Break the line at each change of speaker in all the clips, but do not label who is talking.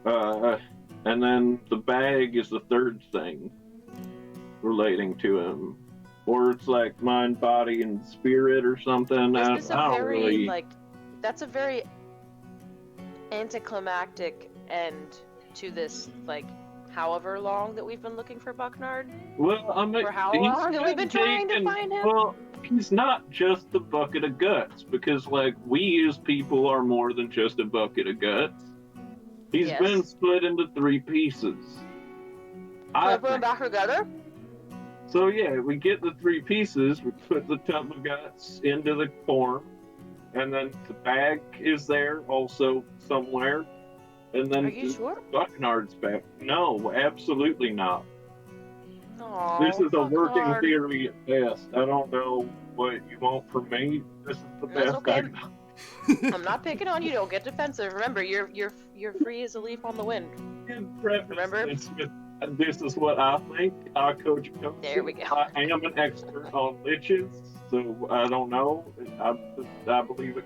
Uh, and then the bag is the third thing relating to him. Or it's like mind, body, and spirit or something.
Is
I
this a
don't
very,
really.
like, that's a very anticlimactic end to this, like, however long that we've been looking for Bucknard?
Well, I mean,
For how
he's
long have we been trying to
taken.
find him?
Well, he's not just a bucket of guts because, like, we as people are more than just a bucket of guts. He's
Yes.
been split into three pieces.
Can we put them back together?
So yeah, we get the three pieces. We put the tub of guts into the form, and then the bag is there also somewhere. And then
Are you sure?
Bucknard's back. No, absolutely not.
Aww,
This is a working
Bucknard.
theory at best. I don't know what you want from me. This is the
That's
best
okay.
I know.
I'm not picking on you. Don't get defensive. Remember, you're free as a leaf on the wind. Remember?
This is what I think. I coach.
There we go.
I am an expert on liches, so I don't know. I believe it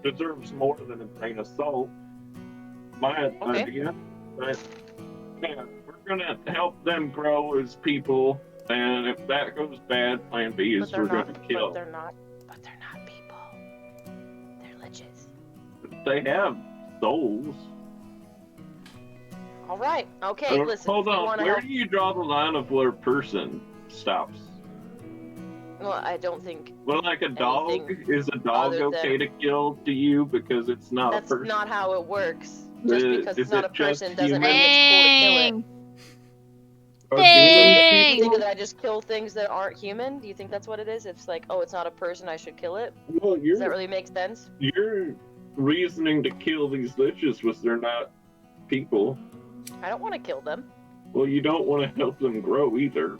deserves more than a grain of salt. My idea, but yeah, we're gonna help them grow as people, and if that goes bad, Plan B is we're gonna kill.
But they're not people. They're liches.
They have souls.
All right. Okay. Listen.
Hold on. Where do you draw the line of where a person stops?
Well, I don't think.
Well, like a dog, is a dog okay to kill to you because it's not a person?
That's not how it works. Just because it's not a person doesn't
human?
mean it's cool to kill it.
Dang!
You think that I just kill things that aren't human? Do you think that's what it is? It's like, oh, it's not a person, I should kill it?
Well,
Does that really make sense?
Your reasoning to kill these liches was they're not people.
I don't want to kill them.
Well, you don't want to help them grow either.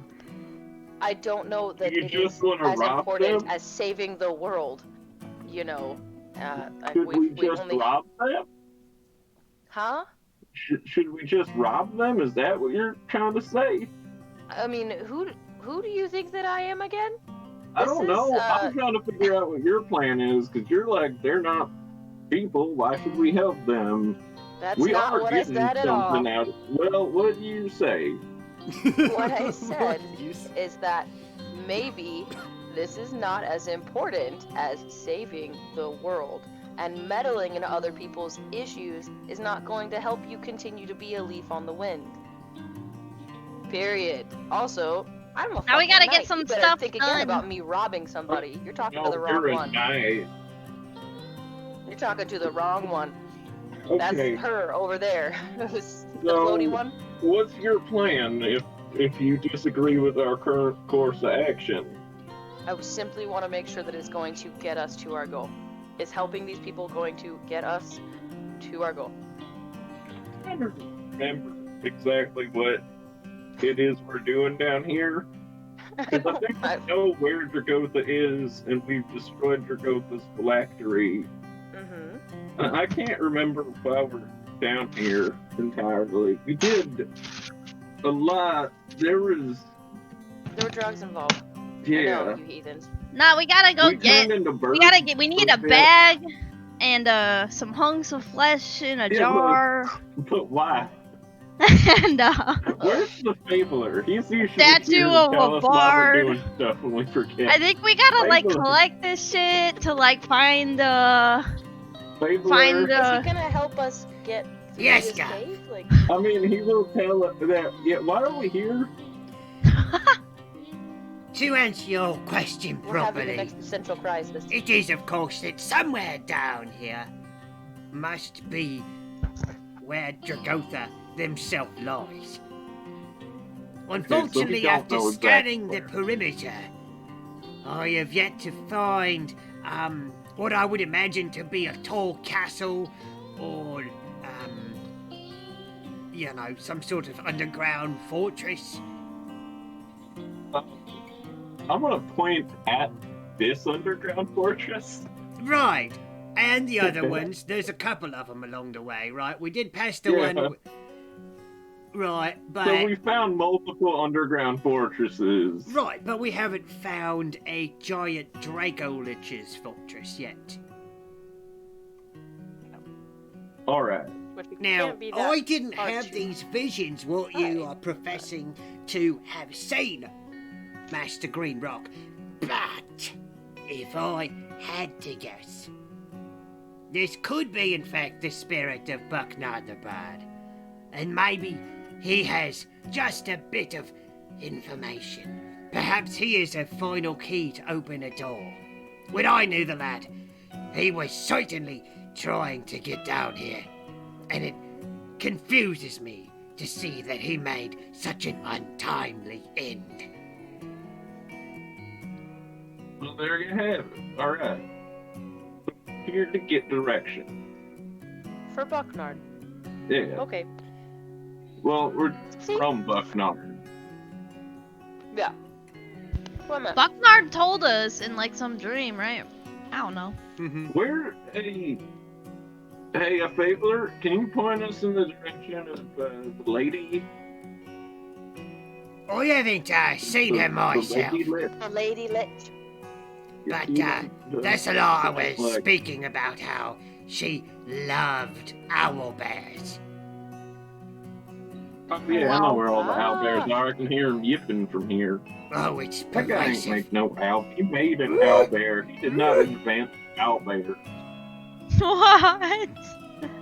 I don't know that
You
it
just
is
wanna
as
rob
important
them?
as saving the world. You know,
Should we just
only...
rob them?
Huh?
Should we just rob them? Is that what you're trying to say?
I mean, who do you think that I am again?
I don't know. I'm trying to figure out what your plan is, because you're like, they're not people. Why should we help them?
That's not what I said at all.
Well, what do you say?
What I said is that maybe this is not as important as saving the world, and meddling in other people's issues is not going to help you continue to be a leaf on the wind. Period. Also, I'm a
Now we gotta
knight.
get some
You better
stuff
think again
done.
about me robbing somebody. You're talking to the
No,
wrong
you're a
one.
knight.
You're talking to the wrong one.
Okay.
That's her over there. The
So,
floaty one.
what's your plan if you disagree with our current course of action?
I simply want to make sure that it's going to get us to our goal. Is helping these people going to get us to our goal?
I don't remember exactly what it is we're doing down here. Because I think I know where Dragotha is, and we've destroyed Dragotha's phylactery. I can't remember why we're down here entirely. We did a lot. There were
drugs involved.
Yeah.
I know, you heathens.
No, we gotta go we need a bag and some hunks of flesh in a jar.
But why?
And
where's the Fabler? He's usually
statue
here to
of
tell
a
us why we're
bard.
doing stuff when we forget.
I think we gotta like
Fabler.
collect this shit to like find
Fabler.
Is he gonna help us get through this cave? Like...
I mean, he will tell us that. Yeah, why are we here?
To answer your question
We're having the
properly,
next central crisis.
it is of course that somewhere down here must be where Dragotha themselves lies. Unfortunately,
don't
after
know
scanning
exactly
the perimeter, I have yet to find what I would imagine to be a tall castle or you know, some sort of underground fortress.
I'm gonna point at this underground fortress.
Right, and the other ones. There's a couple of them along the way, right? We did pass the one. Right, but
So we found multiple underground fortresses.
right, but we haven't found a giant Dracolich's fortress yet.
All right.
Now,
can't be that
I didn't
hard
have
to
these visions what you
hide.
are professing to have seen, Master Greenrock. But if I had to guess, this could be in fact the spirit of Bucknard the Bard. And maybe he has just a bit of information. Perhaps he is a final key to open a door. When I knew the lad, he was certainly trying to get down here. And it confuses me to see that he made such an untimely end.
Well, there you have it. All right. Here to get direction.
For Bucknard.
Yeah.
Okay.
Well, we're
See?
from Bucknard.
Yeah. What am I?
Bucknard told us in like some dream, right? I don't know.
Mm-hmm.
Where a Fabler, can you point us in the direction of the lady?
I haven't seen her myself,
A lady lich.
but that's a lot I was speaking about how she loved owl bears.
Oh, yeah, I know where all the owlbears are. I can hear them yipping from here.
Oh, it's
That guy ain't
pervasive.
make no owl. He made an owlbear. He did not invent owlbear.
What?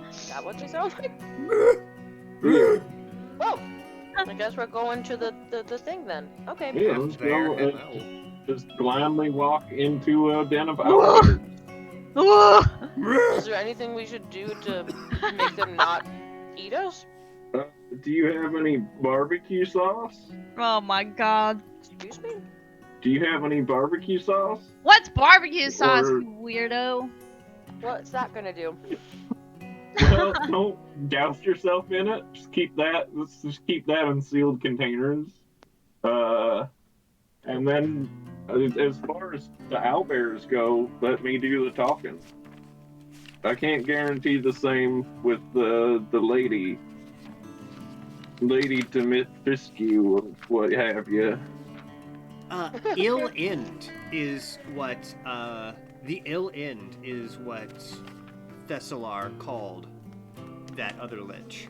Is that what you sound like?
Yeah,
Well, I guess we're going to the thing then. Okay.
yeah, let's
Bear
go.
and owl.
Just blindly walk into a den of owlbears.
Is there anything we should do to make them not eat us?
Do you have any barbecue sauce?
Oh my god.
Excuse me?
Do you have any barbecue sauce?
What's barbecue sauce,
Or-
you weirdo?
What's that gonna do?
Well, don't douse yourself in it. Just keep that. Let's just keep that in sealed containers. And then as far as the owlbears go, let me do the talking. I can't guarantee the same with the lady Dimitrescu or what have you.
Ill End is what the Ill End is what Thessalar called that other lich.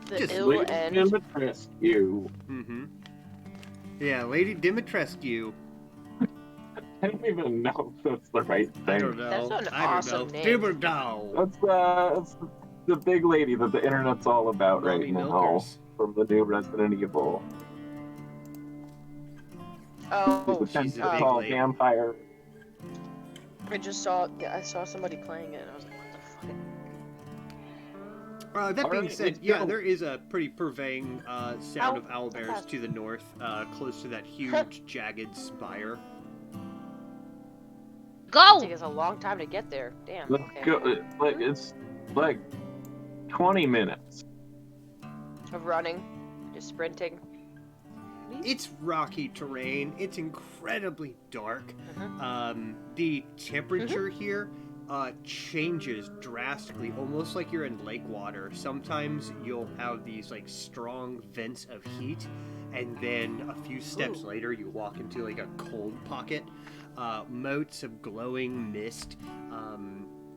The
Just
ill
Lady
end.
Dimitrescu.
Mm-hmm. Yeah, Lady Dimitrescu.
I don't even know if that's the right
I
thing.
don't know.
That's an
I don't
awesome
know.
name.
Dimmerdow.
That's the big lady that the internet's all about right
Mommy
now.
Milkers.
From the new Resident Evil.
Oh,
The
she's a
tentacle
big
called
lady.
vampire.
I saw somebody playing it and I was like, what the fuck?
That being
Alright,
said,
let's
yeah,
go.
there is a pretty purveying sound of
Ow.
owlbears to the north, close to that huge, jagged spire.
It
Go!
takes us a long time to get there. Damn.
Let's
Okay.
go. Like it's like 20 minutes.
Of running, just sprinting.
It's rocky terrain. It's incredibly dark.
Mhm.
The temperature here changes drastically, almost like you're in lake water. Sometimes you'll have these like strong vents of heat, and then a few steps
Ooh.
later you walk into like a cold pocket. Motes of glowing mist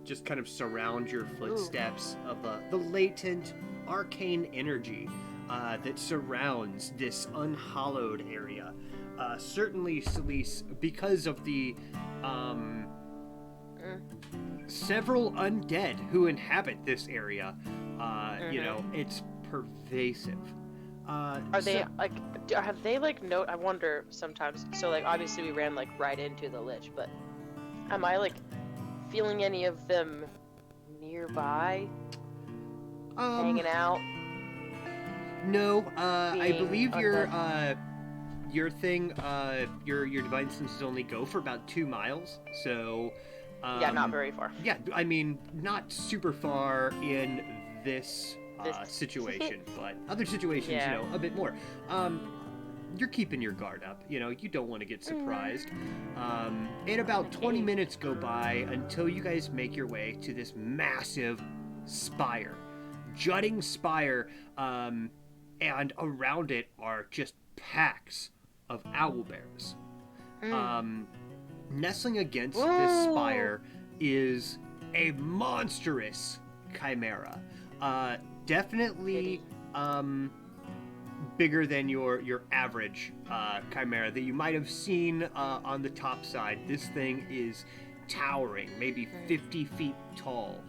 just kind of surround your footsteps of the latent arcane energy that surrounds this unhallowed area. Certainly, Celise, because of the several undead who inhabit this area, you know, it's pervasive.
Are they like? Have they like? I wonder sometimes. So like, obviously we ran like right into the lich, but am I like feeling any of them nearby, hanging out?
No, I
being
believe your thing, your divine senses only go for about 2 miles, so
Yeah, not very far.
yeah, I mean, not super far in this
This-
situation, but other situations,
Yeah.
you know, a bit more. You're keeping your guard up, you know, you don't want to get surprised. And about 20 minutes go by until you guys make your way to this massive spire. Jutting spire, and around it are just packs of owlbears. Nestling against this
Ooh.
spire is a monstrous chimera. Definitely bigger than your average chimera that you might have seen on the top side. This thing is towering, maybe 50 feet tall.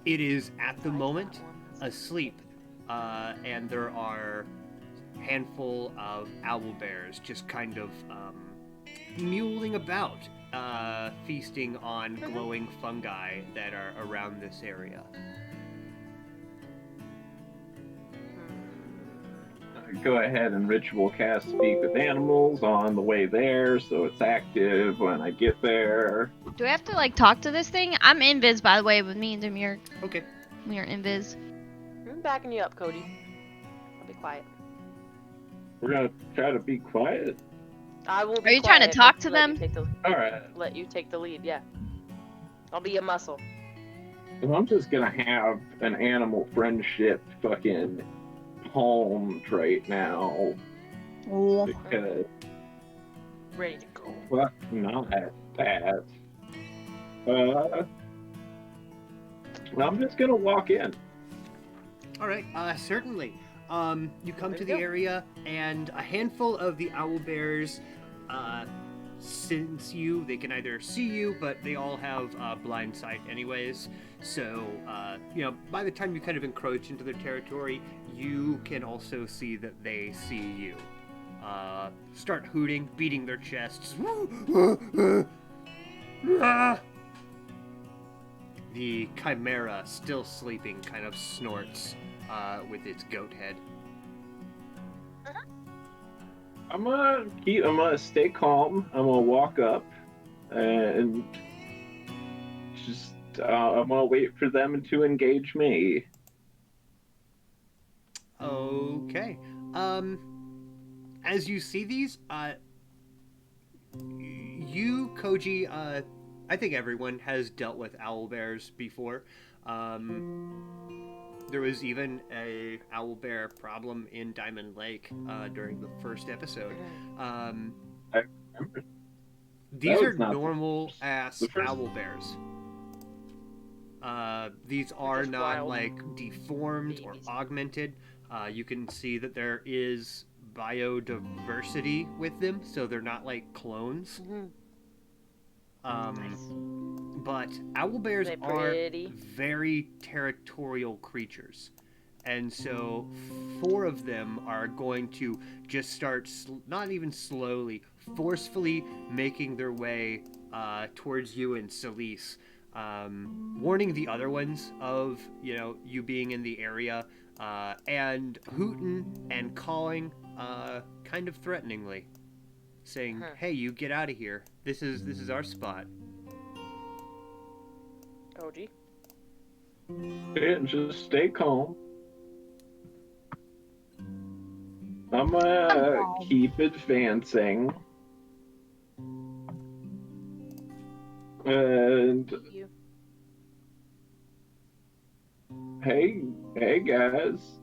It is at the moment asleep, and there are a handful of owlbears just kind of mulling about, feasting on glowing fungi that are around this area.
Go ahead and ritual cast Speak with Animals on the way there, so it's active when I get there.
Do I have to like talk to this thing? I'm invis, by the way, with me and Demir.
Okay.
We are invis.
I'm backing you up, Cody. I'll be quiet.
We're gonna try to be quiet.
I will.
Are you trying to talk to them?
All right.
Let you take the lead. Yeah. I'll be a muscle.
Well, I'm just gonna have an animal friendship fucking home right now.
Oh.
Because
Ready to go.
fuck not that. I'm just gonna walk in.
All right. Certainly. You come to the
There you go.
area, and a handful of the owlbears sense you. They can either see you, but they all have blind sight anyways. So, by the time you kind of encroach into their territory, you can also see that they see you. Start hooting, beating their chests. The chimera, still sleeping, kind of snorts with its goat head.
I'm gonna stay calm. I'm gonna walk up and just I'm gonna wait for them to engage me.
Okay. As you see these, you, Koji, I think everyone has dealt with owlbears before. There was even a owlbear problem in Diamond Lake during the first episode.
I remember.
These
That
are
was not
normal ass
the first-
owlbears. These are
just
not
wild
like deformed or
babies.
augmented. You can see that there is biodiversity with them, so they're not like clones. But owlbears
They
are
pretty?
very territorial creatures. And so 4 of them are going to just start, not even slowly, forcefully making their way towards you and Celise. Warning the other ones of, you being in the area, and hooting and calling kind of threateningly. Saying, hey, you get out of here. This is our spot.
Koji.
And just stay calm. I'm gonna keep advancing. And
You.
hey guys.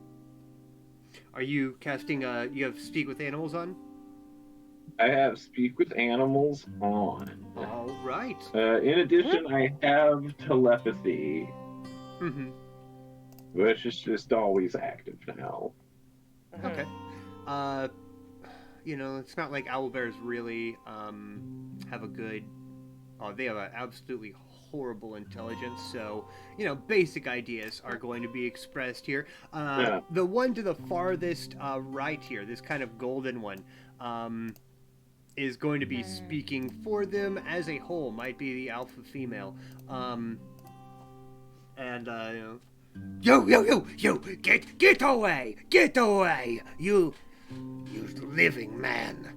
Are you casting, you have Speak with Animals on?
I have Speak with Animals on.
All right.
In addition, I have telepathy,
Mm-hmm.
which is just always active now.
Okay. It's not like owlbears really have a good... Oh, they have an absolutely horrible intelligence, so, basic ideas are going to be expressed here.
Yeah.
The one to the farthest right here, this kind of golden one, is going to be speaking for them as a whole, might be the alpha female.
You, get away, you living man.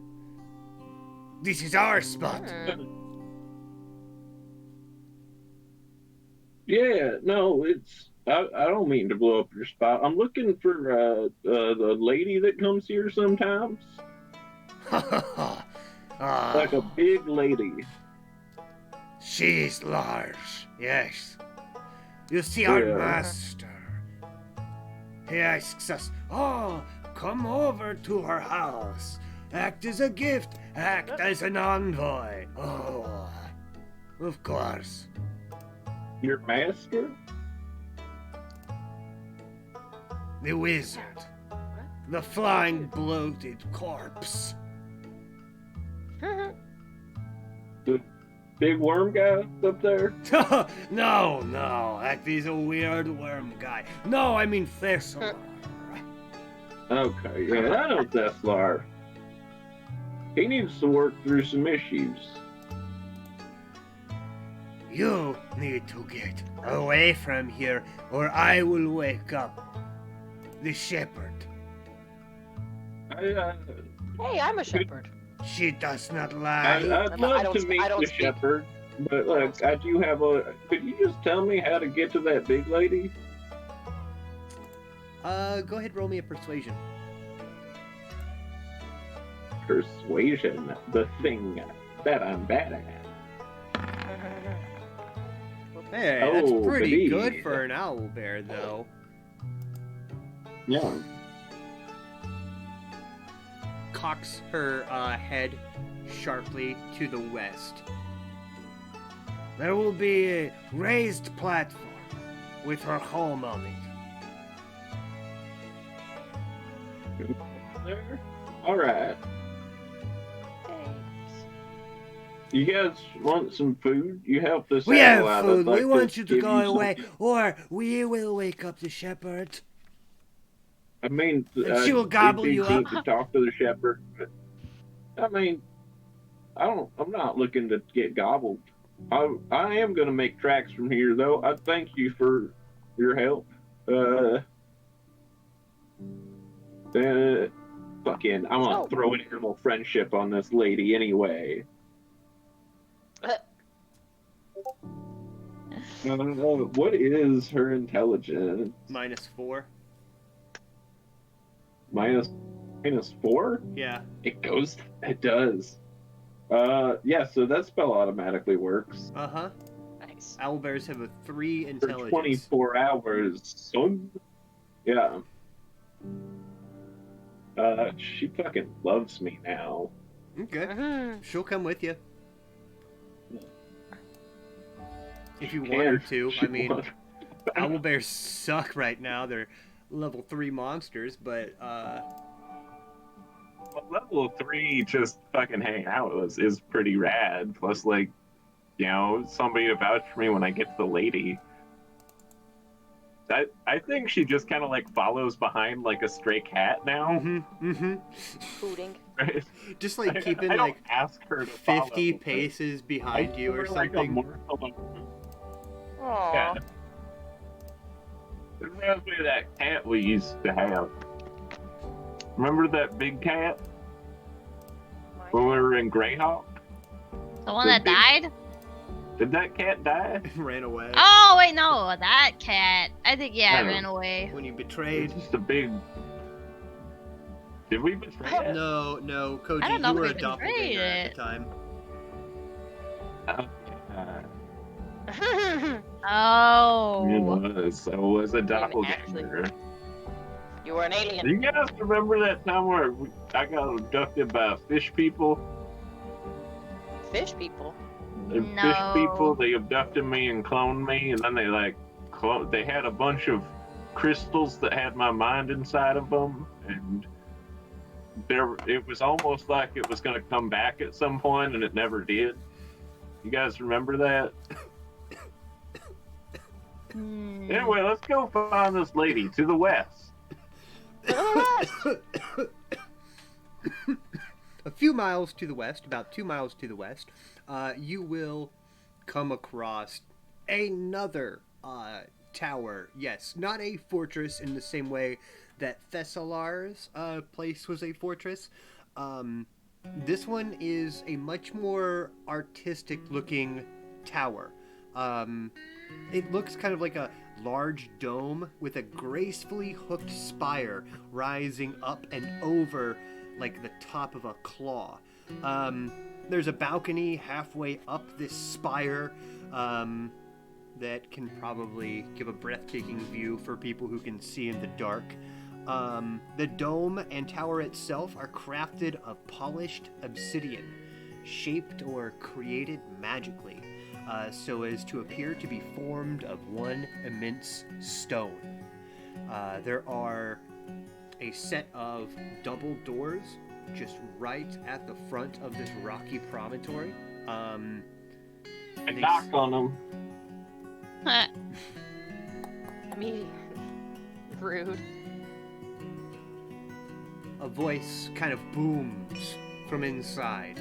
This is our spot.
Yeah, no, I don't mean to blow up your spot. I'm looking for the lady that comes here sometimes. Like a big lady.
She is large, yes. You see, our
Yeah.
master. He asks us, come over to her house.
Act as a gift. Act as an envoy. Oh, of course.
Your master?
The wizard. The flying bloated corpse.
The big worm guy up there?
No. He's a weird worm guy. No, I mean Thessalar.
Okay, yeah, I know Thessalar. He needs to work through some issues.
You need to get away from here, or I will wake up the shepherd.
Hey, I'm a shepherd.
She does not lie.
I'd love to meet the shepherd, but look, I do have a. Could you just tell me how to get to that big lady?
Go ahead, roll me a persuasion.
Persuasion, the thing that I'm bad at.
Hey, that's pretty
baby.
good for an owl bear, though.
Yeah.
Cocks her head sharply to the west. There will be a raised platform with her home on it.
There. All right. You guys want some food? You helped us
We
out.
have food. We want you to go away, or we will wake up the shepherd.
I mean,
And she will gobble you
it'd be
up.
neat to talk to the shepherd, but I mean, I'm not looking to get gobbled. I am gonna make tracks from here, though. I thank you for your help. Fucking, I'm gonna throw an animal friendship on this lady anyway. What is her intelligence?
-4.
-4?
Yeah.
It goes. It does. Yeah. So that spell automatically works
Uh-huh.
Nice.
Owlbears have a 3
for
intelligence.
24 hours. Son. Yeah. She fucking loves me now.
Okay. She'll come with you. If you
She
want her
can.
to.
She
I mean,
wants-
owlbears suck right now. They're level 3 monsters, but,
Well, level 3 just fucking hanging out is pretty rad. Plus, like, you know, somebody to vouch for me when I get to the lady. I think she just kind of like follows behind like a stray cat now.
Hooting.
Right?
Just like keeping
I don't
like
ask her to
50
follow, but
paces behind
I
you or
feel like a
something.
morsel of-
Aww.
Yeah. It reminds me of that cat we used to have. Remember that big cat when we were in Greyhawk?
The one that died?
Did that cat die?
Ran away.
Oh, wait, no. That cat. I think, yeah, it
No.
ran away.
When you
It's
betrayed.
just a big. Did we betray it?
No, Koji,
I don't know
you
if
were
we
a doppelganger at
betrayed
the time.
Oh.
It was. I was a
actually-
doppelganger.
You were an
Do
alien.
you guys remember that time where I got abducted by fish people?
Fish people.
The
No.
Fish people, they abducted me and cloned me, and then they like, they had a bunch of crystals that had my mind inside of them, and it was almost like it was gonna come back at some point, and it never did. You guys remember that?
Hmm.
Anyway, let's go find this lady to the west.
A few miles to the west, about 2 miles to the west, you will come across another tower. Yes, not a fortress in the same way that Thessalar's place was a fortress. This one is a much more artistic-looking tower. It looks kind of like a large dome with a gracefully hooked spire rising up and over like the top of a claw. There's a balcony halfway up this spire that can probably give a breathtaking view for people who can see in the dark. The dome and tower itself are crafted of polished obsidian, shaped or created magically, so as to appear to be formed of one immense stone. There are a set of double doors just right at the front of this rocky promontory.
I knocked on them.
Huh.
Me. Rude.
A voice kind of booms from inside.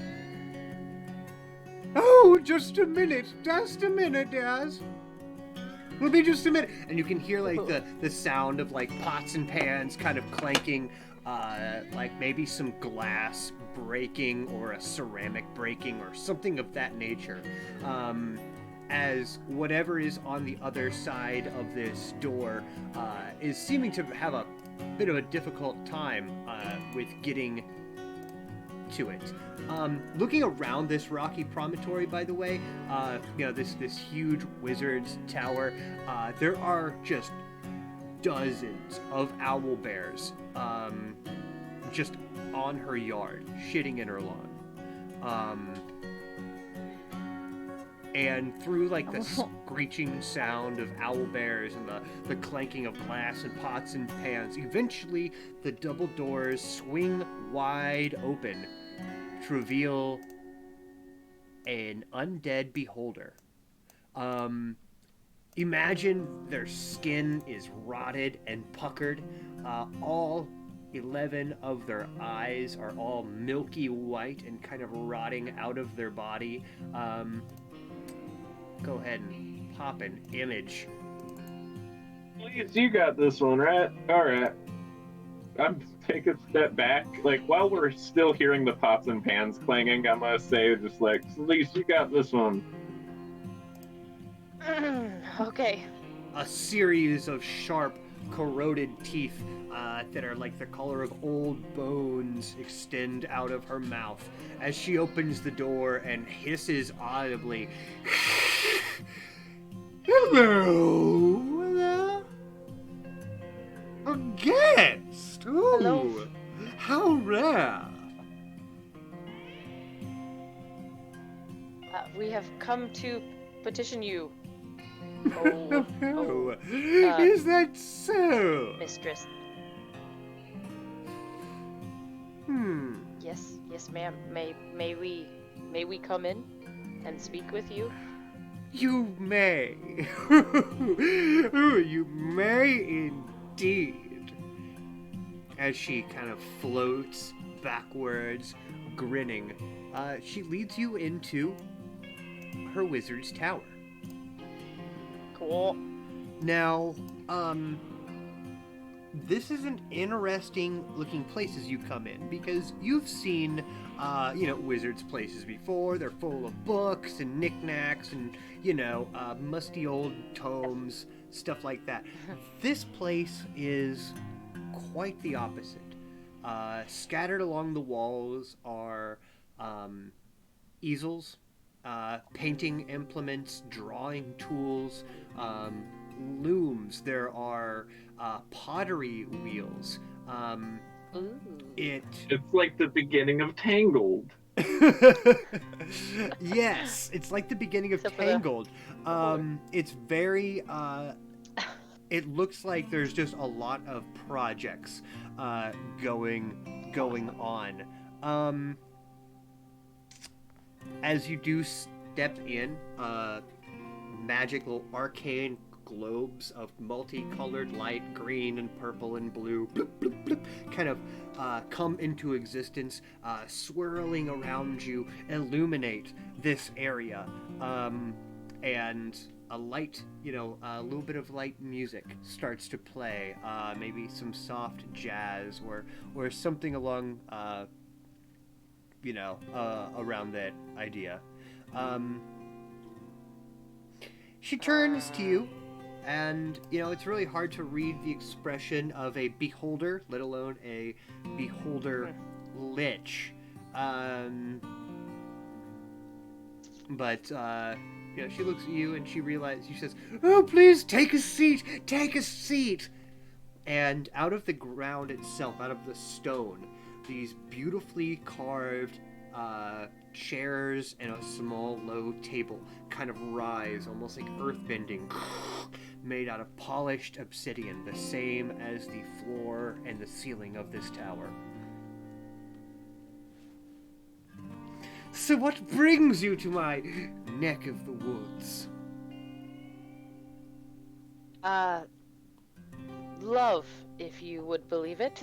Oh, just a minute, Daz. It'll be just a minute. And you can hear like the sound of like pots and pans kind of clanking, like maybe some glass breaking or a ceramic breaking or something of that nature. As whatever is on the other side of this door is seeming to have a bit of a difficult time with getting to it. Looking around this rocky promontory, by the way, this huge wizard's tower, there are just dozens of owl bears just on her yard, shitting in her lawn. And through like the screeching sound of owl bears and the clanking of glass and pots and pans, eventually the double doors swing wide open to reveal an undead beholder. Imagine their skin is rotted and puckered. All 11 of their eyes are all milky white and kind of rotting out of their body. Go ahead and pop an image.
Please, you got this one, right? Alright. I'm taking a step back. Like, while we're still hearing the pots and pans clanging, I'm gonna say, just like, Celeste, you got this one.
Okay.
A series of sharp, corroded teeth that are like the color of old bones extend out of her mouth as she opens the door and hisses audibly. Hello! A guest! Ooh,
hello.
How rare!
We have come to petition you.
Is that so?
Mistress. Yes, ma'am. May we come in and speak with you?
You may. You may indeed. As she kind of floats backwards, grinning, she leads you into her wizard's tower.
Cool.
Now, this is an interesting looking place as you come in, because you've seen, wizards' places before. They're full of books and knickknacks and, musty old tomes, stuff like that. This place is quite the opposite. Scattered along the walls are easels, painting implements, drawing tools, looms. There are pottery wheels.
It's like the beginning of Tangled.
Yes, it's like the beginning of Tangled. It's very it looks like there's just a lot of projects going on. As you do step in, magical arcane globes of multicolored light, green and purple and blue, bloop, bloop, bloop, kind of come into existence, swirling around you, illuminate this area. And a light, a little bit of light music starts to play, maybe some soft jazz or something along, around that idea. She turns to you, and, it's really hard to read the expression of a beholder, let alone a beholder lich. But she looks at you and she says, "Oh, please take a seat, And out of the ground itself, out of the stone, these beautifully carved chairs and a small low table kind of rise, almost like earthbending, made out of polished obsidian, the same as the floor and the ceiling of this tower. So what brings you to my neck of the woods?
Love, if you would believe it.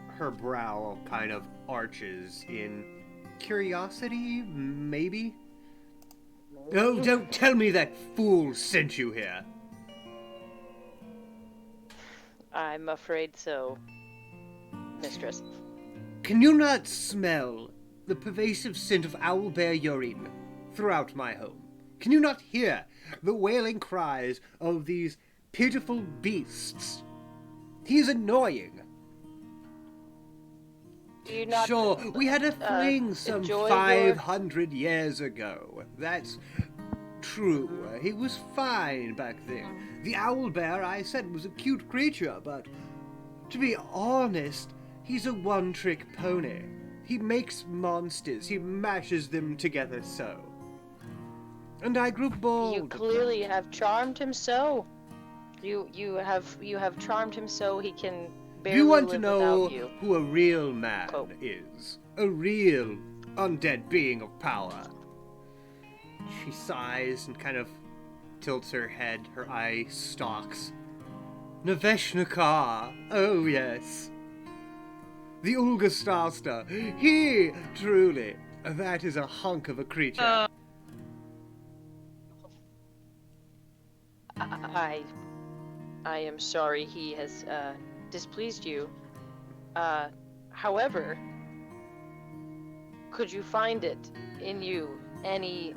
Her brow kind of arches in curiosity, maybe? Oh, don't tell me that fool sent you here.
I'm afraid so, mistress.
Can you not smell the pervasive scent of owlbear urine throughout my home? Can you not hear the wailing cries of these pitiful beasts? He is annoying.
Do you not,
sure, we had a fling some 500 years ago. That's true. He was fine back then. The owlbear, I said, was a cute creature, but to be honest, he's a one-trick pony. He makes monsters. He mashes them together so. And I grew bored.
You clearly have charmed him so. You have charmed him so he can barely
you want
live
to know
without you.
who a real man
Oh.
is? A real undead being of power. She sighs and kind of tilts her head, her eye stalks. Naveshnakar, oh yes. The Ulgastasta, he, truly, that is a hunk of a creature.
I am sorry he has displeased you. However, could you find it in you any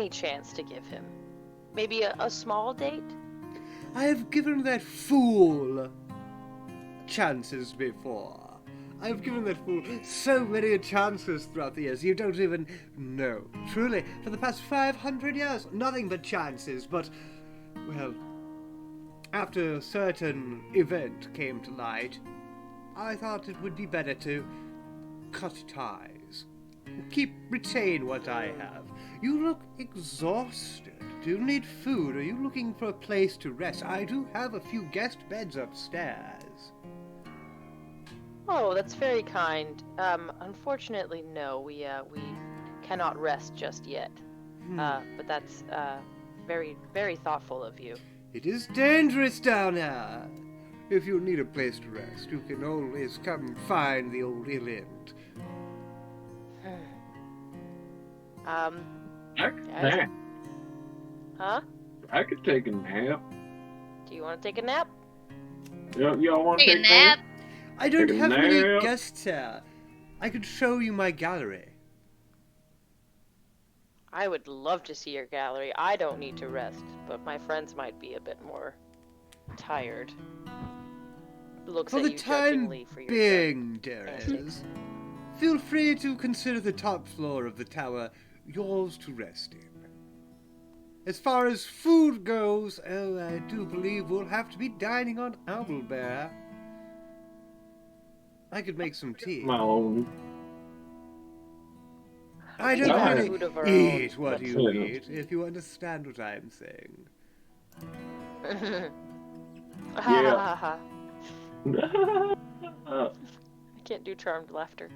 chance to give him? Maybe a small date?
I have given that fool chances before. I've given that fool so many chances throughout the years, you don't even know. Truly, for the past 500 years, nothing but chances, but, well, after a certain event came to light, I thought it would be better to cut ties. Retain what I have. You look exhausted. Do you need food? Are you looking for a place to rest? I do have a few guest beds upstairs.
Oh, that's very kind. Unfortunately, no. We cannot rest just yet. But that's very, very thoughtful of you.
It is dangerous down here. If you need a place to rest, you can always come and find the old Ill End.
Guys? Huh?
I could take a nap.
Do you want to take a nap?
Y'all want to
Take a nap?
I don't
Take a
have many
nap.
guests here. I could show you my gallery.
I would love to see your gallery. I don't need to rest, but my friends might be a bit more tired. Looks
For
at
the
you
time
judgingly for your
being,
antics.
dearest, feel free to consider the top floor of the tower yours to rest in. As far as food goes, oh, I do believe we'll have to be dining on owlbear. I could make some tea.
my own?
I
We
don't
have
really
food of our
eat
own,
what
but-
you eat, if you understand what I'm saying.
Ha ha ha ha.
Uh,
I can't do charmed laughter.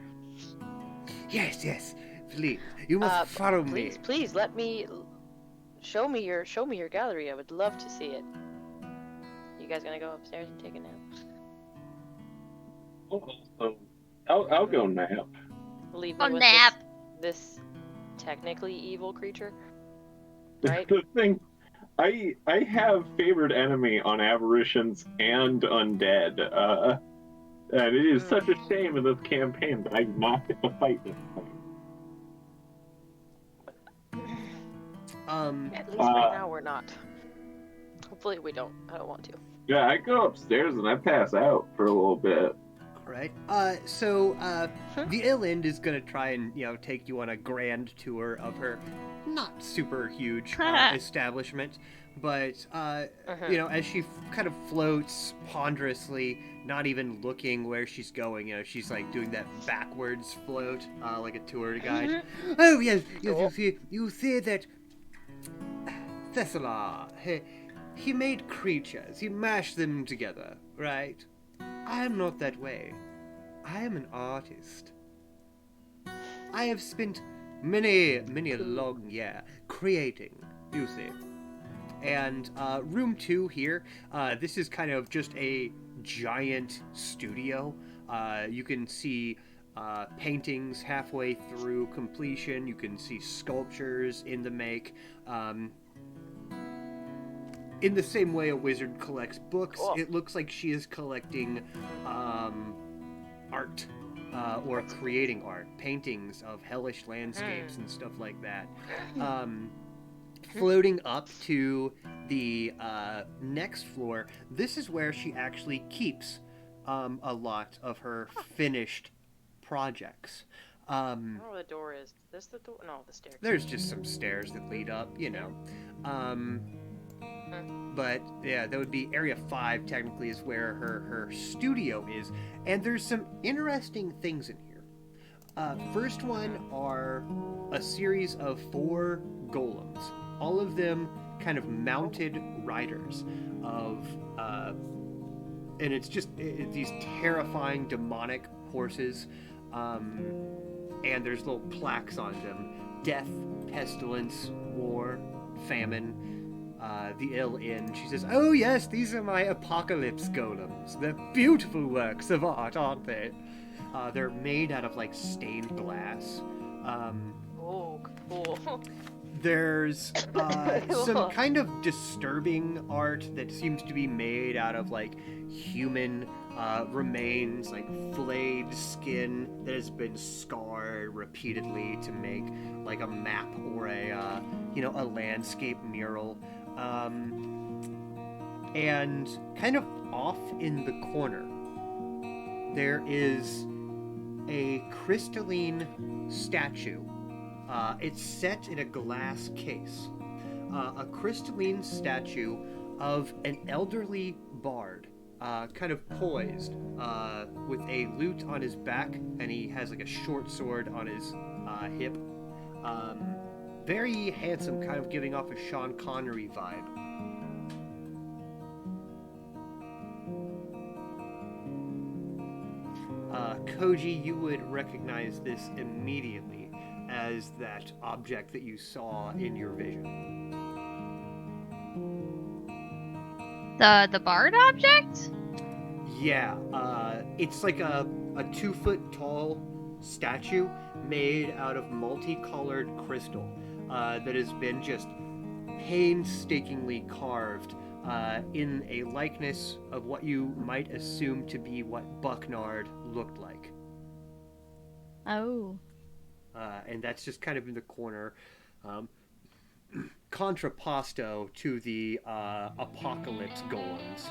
Yes, yes, please, you must follow me.
Please let me show me your gallery. I would love to see it. You guys gonna go upstairs and take a nap?
so I'll go nap.
Leave me
Oh,
with
nap.
this technically evil creature. Right?
The thing, I have favored enemy on aberrations and undead. And it is such a shame in this campaign that I do not get to fight this thing.
At least right now we're not. Hopefully we don't. I don't want to.
Yeah, I go upstairs and I pass out for a little bit.
Right. The Ill End is gonna try and take you on a grand tour of her not super huge establishment, but as she kind of floats ponderously, not even looking where she's going, she's like doing that backwards float, like a tour guide. Oh yes, you see that Thessalar, he made creatures, he mashed them together, right? I am not that way. I am an artist. I have spent many a long year creating, you see. And room 2 here, this is kind of just a giant studio. You can see paintings halfway through completion. You can see sculptures in the make. In the same way a wizard collects books, it looks like she is collecting art, or creating art, paintings of hellish landscapes and stuff like that. Floating up to the next floor, this is where she actually keeps a lot of her finished projects.
I don't know where the door is. Is this the door? No, the stairs.
There's just some stairs that lead up, But yeah, that would be Area 5 technically is where her studio is. And there's some interesting things in here. First one are a series of 4 golems. All of them kind of mounted riders of... and it's just these terrifying demonic horses. And there's little plaques on them. Death, pestilence, war, famine. The Ill End. She says, "Oh yes, these are my apocalypse golems. They're beautiful works of art, aren't they? They're made out of like stained glass."
Oh, cool.
There's some kind of disturbing art that seems to be made out of like human remains, like flayed skin that has been scarred repeatedly to make like a map or a landscape mural. And kind of off in the corner, there is a crystalline statue. It's set in a glass case. A crystalline statue of an elderly bard, kind of poised, with a lute on his back, and he has like a short sword on his hip. Very handsome, kind of giving off a Sean Connery vibe. Koji, you would recognize this immediately as that object that you saw in your vision.
The bard object?
Yeah, it's like a 2-foot tall statue made out of multicolored crystal that has been just painstakingly carved in a likeness of what you might assume to be what Bucknard looked like.
Oh.
And that's just kind of in the corner, contrapposto to the apocalypse golems.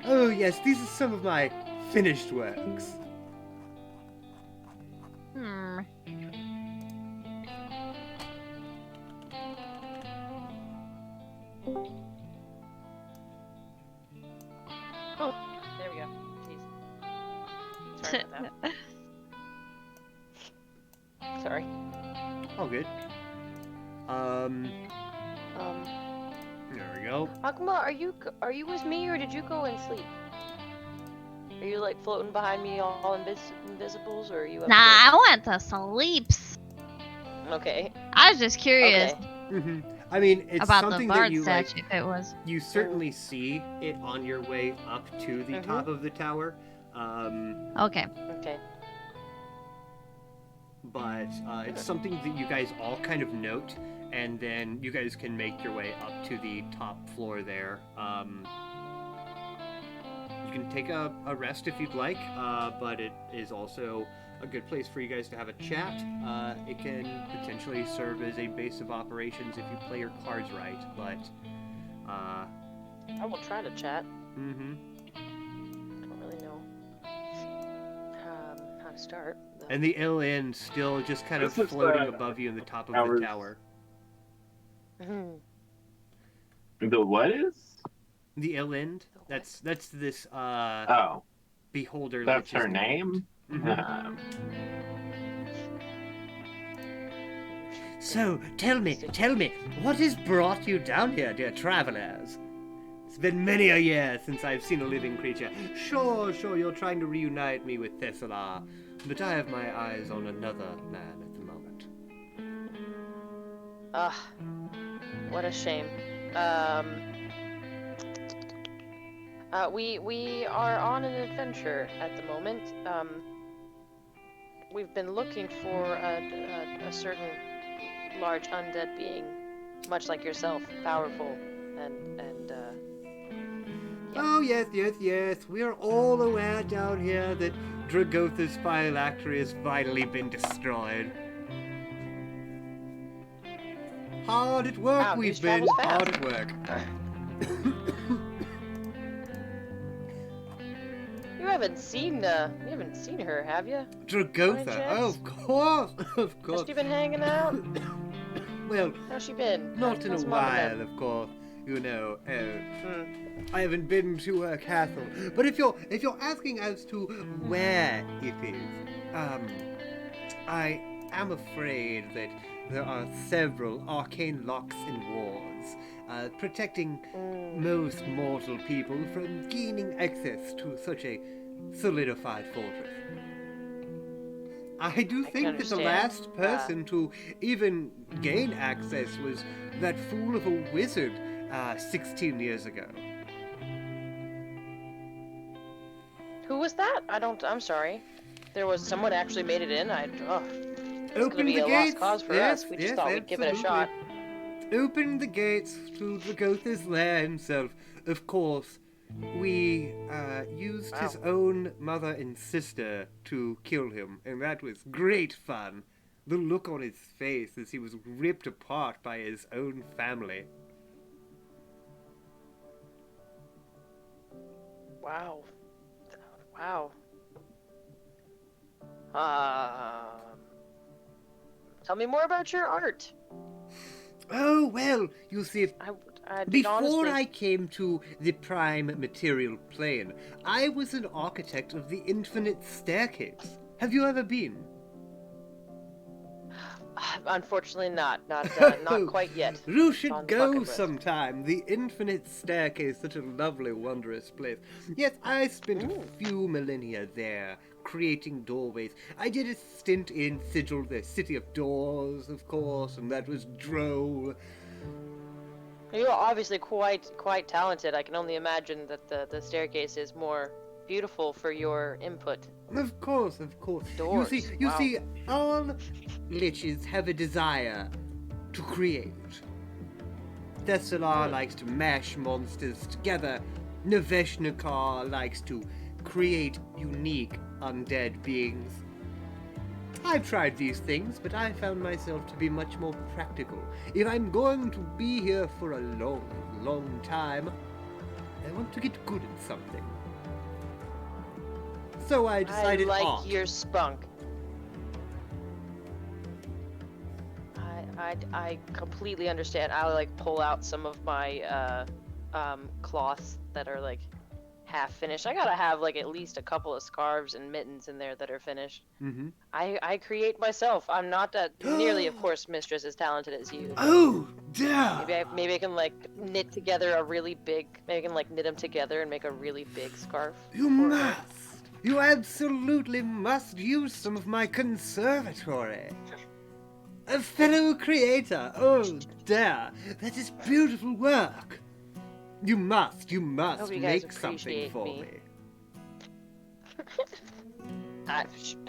Oh yes, these are some of my finished works.
Oh, there we go. Jeez. Sorry about that. Sorry.
All good. There we go.
Akuma, are you with me or did you go and sleep? Are you like floating behind me all invisibles, or are you up
Nah,
there?
I went to sleep.
Okay.
I was just curious
Mm-hmm. I mean, it's
about
something
the
that
bard
you
statue.
like.
It was.
You certainly see it on your way up to the top of the tower.
Okay.
Okay.
But it's something that you guys all kind of note, and then you guys can make your way up to the top floor there. You can take a rest if you'd like, but it is also a good place for you guys to have a chat. It can potentially serve as a base of operations if you play your cards right, but Uh,
I will try to chat.
mm-hmm.
I don't really know how to start. Though.
And the ill end still just kind of
This is,
floating above you in the top of the tower.
The what is?
The ill end? That's this
Oh,
beholder.
that's
Lich's
her name?
Mhm.
So, tell me, what has brought you down here, dear travelers?
It's been many a year since I've seen a living creature. Sure, you're trying to reunite me with Thessalar, but I have my eyes on another man at the moment.
What a shame. We are on an adventure at the moment. We've been looking for a certain large undead being, much like yourself, powerful and
Oh, yes. We are all aware down here that Dragotha's phylactery has finally been destroyed. Hard at work
Wow,
we've
news
been.
travels
Hard
fast.
at work.
You haven't seen her, have you?
Dragotha?
chance?
Oh, of course.
Has she been hanging out?
Well,
How's she been?
not in a
How's Mama
while,
been?
of course. You know,
Hmm.
I haven't been to her castle. But if you're asking as to where it is, I am afraid that there are several arcane locks and wards, protecting most mortal people from gaining access to such a solidified fortress. I do
I
think
can
that the
understand.
last person to even gain access was that fool of a wizard 16 years ago.
Who was that? I'm sorry. There was someone actually made it in. It's
Open
gonna be
the
a
gates.
lost cause for
Yes,
us. We just
yes,
thought we'd give it a shot.
absolutely. Open the gates to Dragotha's lair himself. Of course, we used his own mother and sister to kill him, and that was great fun. The look on his face as he was ripped apart by his own family.
Wow. Tell me more about your art.
Oh, well, you see, before
honestly...
I came to the prime material plane, I was an architect of the Infinite Staircase. Have you ever been?
Unfortunately not quite yet.
You
On
should
the
go
bucket list.
sometime. The Infinite Staircase, such a lovely, wondrous place. Yes, I spent a few millennia there, creating doorways. I did a stint in Sigil, the City of Doors, of course, and that was droll.
You're obviously quite talented. I can only imagine that the staircase is more beautiful for your input.
Of course.
Doors.
You
Wow.
see, all liches have a desire to create. Thessalar likes to mash monsters together. Naveshnikar likes to create unique undead beings. I've tried these things, but I found myself to be much more practical. If I'm going to be here for a long, long time, I want to get good at something. So I decided
I like
art.
your spunk. I completely understand. I'll like pull out some of my cloths that are like half finished. I gotta have like at least a couple of scarves and mittens in there that are finished.
Mm-hmm.
I create myself. I'm not that nearly, of course, mistress as talented as you.
Oh, damn!
Maybe I can like knit together a really big. Maybe I can like knit them together and make a really big scarf.
You must! You absolutely must use some of my conservatory. A fellow creator! Oh, dear! That is beautiful work! You must
Hope you guys
make something
appreciate
for
me.
me.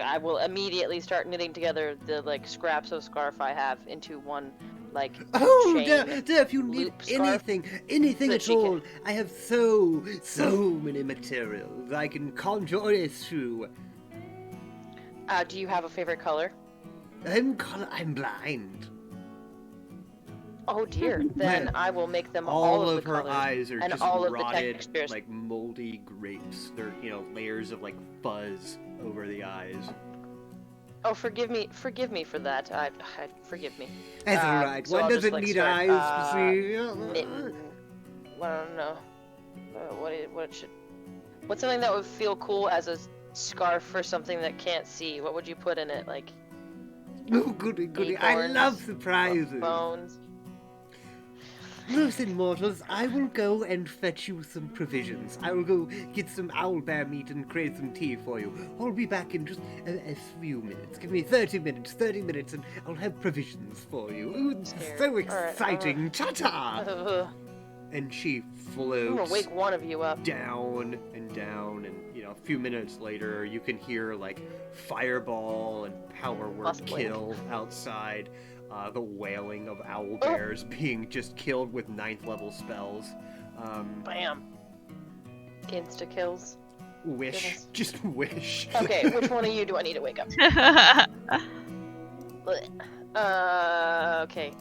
I will immediately start knitting together the like scraps of scarf I have into one like
Oh,
chain.
dear, if you need
loop scarf
anything
that
at
she
all, I have so many materials I can conjure it through.
Do you have a favorite color?
I'm blind.
Oh dear. Then I will make them
all
of
of
the
her
colors
eyes are
and
just
all of the
rotted,
textures.
like moldy grapes. They're, layers of like fuzz over the eyes.
Oh, forgive me for that. I forgive me.
That's alright.
So
One
I'll just,
doesn't
like,
need
start,
eyes to see.
knitting. I don't know. What's something that would feel cool as a scarf for something that can't see? What would you put in it? Like
Oh, goody, goody. I
acorns,
love surprises.
bones.
Listen, mortals, I will go and fetch you some provisions. I will go get some owlbear meat and create some tea for you. I'll be back in just a few minutes. Give me 30 minutes, and I'll have provisions for you. Ooh, it's so exciting. Ta-ta! And she floats.
I'm gonna wake one of you up.
Down and down, and a few minutes later, you can hear like fireball and power word
Bustling.
kill outside. The wailing of owl bears being just killed with 9th level spells.
Bam. Insta kills.
Wish,
Goodness.
just wish.
Okay, which one of you do I need to wake up? Okay.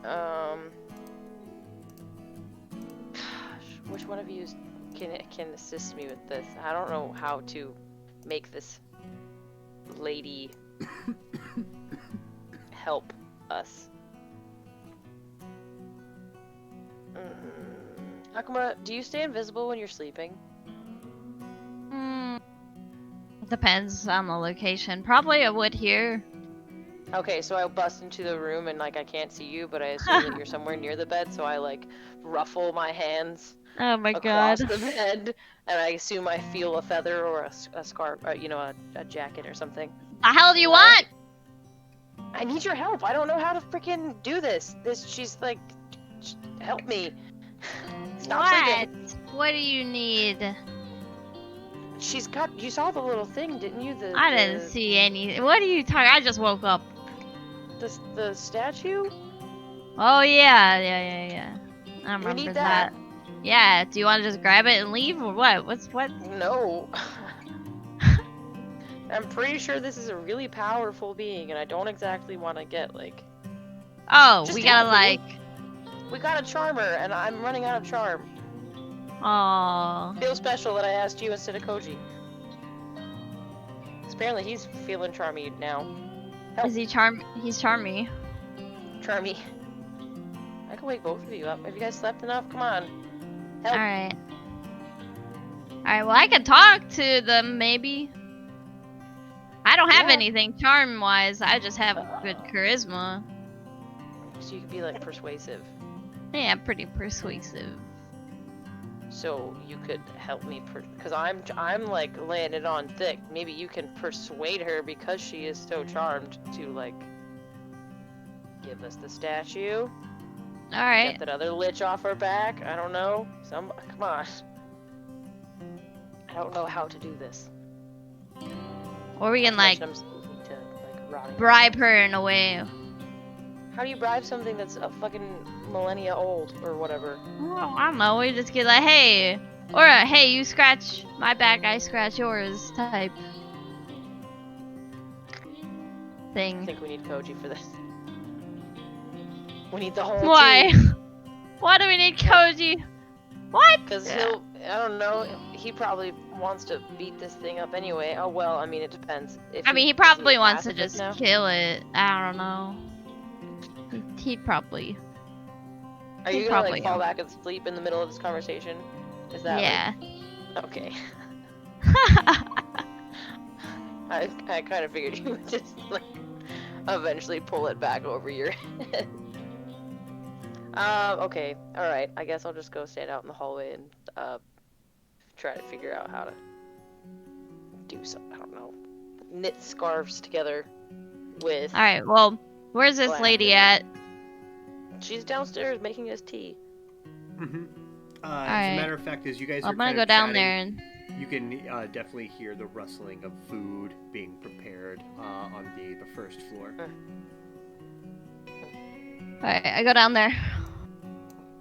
Gosh, which one of you can assist me with this? I don't know how to make this lady help us. Akuma, do you stay invisible when you're sleeping?
Depends on the location. Probably I would here.
Okay, so I bust into the room and like I can't see you, but I assume that you're somewhere near the bed, so I like ruffle my hands
Oh my
across
god.
the bed, and I assume I feel a feather or a scarf, a jacket or something.
The hell do you want?
I need your help. I don't know how to freaking do this. She's like, help me. Stop sleeping.
What do you need?
She's got. You saw the little thing, didn't you?
I didn't see any. What are you talking? I just woke up.
The statue.
Oh yeah. I remember
We need
that. Yeah. Do you want to just grab it and leave, or what? What?
No. I'm pretty sure this is a really powerful being, and I don't exactly want to get like.
Oh,
Just
we gotta
help me.
like.
We got a charmer, and I'm running out of charm.
Oh.
Feel special that I asked you instead of Koji. Apparently he's feeling charmy now. Help.
Is he charm? He's charmy.
Charmy. I can wake both of you up. Have you guys slept enough? Come on. Help.
Alright. Alright, well I can talk to them maybe. I don't have
Yeah.
anything charm wise, I just have good charisma.
So you could be like persuasive.
Yeah, I'm pretty persuasive.
So you could help me, because I'm like laying it on thick. Maybe you can persuade her because she is so charmed to like give us the statue.
Alright.
Get that other lich off her back. I don't know. Come on. I don't know how to do this.
Or we can like
I'm speaking to like rotting.
bribe her in a way.
How do you bribe something that's a fucking millennia old or whatever?
Well, I don't know, we just get like, hey, or a, hey, you scratch my back, I scratch yours type
I
thing.
think we need Koji for this. We need the whole
Why? Why do we need Koji? What?
Because I don't know, he probably wants to beat this thing up anyway. Oh well, I mean, it depends. If
I mean, he
is
probably
a
wants to
pacifist
just
now?
kill it. I don't know. He'd probably.
Are
he
you gonna
probably
like fall
won't.
back and sleep in the middle of this conversation? Is that
Yeah.
like... Okay. I kind of figured you would just like eventually pull it back over your head. Okay, alright. I guess I'll just go stand out in the hallway and try to figure out how to do some, I don't know, knit scarves together with...
Alright, well, where's this
What
lady at?
She's downstairs making us tea.
Mm-hmm. As a
Alright.
matter of fact, as you guys are
I'm gonna
kind
go
of
down
chatting,
there and.
you can definitely hear the rustling of food being prepared on the first floor.
Alright, I go down there.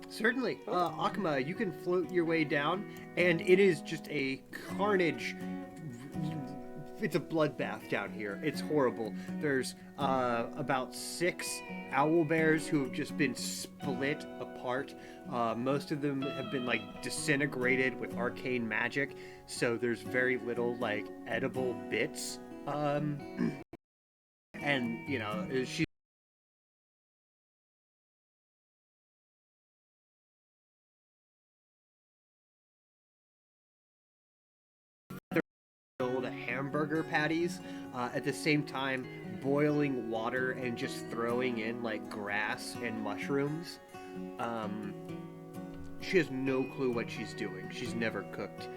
Certainly. Akuma, you can float your way down, and it is just a carnage it's a bloodbath down here. It's horrible. There's about 6 owl bears who have just been split apart. Most of them have been like disintegrated with arcane magic, so there's very little like edible bits. And you know, she hamburger patties, at the same time boiling water and just throwing in like grass and mushrooms. She has no clue what she's doing. She's never cooked.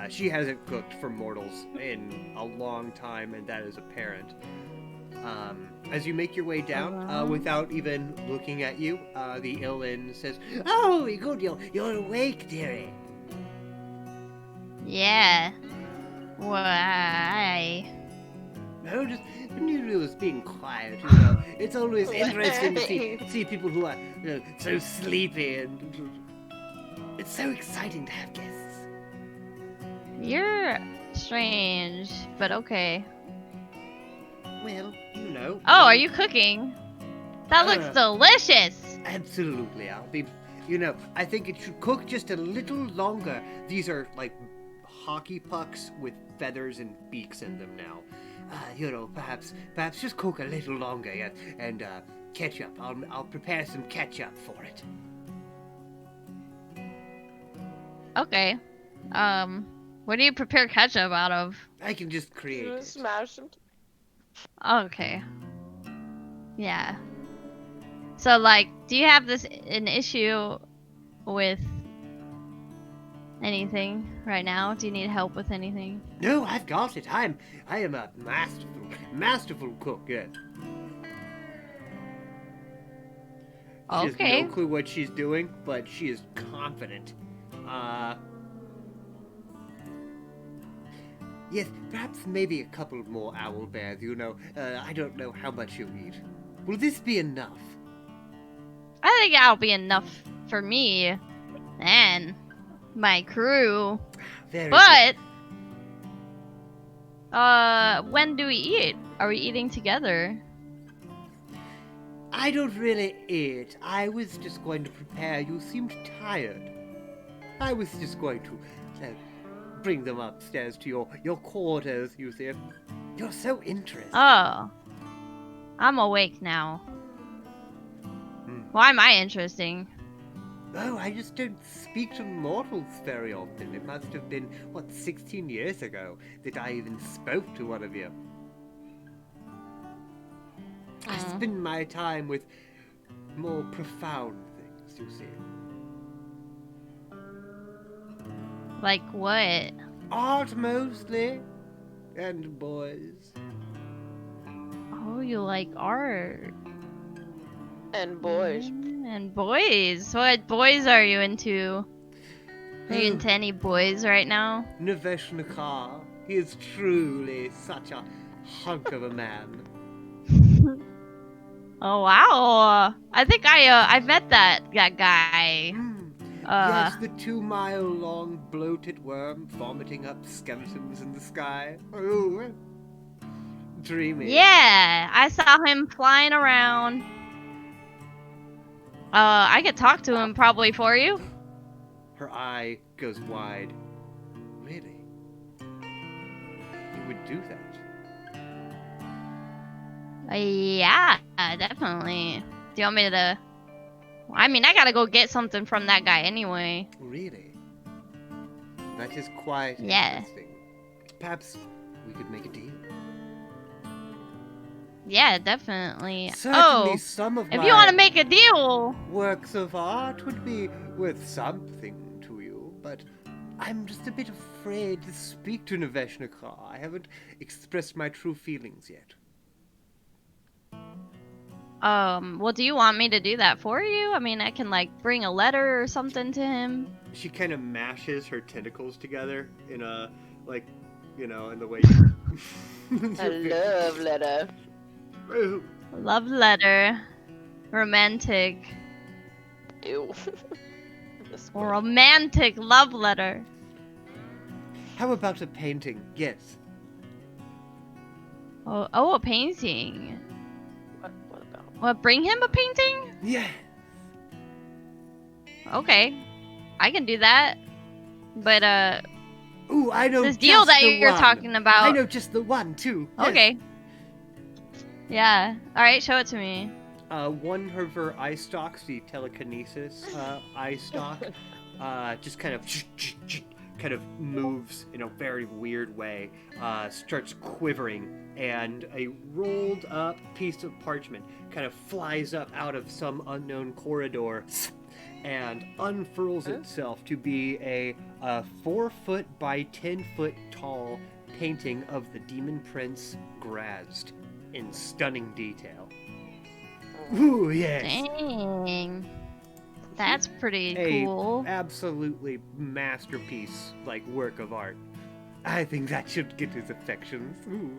She hasn't cooked for mortals in a long time, and that is apparent. As you make your way down, without even looking at you, the Illin says, "Oh, good, you're awake, dearie."
Yeah. Why?
No, just knew it was being quiet. You know, it's always interesting to see people who are so sleepy, and it's so exciting to have guests.
You're strange, but okay.
Well, you know.
Oh, are you cooking? That looks delicious.
Absolutely, I'll be. You know, I think it should cook just a little longer. These are like hockey pucks with feathers and beaks in them now. You know, perhaps just cook a little longer, yeah, and ketchup. I'll prepare some ketchup for it.
Okay. What do you prepare ketchup out of?
I can just create it.
Smash them.
Okay. Yeah. So, like, do you have an issue with anything right now? Do you need help with anything?
No, I've got it. I am a masterful cook. Yeah. She has no clue what she's doing, but she is confident. Yes, perhaps maybe a couple more owl bears, you know. I don't know how much you eat. Will this be enough?
I think that'll be enough for me and my crew.
Very
but when do we eat? Are we eating together?
I don't really eat. I was just going to prepare. You seemed tired. I was just going to bring them upstairs to your quarters, you see. You're so interesting.
Oh. I'm awake now. Why am I interesting?
Oh, I just don't speak to mortals very often. It must have been, 16 years ago that I even spoke to one of you. I spend my time with more profound things, you see.
Like what?
Art mostly, and boys.
Oh, you like art.
And boys.
And boys. What boys are you into? Are you into any boys right now?
Navesh Nakar. He is truly such a hunk of a man.
Oh wow! I think I met that guy.
Yes, the 2-mile-long bloated worm vomiting up skeletons in the sky. Oh, dreamy.
Yeah, I saw him flying around. I could talk to him probably for you.
Her eye goes wide. Really? You would do that?
Yeah, definitely. Do you want me to? I mean, I gotta go get something from that guy anyway.
Really? That is quite interesting. Perhaps we could make a deal.
Yeah, definitely.
Certainly some of
if you want to make a deal,
works of art would be worth something to you, but I'm just a bit afraid to speak to Navesh Nakar. I haven't expressed my true feelings yet.
well, do you want me to do that for you? I mean, I can, like, bring a letter or something to him.
She kind of mashes her tentacles together in a, like, you know, in the way
A love letter.
Love letter. Romantic.
Ew.
Romantic love letter.
How about a painting? Yes.
Oh, a painting.
What about?
What, bring him a painting?
Yeah.
Okay. I can do that. But,
Ooh, I know
this deal
just
that
the
you're
one.
talking about.
I know just the one, too. Yes.
Okay. Yeah. Alright, show it to me.
One of her eye stalks, the telekinesis eye stalk, just kind of moves in a very weird way, starts quivering, and a rolled up piece of parchment kind of flies up out of some unknown corridor and unfurls itself to be a 4 foot by 10 foot tall painting of the demon prince Grazd in stunning detail. Ooh, yes.
Dang. That's pretty
A
cool.
absolutely masterpiece, like, work of art. I think that should get his affections. Ooh.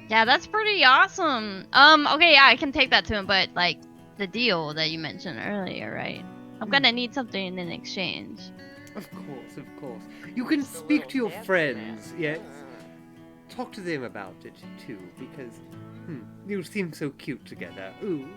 Yeah, that's pretty awesome. Okay, yeah, I can take that to him, but, like, the deal that you mentioned earlier, right? I'm gonna need something in exchange.
Of course, of course. You can speak to your friends, yes? Talk to them about it, too, because, you seem so cute together. Ooh.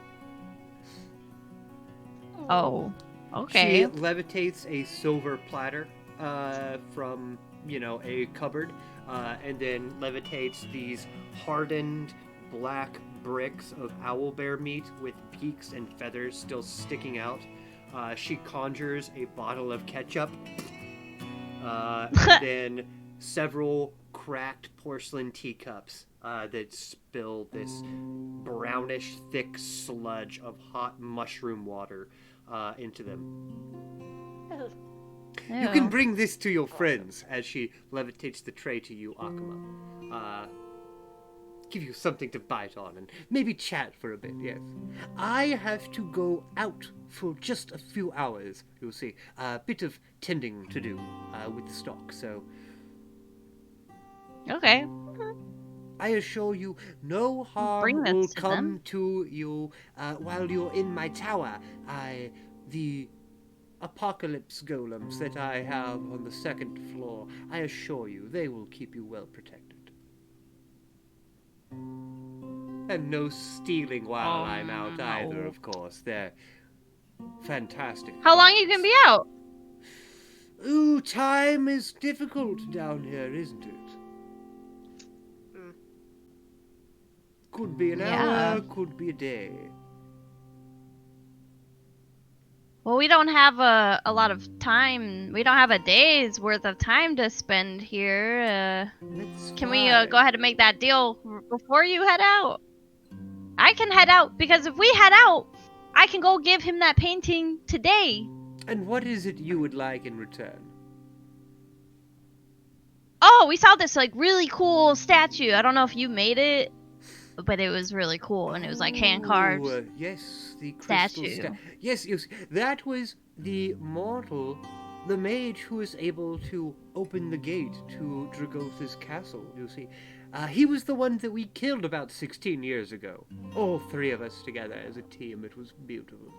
Oh, okay.
She levitates a silver platter from, a cupboard, and then levitates these hardened black bricks of owlbear meat with beaks and feathers still sticking out. She conjures a bottle of ketchup, and then several cracked porcelain teacups that spill this brownish, thick sludge of hot mushroom water into them. You can
Ew.
bring this to your friends as she levitates the tray to you, Akuma. Give you something to bite on and maybe chat for a bit, yes. I have to go out for just a few hours, you'll see. A bit of tending to do with the stock, so
Okay.
I assure you no harm
Bring this
will
to
come
them.
to you while you're in my tower. The apocalypse golems that I have on the 2nd floor, I assure you, they will keep you well protected. And no stealing while I'm out either, of course. They're fantastic.
How long you can be out?
Ooh, time is difficult down here, isn't it? Could be an
Yeah.
hour, could be a day.
Well, we don't have a lot of time. We don't have a day's worth of time to spend here.
That's
Can we
fine.
go ahead and make that deal before you head out? I can head out because if we head out, I can go give him that painting today.
And what is it you would like in return?
Oh, we saw this like really cool statue. I don't know if you made it, but it was really cool and it was like hand carved.
Ooh, yes, the crystal
statue.
Yes, that was the mortal, the mage who was able to open the gate to Dragotha's castle, you see. He was the one that we killed about 16 years ago. All 3 of us together as a team. It was beautiful.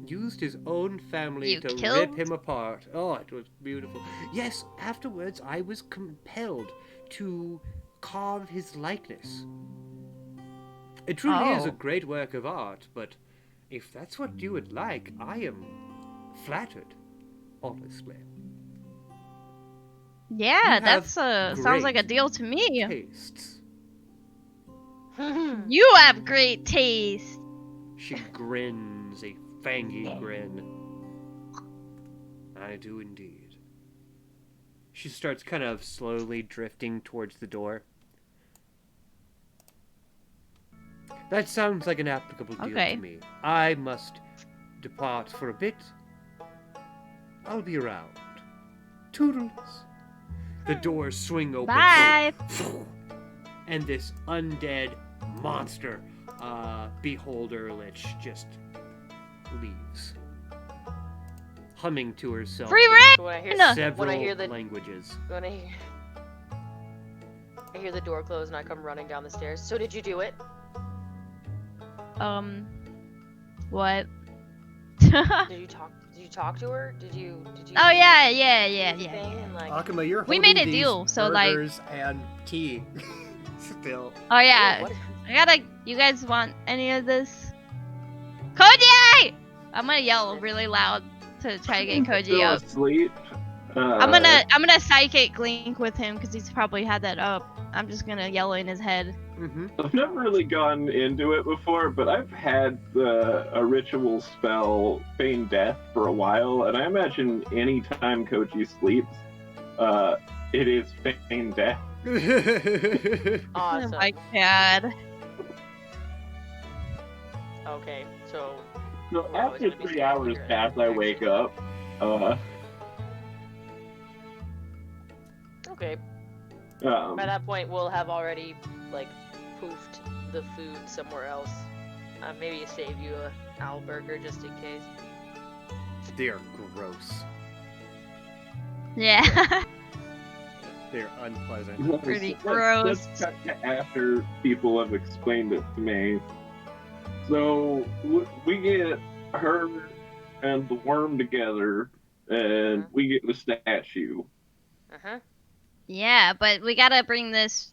Used his own family
You
to
killed?
rip him apart. Oh, it was beautiful. Yes, afterwards I was compelled to carve his likeness. It truly is a
Oh.
great work of art, but if that's what you would like, I am flattered, honestly.
Yeah,
You
that's
have
sounds like a
great
deal to me.
Tastes.
You have great taste.
She grins a fangy grin. I do indeed. She starts kind of slowly drifting towards the door. That sounds like an applicable deal
Okay.
to me. I must depart for a bit. I'll be around. Toodles. The doors swing open.
Bye.
And this undead monster beholder lich just leaves, humming to herself
Free
in
reign!
When I hear,
several
when I hear the
languages.
when I hear the door close and I come running down the stairs. So did you do it?
What?
Did Did you talk to her? Did you?
Oh yeah.
anything and, like,
Akuma, you're
We
holding
made a
these
deal, so, like-
burgers and tea still.
Oh yeah.
what-
I gotta. You guys want any of this? Koji! I'm gonna yell really loud to try to get Koji
Still
up.
asleep.
I'm gonna psychic link with him because he's probably had that up. I'm just gonna yell in his head.
Mm-hmm.
I've never really gone into it before, but I've had a ritual spell feign death for a while, and I imagine any time Koji sleeps, it is feign death.
Awesome.
Oh my god.
Okay, so
So
Yeah, I was
after
gonna be
3 hours
scared.
pass, I wake up.
okay.
Um,
By that point, we'll have already like poofed the food somewhere else. Maybe save you a owl burger just in case.
They're gross.
Yeah.
They're unpleasant.
Pretty
let's
gross.
cut to after people have explained it to me. So we get her and the worm together, and we get the statue.
Uh-huh.
Yeah, but we gotta bring this.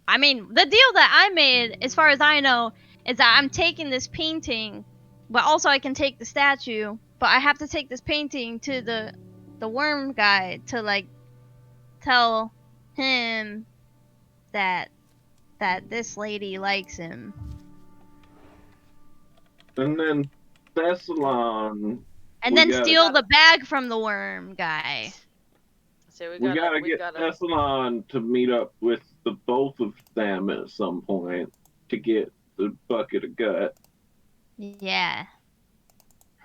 I mean, the deal that I made, as far as I know, is that I'm taking this painting, but also I can take the statue. But I have to take this painting to the worm guy to like tell him that this lady likes him.
And then Thessalon,
And
We
then
gotta-
steal the bag from the worm guy.
So
we gotta get Thessalon to meet up with the both of them at some point to get the bucket of gut.
Yeah.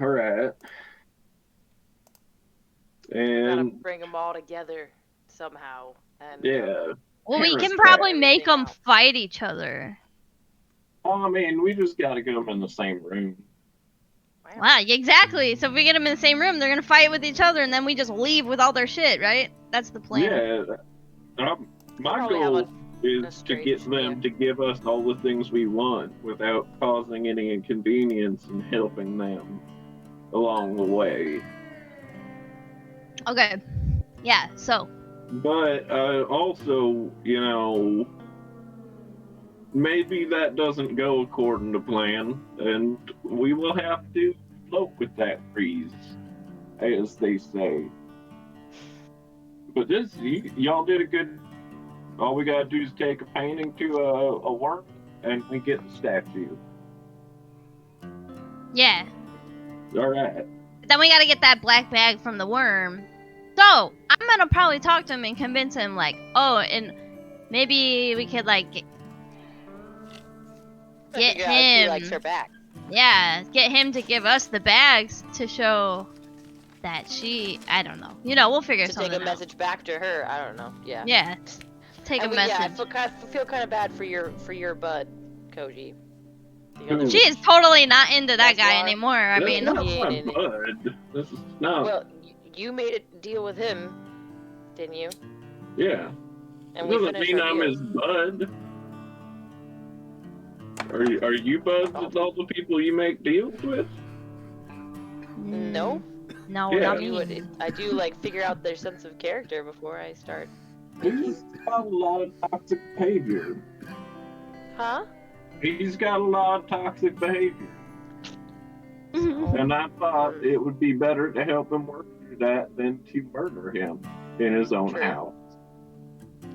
Alright.
gotta
And
bring them all together somehow. And
yeah.
Well, we can
Parents
probably
got
make them
everything out.
fight each other.
I mean, we just gotta get them in the same room.
Wow.
Wow, exactly. So if we get them in the same room, they're gonna fight with each other, and then we just leave with all their shit, right? That's the plan.
Yeah. My
probably have
goal
a
is to get
strange
them to give us all the things we want without causing any inconvenience and helping them along the way.
Okay. Yeah. So.
But also, you know, maybe that doesn't go according to plan, and we will have to float with that breeze, as they say. But this, y'all did a good. All we gotta do is take a painting to a worm, and we get the statue.
Yeah.
All right.
Then we gotta get that black bag from the worm. So I'm gonna probably talk to him and convince him, like, oh, and maybe we could like get
Figure out if he likes
him.
her back.
Yeah, get him to give us the bags to show that she. I don't know. You know, we'll figure
To
something
take a
out.
message back to her. I don't know. Yeah.
Yeah. Take
And
a
yeah, I
message.
feel kind of bad for your bud, Koji. The other
Who?
She is totally not into that
That's
guy
why-
anymore. I
That's
mean,
not
Yeah,
my
yeah, yeah.
bud. This is no.
Well, you made a deal with him, didn't you?
Yeah.
And
It
we
doesn't
finished
mean
our
I'm
deal.
his bud. Are you buds with all the people you make deals with?
No.
No,
Yeah.
not
You
me.
would, I do like figure out their sense of character before I start.
He's got a lot of toxic behavior.
Huh?
He's got a lot of toxic behavior. And I thought it would be better to help him work through that than to murder him in his own
True.
house.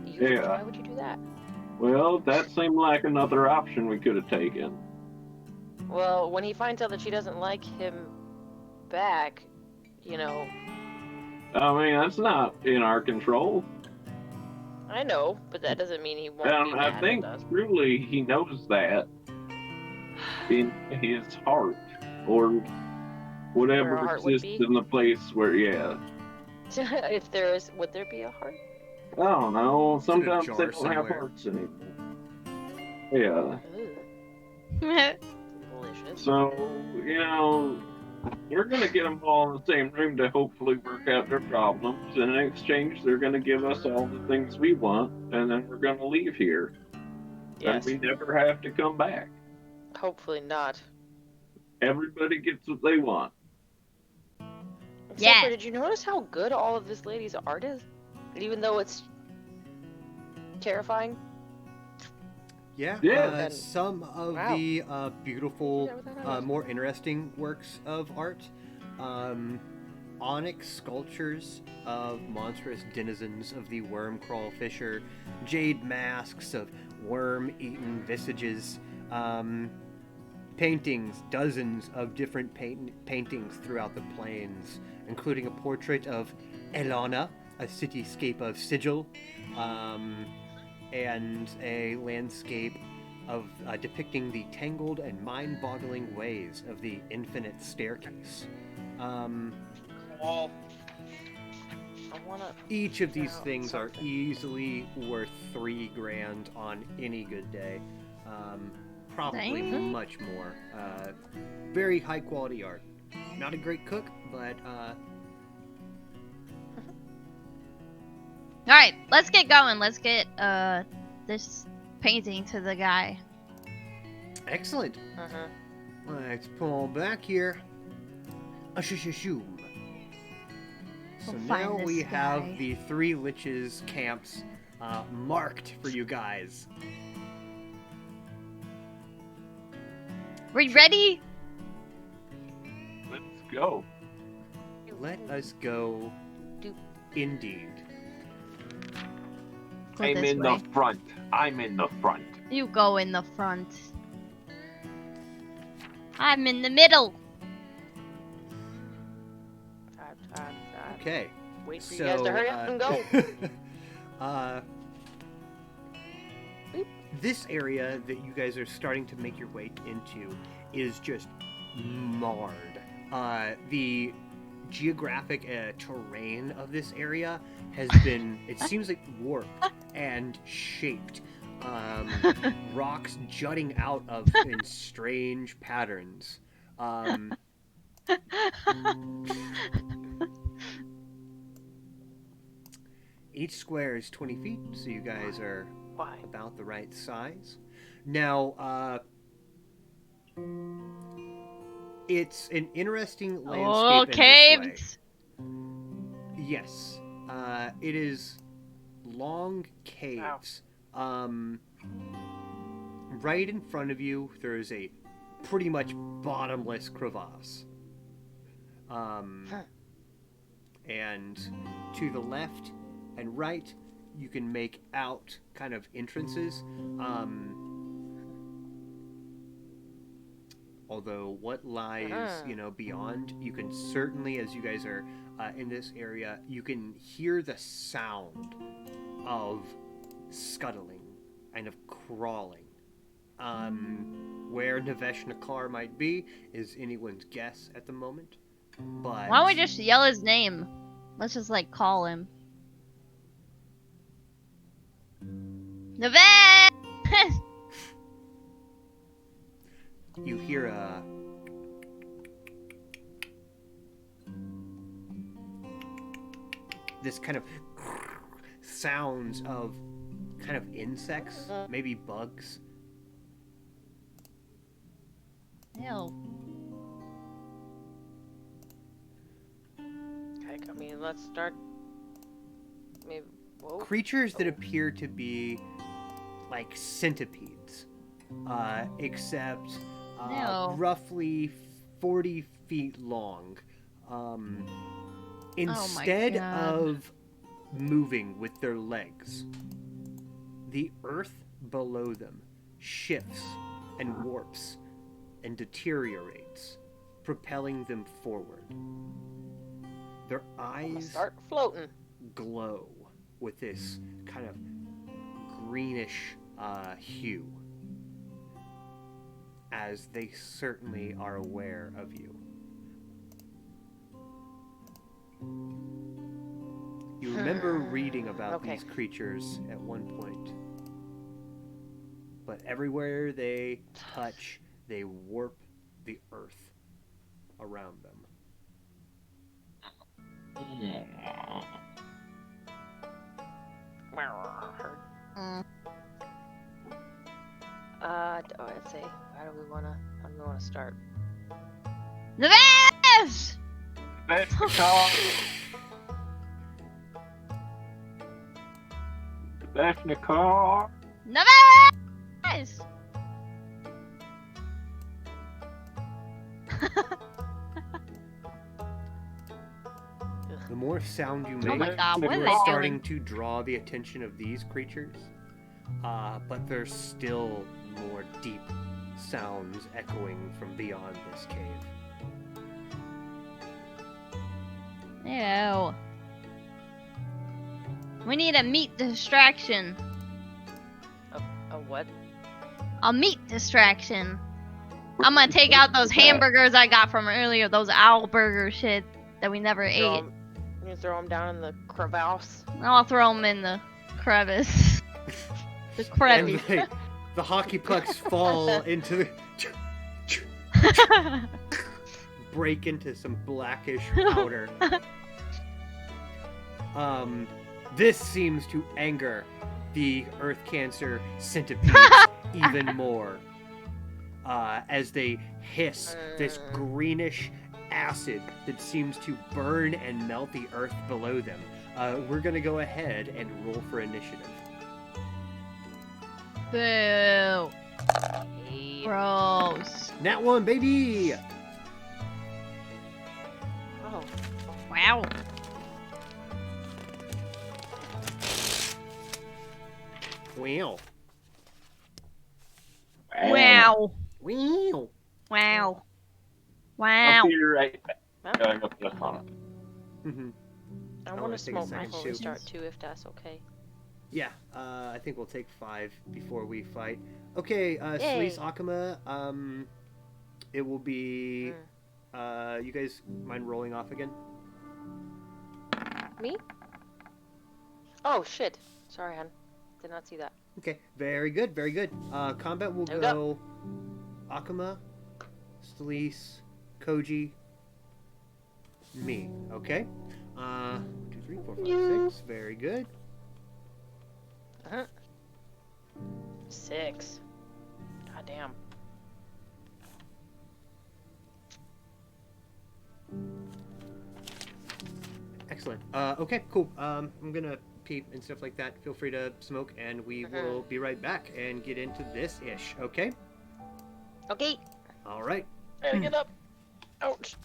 Yeah. Why would you do that?
Well, that seemed like another option we could have taken.
Well, when he finds out that she doesn't like him back, you know,
I mean, that's not in our control.
I know, but that doesn't mean he won't
And
be
I
mad
think
at us.
truly he knows that in his heart, or
Where
whatever
our heart would
exists
be?
in the place where, yeah.
If there is, would there be a heart?
I don't know. Sometimes
jar
they don't have
somewhere.
hearts anymore. Yeah.
Ugh, delicious.
So, you know, we're going to get them all in the same room to hopefully work out their problems. And in exchange, they're going to give us all the things we want, and then we're going to leave here.
Yes.
And we never have to come back.
Hopefully not.
Everybody gets what they want.
Yeah.
Did you notice how good all of this lady's art is? Even though it's terrifying?
Yeah,
Yeah.
some of
Wow.
the beautiful,
Yeah, without eyes.
more interesting works of art. Onyx sculptures of monstrous denizens of the worm-crawl fissure, jade masks of worm-eaten visages, paintings, dozens of different paintings throughout the plains, including a portrait of Elana, a cityscape of sigil, and a landscape of depicting the tangled and mind-boggling ways of the infinite staircase.
I wanna.
Each of these
Wow,
things are
something.
easily worth $3,000 on any good day. Probably
Dang.
much more. Very high quality art. Not a great cook, but
Alright, let's get going. Let's get this painting to the guy.
excellent.
Uh-huh.
Let's pull back here. Shoo. So
We'll
now
find this
we have
guy.
the 3 Liches camps marked for you guys.
We ready?
Let's go.
Let us go.
Do-
Indeed.
Go
I'm
this
in
way.
the front. I'm in the front.
You go in the front. I'm in the middle.
I'm
Okay.
wait for you guys to hurry up and go. Beep.
This area that you guys are starting to make your way into is just marred. The geographic terrain of this area has been, it seems like, warped and shaped. Rocks jutting out of in strange patterns. Each square is 20 feet, so you guys are
Why?
about the right size. Now, it's an interesting landscape
Oh,
in this
caves.
way. Yes, it is long caves. Right in front of you, there is a pretty much bottomless crevasse. And to the left and right, you can make out kind of entrances. Although what lies, beyond, you can certainly, as you guys are in this area, you can hear the sound of scuttling and of crawling. Where Navesh Nakar might be is anyone's guess at the moment. But
Why don't we just yell his name? Let's just like call him. Navesh!
you hear a this kind of sounds of kind of insects, maybe bugs.
Ew.
Okay, I mean, let's start. Maybe. Whoa.
Creatures that appear to be like centipedes, except
No.
roughly 40 feet long. Instead
God.
of moving with their legs, the earth below them shifts and warps and deteriorates, propelling them forward. Their
I'm gonna
eyes
start floating.
glow with this kind of greenish hue, as they certainly are aware of you. You remember reading about
Okay.
these creatures at one point, but everywhere they touch, they warp the earth around them.
Mm.
I'd say, how do we wanna start?
Navesh!
Bethnikar.
Nice!
The more sound you
Oh
make,
my god, what are
you're
they
starting
doing?
to draw the attention of these creatures. But there's still more deep sounds echoing from beyond this cave.
Ew. We need a meat distraction.
A what?
A meat distraction. I'm gonna take out those hamburgers I got from earlier, those owl burger shit that we never ate.
You throw them down in the crevasse.
I'll throw them in the crevice. The crevice.
And the hockey pucks fall into the... break into some blackish powder. This seems to anger the earth cancer centipedes even more. As they hiss this greenish acid that seems to burn and melt the earth below them. We're gonna go ahead and roll for initiative.
Boo. Gross.
Nat 1, baby!
Oh.
Wow.
Wow.
Wow.
Wow.
Wow.
I'll
Wow.
be right back.
Well,
Going up the funnel.
Mm-hmm.
I
wanna
want to
take a
smoke
second
before we
too.
start too, if that's okay.
Yeah, I think we'll take 5 before we fight. Okay,
Yay.
Sleaze Akama, it will be, you guys mind rolling off again?
Me? Oh shit! Sorry, hon. Did not see that.
Okay, very good, very good. Combat will
There we
go Akama, Sleaze, Koji, me, okay? 1, 2, 3, 4, 5, 6, very good.
6. God damn.
Excellent. Okay, cool. I'm gonna pee and stuff like that. Feel free to smoke, and we will be right back and get into this ish. Okay.
Okay.
All right.
Gotta get up. Ouch.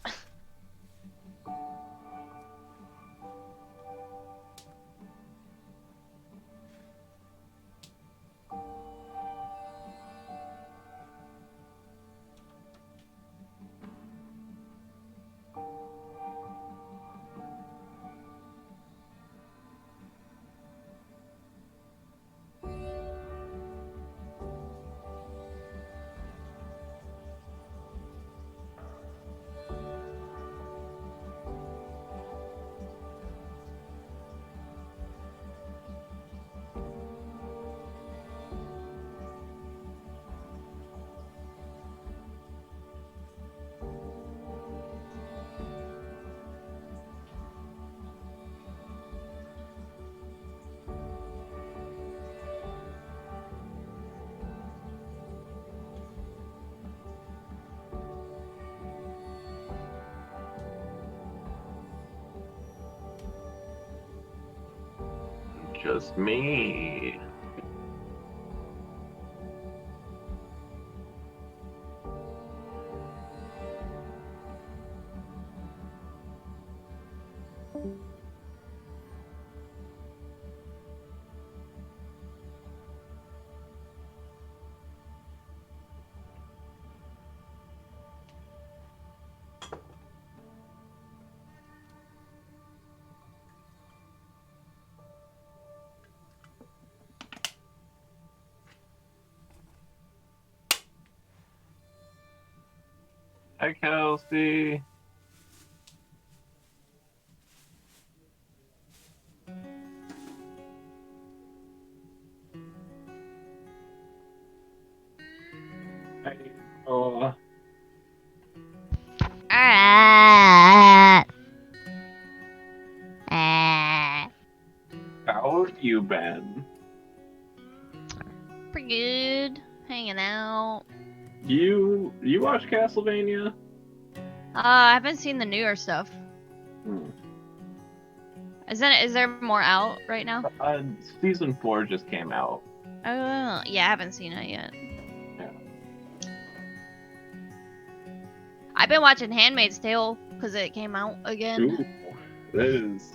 Just me. Hi, Kelsey. Hi, Noah.
Alright.
How have you been?
Pretty good. Hanging out.
You watch Castlevania?
I haven't seen the newer stuff. Is there more out right now?
Season 4 just came out.
Oh, yeah, I haven't seen it yet.
Yeah.
I've been watching Handmaid's Tale because it came out again.
Ooh, that is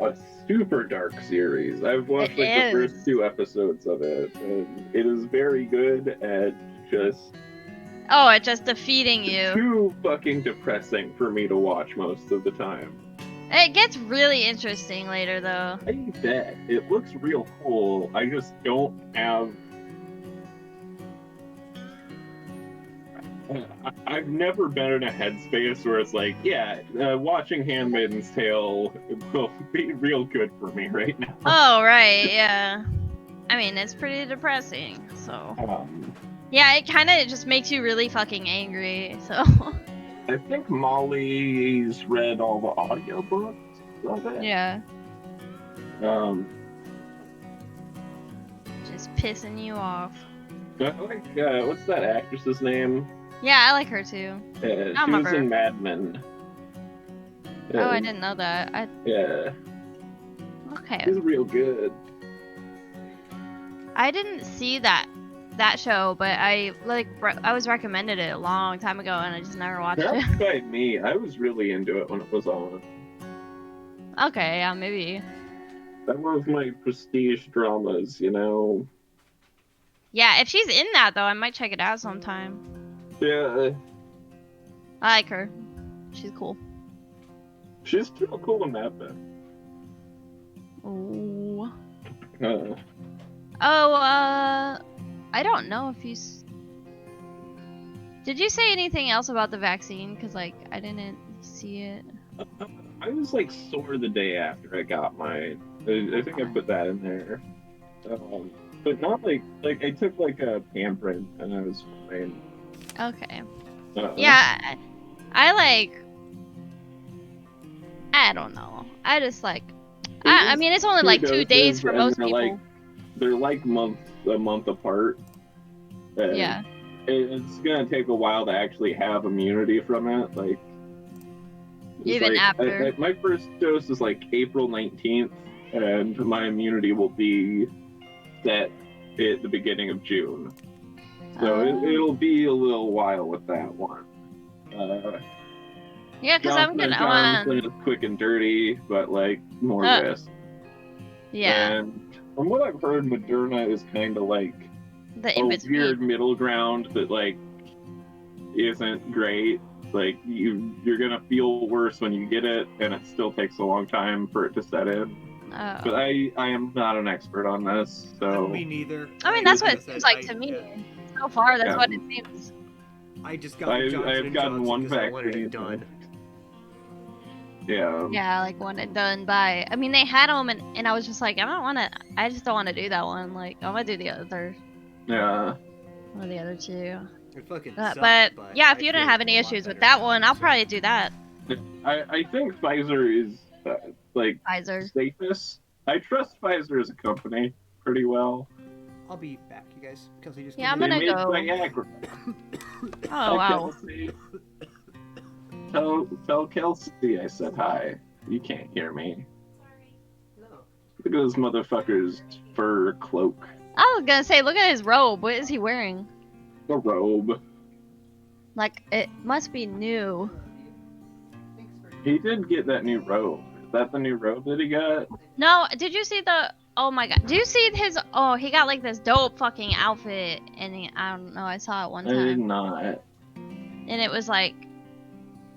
a super dark series. I've watched
It
like the
is.
first 2 episodes of it, and it is very good at just
Oh, it's just defeating you.
too fucking depressing for me to watch most of the time.
It gets really interesting later, though.
I bet it looks real cool. I just don't have. I've never been in a headspace where it's like, yeah, watching Handmaid's Tale will be real good for me right now.
Oh, right, yeah. I mean, it's pretty depressing, so. Yeah, it kind of just makes you really fucking angry, so.
I think Molly's read all the audiobooks of it.
Yeah,
I
just pissing you off.
like, what's that actress's name?
Yeah, I like her too.
She was
remember.
in Mad Men.
Oh, I
And,
didn't know that.
Yeah,
Okay.
she's real good.
I didn't see that show, but I was recommended it a long time ago, and I just never watched it.
That's by me. I was really into it when it was on.
Okay, yeah, maybe.
That was my prestige dramas, you know.
Yeah, if she's in that though, I might check it out sometime.
Yeah,
I like her. She's cool.
she's real cool in that bit.
Ooh.
Uh,
I don't know if Did you say anything else about the vaccine? Cause like I didn't see it.
I was like sore the day after I got mine. I think I put that in there. But not like I took like a Pamprin and I was fine.
Okay.
Yeah.
I don't know. I just I mean, it's only like 2 days for most people.
They're like a month apart. And
Yeah.
It's gonna take a while to actually have immunity from it. Like it's
Even
like,
after.
my first dose is like April 19th, and my immunity will be set at the beginning of June. So it'll be a little while with that one.
Yeah, cause I'm
Johnson &
gonna.
Johnson is quick and dirty, but like more risk.
Yeah.
And from what I've heard, Moderna is kind of like
The
a
in
weird
between.
middle ground that like isn't great. Like you're gonna feel worse when you get it, and it still takes a long time for it to set in. But I am not an expert on this, so
Me neither.
I mean, that's what it
Like I
seems
said,
like to me. So far, that's what it seems.
I just got
I've
Johnson &
gotten
Johnson
one
'cause I wanted
vaccine.
it done.
Yeah.
Yeah, like one and done by. I mean, they had them, and I was just like, I just don't want to do that one. Like, I want to do the other,
Yeah.
one of the other two.
It fucking
But
sucks,
yeah, if
I
you didn't
feel
have any
a lot
issues with
better
that one, I'll
so-
probably do that.
I think Pfizer is like
Pfizer.
safest. I trust Pfizer as a company pretty well.
I'll be back, you guys. Kelsey just
Yeah, I'm
came in.
They
gonna
make
go.
Viagra.
Oh
Hi,
wow.
Kelsey. Tell Kelsey I said hi. You can't hear me. Look at this motherfucker's fur cloak.
I was gonna say, look at his robe. What is he wearing?
A robe.
Like, it must be new.
He did get that new robe. Is that the new robe that he got?
No, did you see the? Oh my god, do you see his? Oh, he got like this dope fucking outfit, and I don't know. I saw it one
I did
time,
not.
and it was like,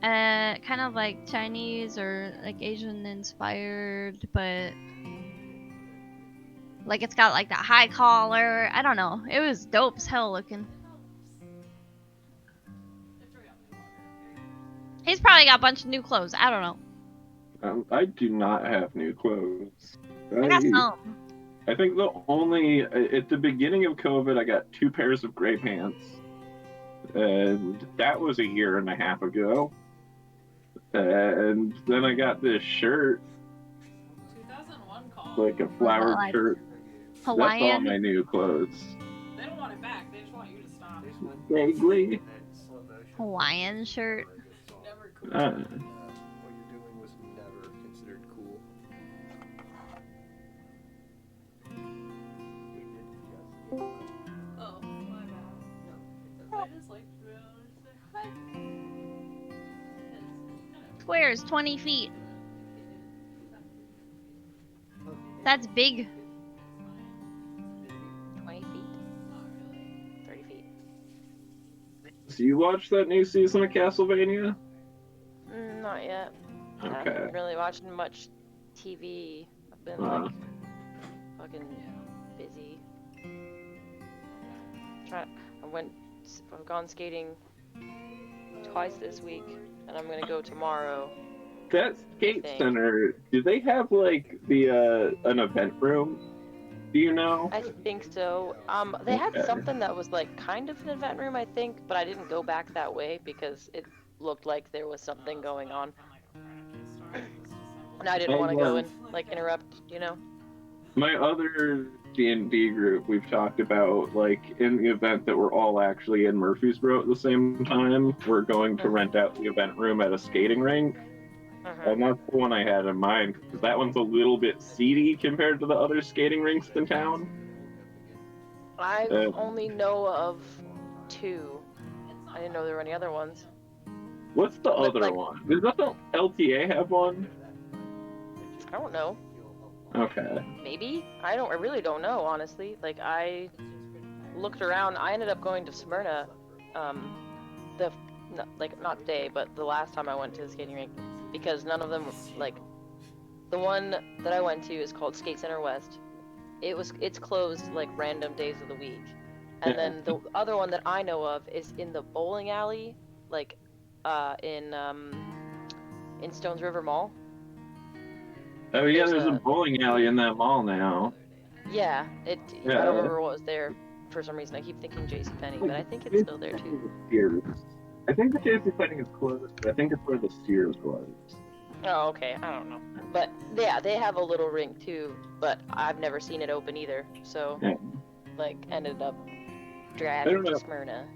kind of like Chinese or like Asian inspired, but like it's got like that high collar. I don't know. It was dope as hell looking. He's probably got a bunch of new clothes. I don't know.
I do not have new clothes.
I got some.
I think the only at the beginning of COVID, I got 2 pairs of gray pants, and that was a year and a half ago. And then I got this shirt,
2001 call.
like a flowered
like
shirt. That's all
Hawaiian.
my new clothes.
They don't want it back. They just want you to stop.
Vaguely.
Hawaiian shirt.
Never cool.
What you're doing was never considered cool.
square is 20 feet. That's big.
20 feet? 30 feet.
So you watch that new season of Castlevania?
Not yet. I
Okay.
haven't been really watching much TV. I've been like fucking busy. I've gone skating twice this week, and I'm gonna go tomorrow.
That skate
think.
center, do they have like the an event room? Do you know?
I think so. They had
Okay.
something that was like kind of an event room, I think, but I didn't go back that way because it looked like there was something going on, and I didn't want to go and like interrupt, you know.
My other D&D group, we've talked about, like, in the event that we're all actually in Murfreesboro at the same time, we're going to rent out the event room at a skating rink. And that's the one I had in mind, because that one's a little bit seedy compared to the other skating rinks in town.
I only know of 2. I didn't know there were any other ones.
What's the other one? Does that the LTA have one?
I don't know.
Okay.
Maybe? I really don't know, honestly. Like, I looked around. I ended up going to Smyrna, not today, but the last time I went to the skating rink, because none of them, like, the one that I went to is called Skate Center West. It's closed, like, random days of the week. And then the other one that I know of is in the bowling alley, like, in Stones River Mall.
Oh yeah, there's a bowling alley in that mall now.
Yeah, I don't remember what was there for some reason. I keep thinking JCPenney, but I think it's still there too.
Sears. I think the JCPenney is closed, but I think it's where the Sears was.
Oh, okay, I don't know. But yeah, they have a little rink too, but I've never seen it open either. So, like, ended up driving to Smyrna.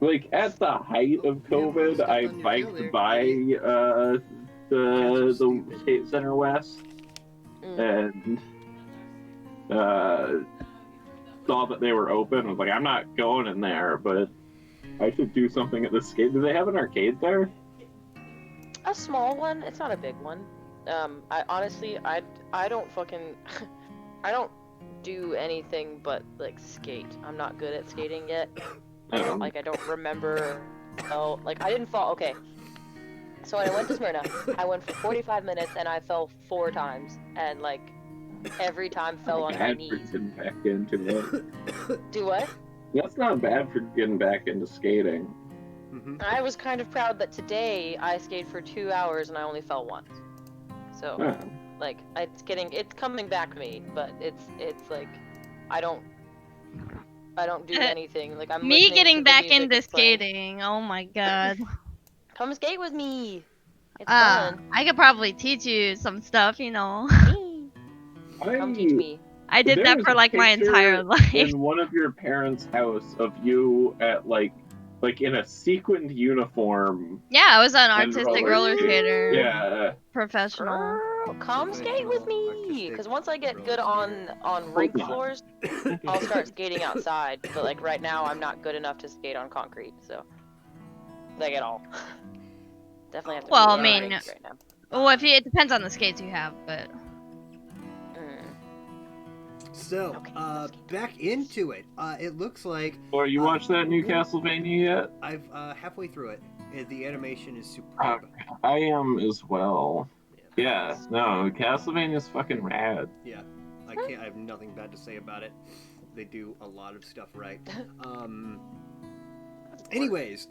Like, at the height of COVID, I biked by the Skate Center West and saw that they were open. I was like, I'm not going in there, but I should do something at the skate. Do they have an arcade there?
A small one. It's not a big one. I honestly, I don't fucking, I don't do anything but like skate. I'm not good at skating yet. I don't remember. Oh, like I didn't fall. Okay. So when I went to Smyrna, I went for 45 minutes and I fell 4 times, and like every time fell on my knees.
Getting back into it.
Do what?
That's not bad for getting back into skating.
I was kind of proud that today I skated for 2 hours and I only fell once. So, like, it's coming back to me, but it's like, I don't do anything. Like I'm
me getting back into skating. Oh my god.
Come skate with me. It's fun.
I could probably teach you some stuff, you know.
Come teach me.
I did that for like my entire life.
In one of your parents' house of you at like in a sequined uniform.
Yeah, I was an artistic roller skater.
Yeah.
Professional.
Girl, come skate with me. Because once I get good on rink floors, I'll start skating outside. But like right now, I'm not good enough to skate on concrete. So, like at all. Definitely have to.
Well, I mean,
right now.
Well, it depends on the skates you have, but.
So, back into it. It looks like.
Or you watched that new Castlevania yet?
I've halfway through it. The animation is superb.
I am as well. Yeah. No, Castlevania's fucking rad.
Yeah, I have nothing bad to say about it. They do a lot of stuff right. Anyways,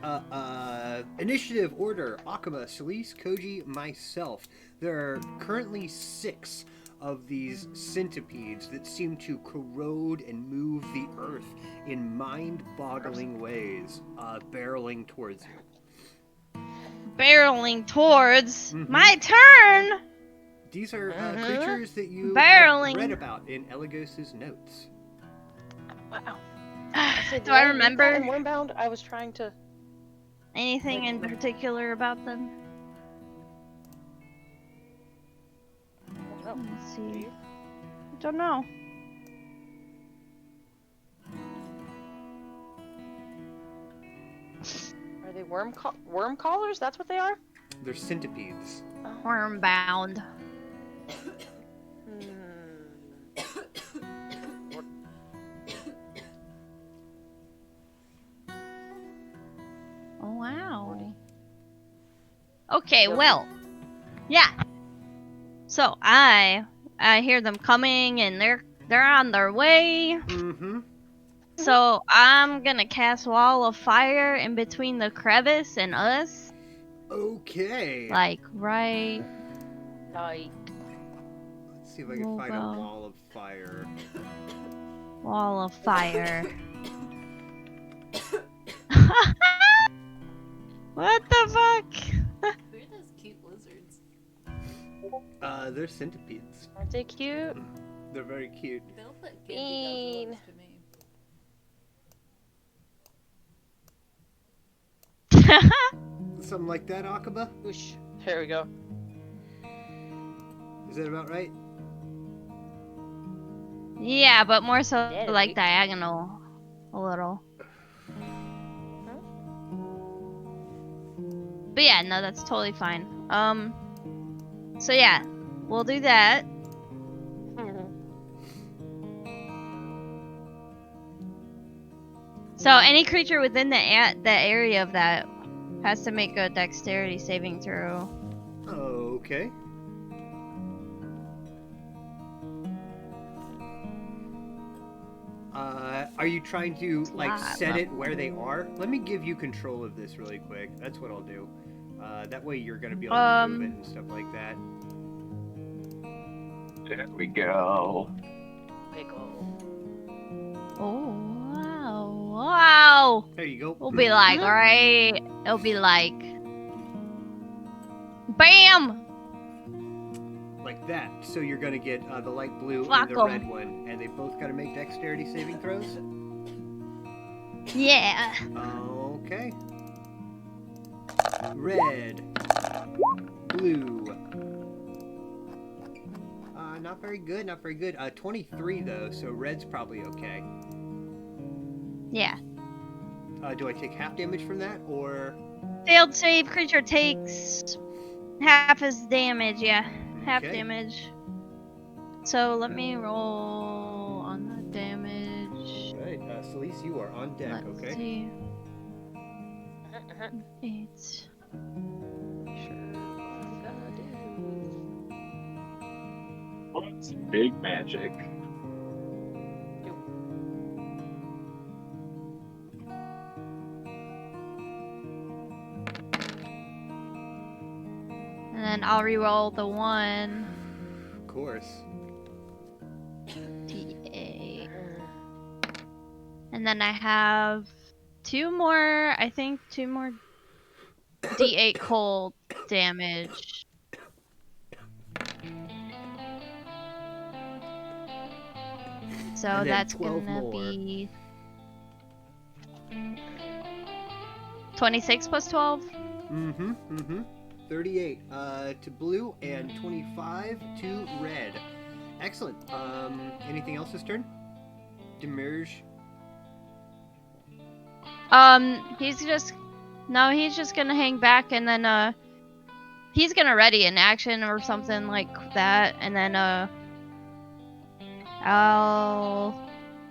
initiative order: Akuma, Celise, Koji, myself. There are currently 6 of these centipedes that seem to corrode and move the earth in mind-boggling ways, barreling towards you.
Barreling towards? My turn!
These are creatures that you read about in Eligos's notes.
Wow.
Do I remember?
In Wormbound, I was trying to...
Anything in particular about them? Let's see. I don't know.
Are they worm callers? That's what they are?
They're centipedes.
Wormbound. Oh, wow. Okay, well. Yeah. So I hear them coming and they're on their way.
Mm-hmm.
So I'm gonna cast Wall of Fire in between the crevice and us.
Okay.
Like right.
Like,
Let's see if I can find a wall of fire.
Wall of Fire. What the fuck?
Who are those cute lizards?
They're centipedes.
aren't they cute?
They're very cute.
They look like
Bean.
Godzillas to me.
Something like that, Akaba?
Whoosh. There we go.
Is that about right?
Yeah, but more so
Yeah,
like
we-
diagonal a little. But yeah, no, that's totally fine. So yeah, we'll do that. So any creature within the area of that has to make a dexterity saving throw.
Okay. Are you trying to like set it where they are? Let me give you control of this really quick. That's what I'll do. That way you're gonna be able to move it and stuff like that.
There we go.
Wiggle.
Oh wow! Wow!
There you go.
We'll be like, right? It'll be like, BAM!
Like that. So you're gonna get the light blue
Fuck
and the
'em.
red one, and they both gotta make dexterity saving throws.
Yeah.
Okay. Red. Blue. Not very good, not very good. 23 though, so red's probably okay.
Yeah.
Do I take half damage from that, or?
Failed save creature takes half as damage, yeah. Half
Okay.
damage. So let me roll on the damage.
Right, Celise, you are on deck,
Let's
okay?
see. 8.
Sure, what I'm gonna do.
What's big magic?
And then I'll re-roll the 1
Of course.
d8. And then I have 2 more, I think 2 more d8 cold damage. So
And then
that's
12
gonna
more.
be 26 plus 12.
Mm-hmm, mm-hmm. 38 to blue and 25 to red. Excellent. Anything else this turn? Demerge.
He's just gonna hang back and then he's gonna ready an action or something like that, and then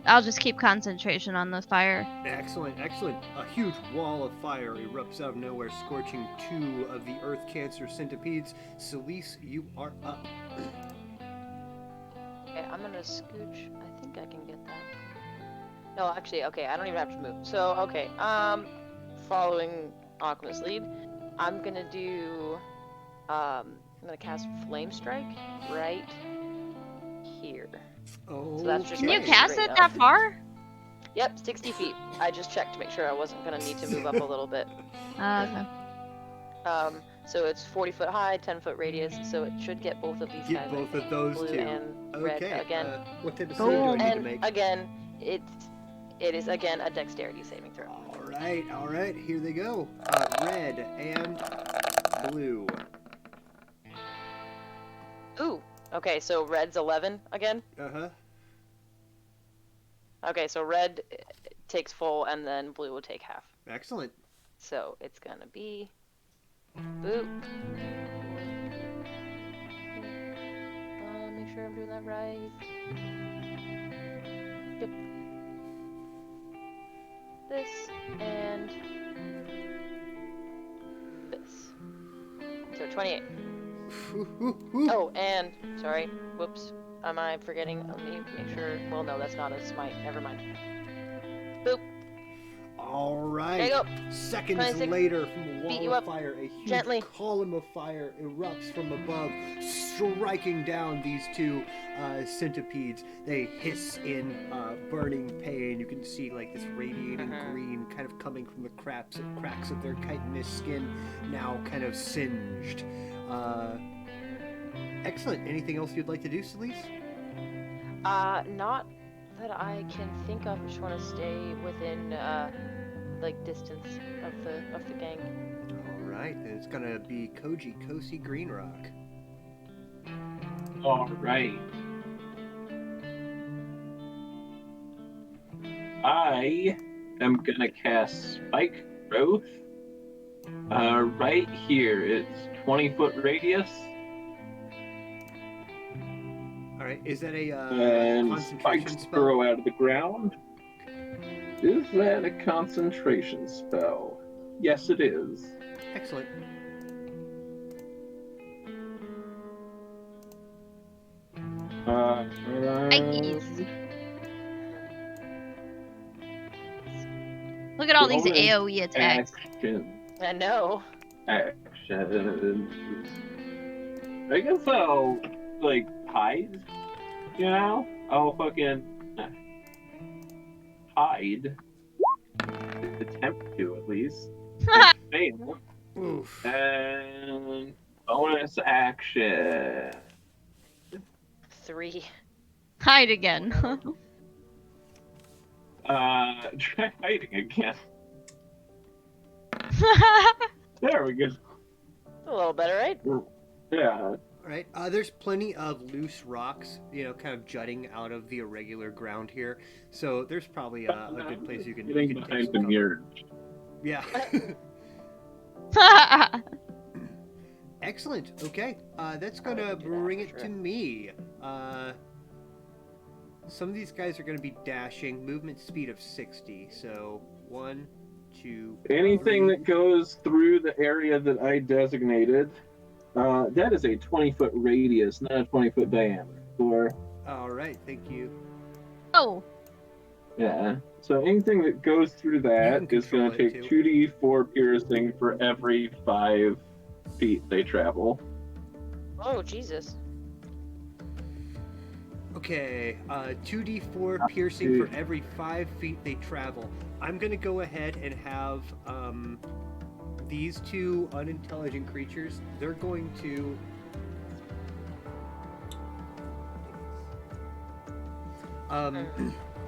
I'll just keep concentration on the fire.
Excellent, excellent. A huge wall of fire erupts out of nowhere, scorching 2 of the earth cancer centipedes. Celise, you are up.
Okay, I'm gonna scooch. I think I can get that. No, actually, okay, I don't even have to move. So, okay, following Aqua's lead, I'm gonna do, I'm gonna cast Flame Strike right here.
Oh,
So that's just
Can you
like
cast
straight
it
up.
that far?
Yep, 60 feet. I just checked to make sure I wasn't gonna need to move up a little bit.
Okay.
So it's 40 foot high, 10 foot radius, so it should get both of these
Get
guys.
both
I
of
think,
those
blue
two.
and red
Okay.
again.
What type of
Cool.
save do I need to
And
make?
again, it is again a dexterity saving throw.
All right. Here they go. Red and blue.
Ooh. Okay, so red's 11 again.
Uh-huh.
Okay, so red takes full, and then blue will take half.
Excellent.
So it's gonna be Boop. Make sure I'm doing that right. Yep. This and this. So 28. Oh, and sorry. Whoops. Am I forgetting? Let me make sure. Well, no, that's not a smite. Never mind. Boop.
All
There
right.
you go.
Seconds
26.
later, from a
Beat
wall
you
of
up.
fire, a huge
Gently.
column of fire erupts from above, striking down these two centipedes. They hiss in burning pain. You can see like this radiating green kind of coming from the cracks of their chitinous skin, now kind of singed. Excellent. Anything else you'd like to do, Celise?
Not that I can think of. I just want to stay within like distance of the gang.
All right, then it's gonna be Koji Kosi Greenrock.
All right. I am gonna cast Spike Growth. Right here. It's 20-foot radius.
All right, is that a
And
concentration
spikes
spell?
grow out of the ground. Is that a concentration spell? Yes, it is.
Excellent.
Look at all these
bonus
AoE attacks.
Action.
I know.
Action. I guess I'll like hide. You know, I'll fucking hide. Attempt to at least. Fail.
Oof.
And bonus action.
3.
Hide again.
Try hiding again. There we go.
A little better, right?
Yeah.
All right. There's plenty of loose rocks, kind of jutting out of the irregular ground here. So there's probably a good place you can
Getting
take
behind
some
the
cover.
mirror.
Yeah. Excellent. Okay. That's gonna bring it to me. Some of these guys are gonna be dashing, movement speed of 60. So 1, 2.
Anything
3.
that goes through the area that I designated, that is a 20-foot radius, not a 20-foot diameter.
All right. Thank you.
Oh,
Yeah. So anything that goes through that
You can
is going
control
to
it,
take
too.
2d4 piercing for every 5 feet they travel.
Oh, Jesus.
Okay, 2d4 piercing for every 5 feet they travel. I'm gonna go ahead and have these two unintelligent creatures. They're going to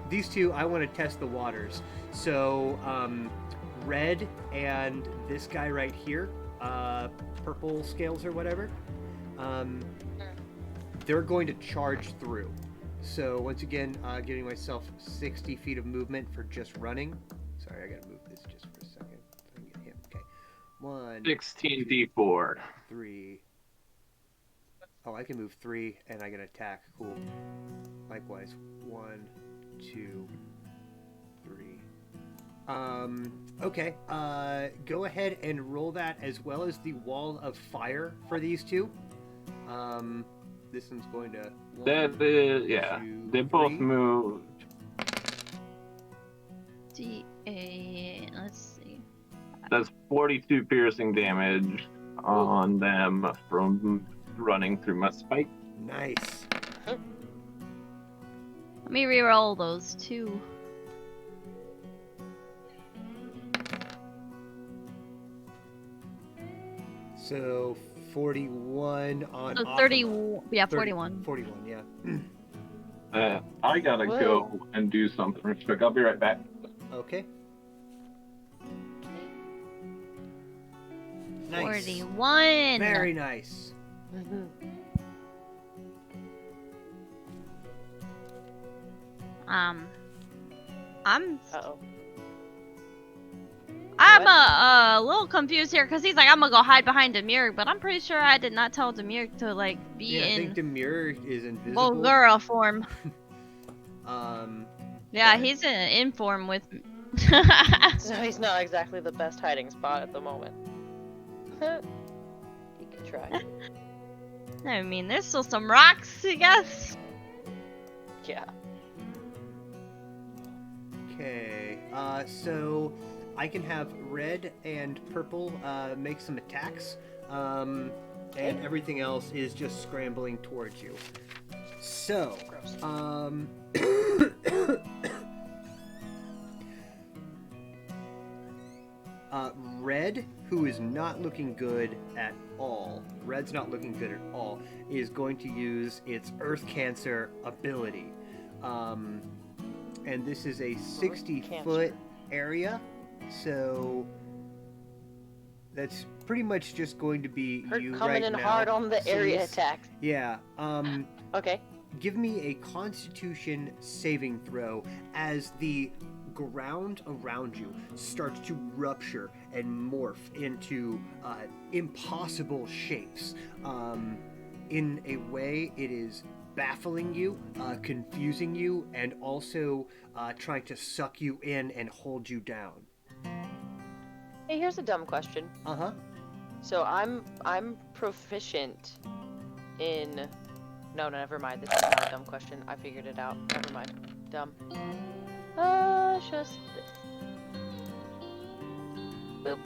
these two. I want to test the waters. So Red and this guy right here, purple scales or whatever. They're going to charge through. So once again, giving myself 60 feet of movement for just running. Sorry, I gotta move this just for a second. So I can get him. Okay. 1,
16d4.
3. Oh, I can move 3 and I can attack. Cool. Likewise. 1, 2, 3. Okay. Go ahead and roll that as well as the wall of fire for these two. This one's going to. 1,
That is, yeah.
2,
They both
3.
moved.
D8. Let's see.
That's 42 piercing damage on them from running through my spike.
Nice.
Let me reroll those two.
So 41 on.
So
off
30.
of-
Yeah,
30
41.
41, yeah.
I gotta
Whoa.
go and do something real quick. I'll be right back.
Okay. Nice.
41.
Very nice.
I'm
Uh-oh.
I'm a little confused here because he's like, I'm gonna go hide behind Demir, but I'm pretty sure I did not tell Demir to like be
Yeah, I think
in
Demir is invisible.
Volgura form. Yeah,
but-
he's in form with.
So he's not exactly the best hiding spot at the moment. You can try.
I mean, there's still some rocks, I guess.
Yeah.
Okay, so I can have red and purple make some attacks, and everything else is just scrambling towards you. So,
Gross.
Red, who is not looking good at all, Red's not looking good at all, is going to use its Earth Cancer ability. And this is a 60-foot area, so that's pretty much just going to be
Her
you
coming
right
in
now.
hard on the area
Celeste.
attacks.
Yeah,
Okay.
give me a Constitution saving throw as the ground around you starts to rupture and morph into impossible shapes. In a way, it is baffling you, confusing you, and also trying to suck you in and hold you down.
Hey, here's a dumb question.
Uh-huh.
So I'm proficient in. No, never mind. This is not a dumb question. I figured it out. Never mind. Dumb. Just this. Boop.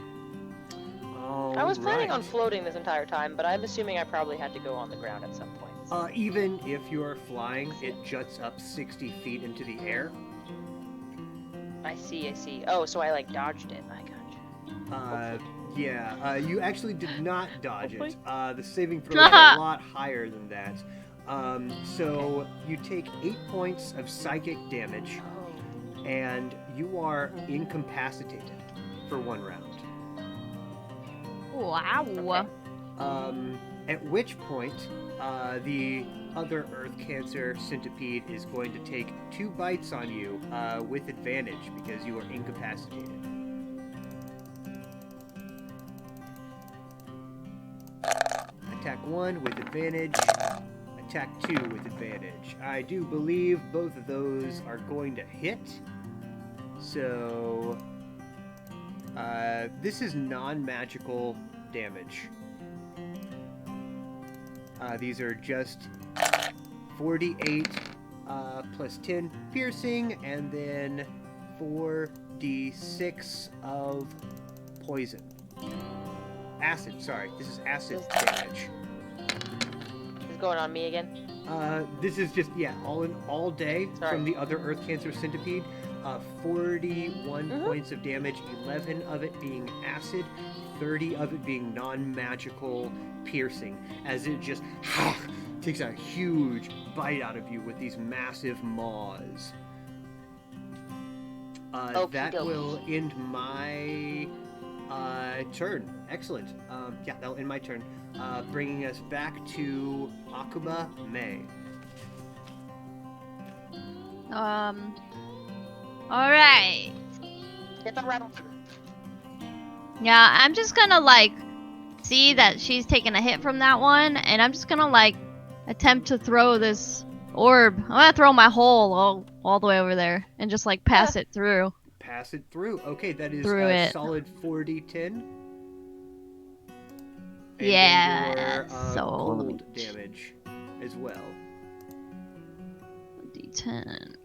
I was planning on floating this entire time, but I'm assuming I probably had to go on the ground at some point.
Even if you're flying, it juts up 60 feet into the air.
I see. Oh, so I like dodged it. I gotcha.
Yeah, you actually did not dodge it.
Hopefully.
The saving throw is a lot higher than that. So you take 8 points of psychic damage,
Oh.
and you are incapacitated for 1 round.
Wow.
Okay.
At which point, the other Earth Cancer centipede is going to take 2 bites on you with advantage because you are incapacitated. Attack 1 with advantage. Attack 2 with advantage. I do believe both of those are going to hit. So, this is non-magical damage. These are just 48 plus 10 piercing, and then 4d6 of poison. Acid, sorry. This is acid damage.
Is it going on me again?
This is just, yeah, all day
Sorry.
from the other Earth Cancer centipede. 41 points of damage, 11 of it being acid, 30 of it being non-magical piercing, as it just takes a huge bite out of you with these massive maws. That
Okey-dokey.
will end my turn. Excellent. Yeah, that'll end my turn. Bringing us back to Akuma May.
Alright.
Get the rattle.
Yeah, I'm just gonna like see that she's taking a hit from that one, and I'm just gonna like attempt to throw this orb. I'm gonna throw my hole all the way over there and just like pass it through.
Pass it through. Okay, that is
Through
a
it.
solid 4d10. And
Yeah,
then your,
so let me-
cold damage as well.
D10.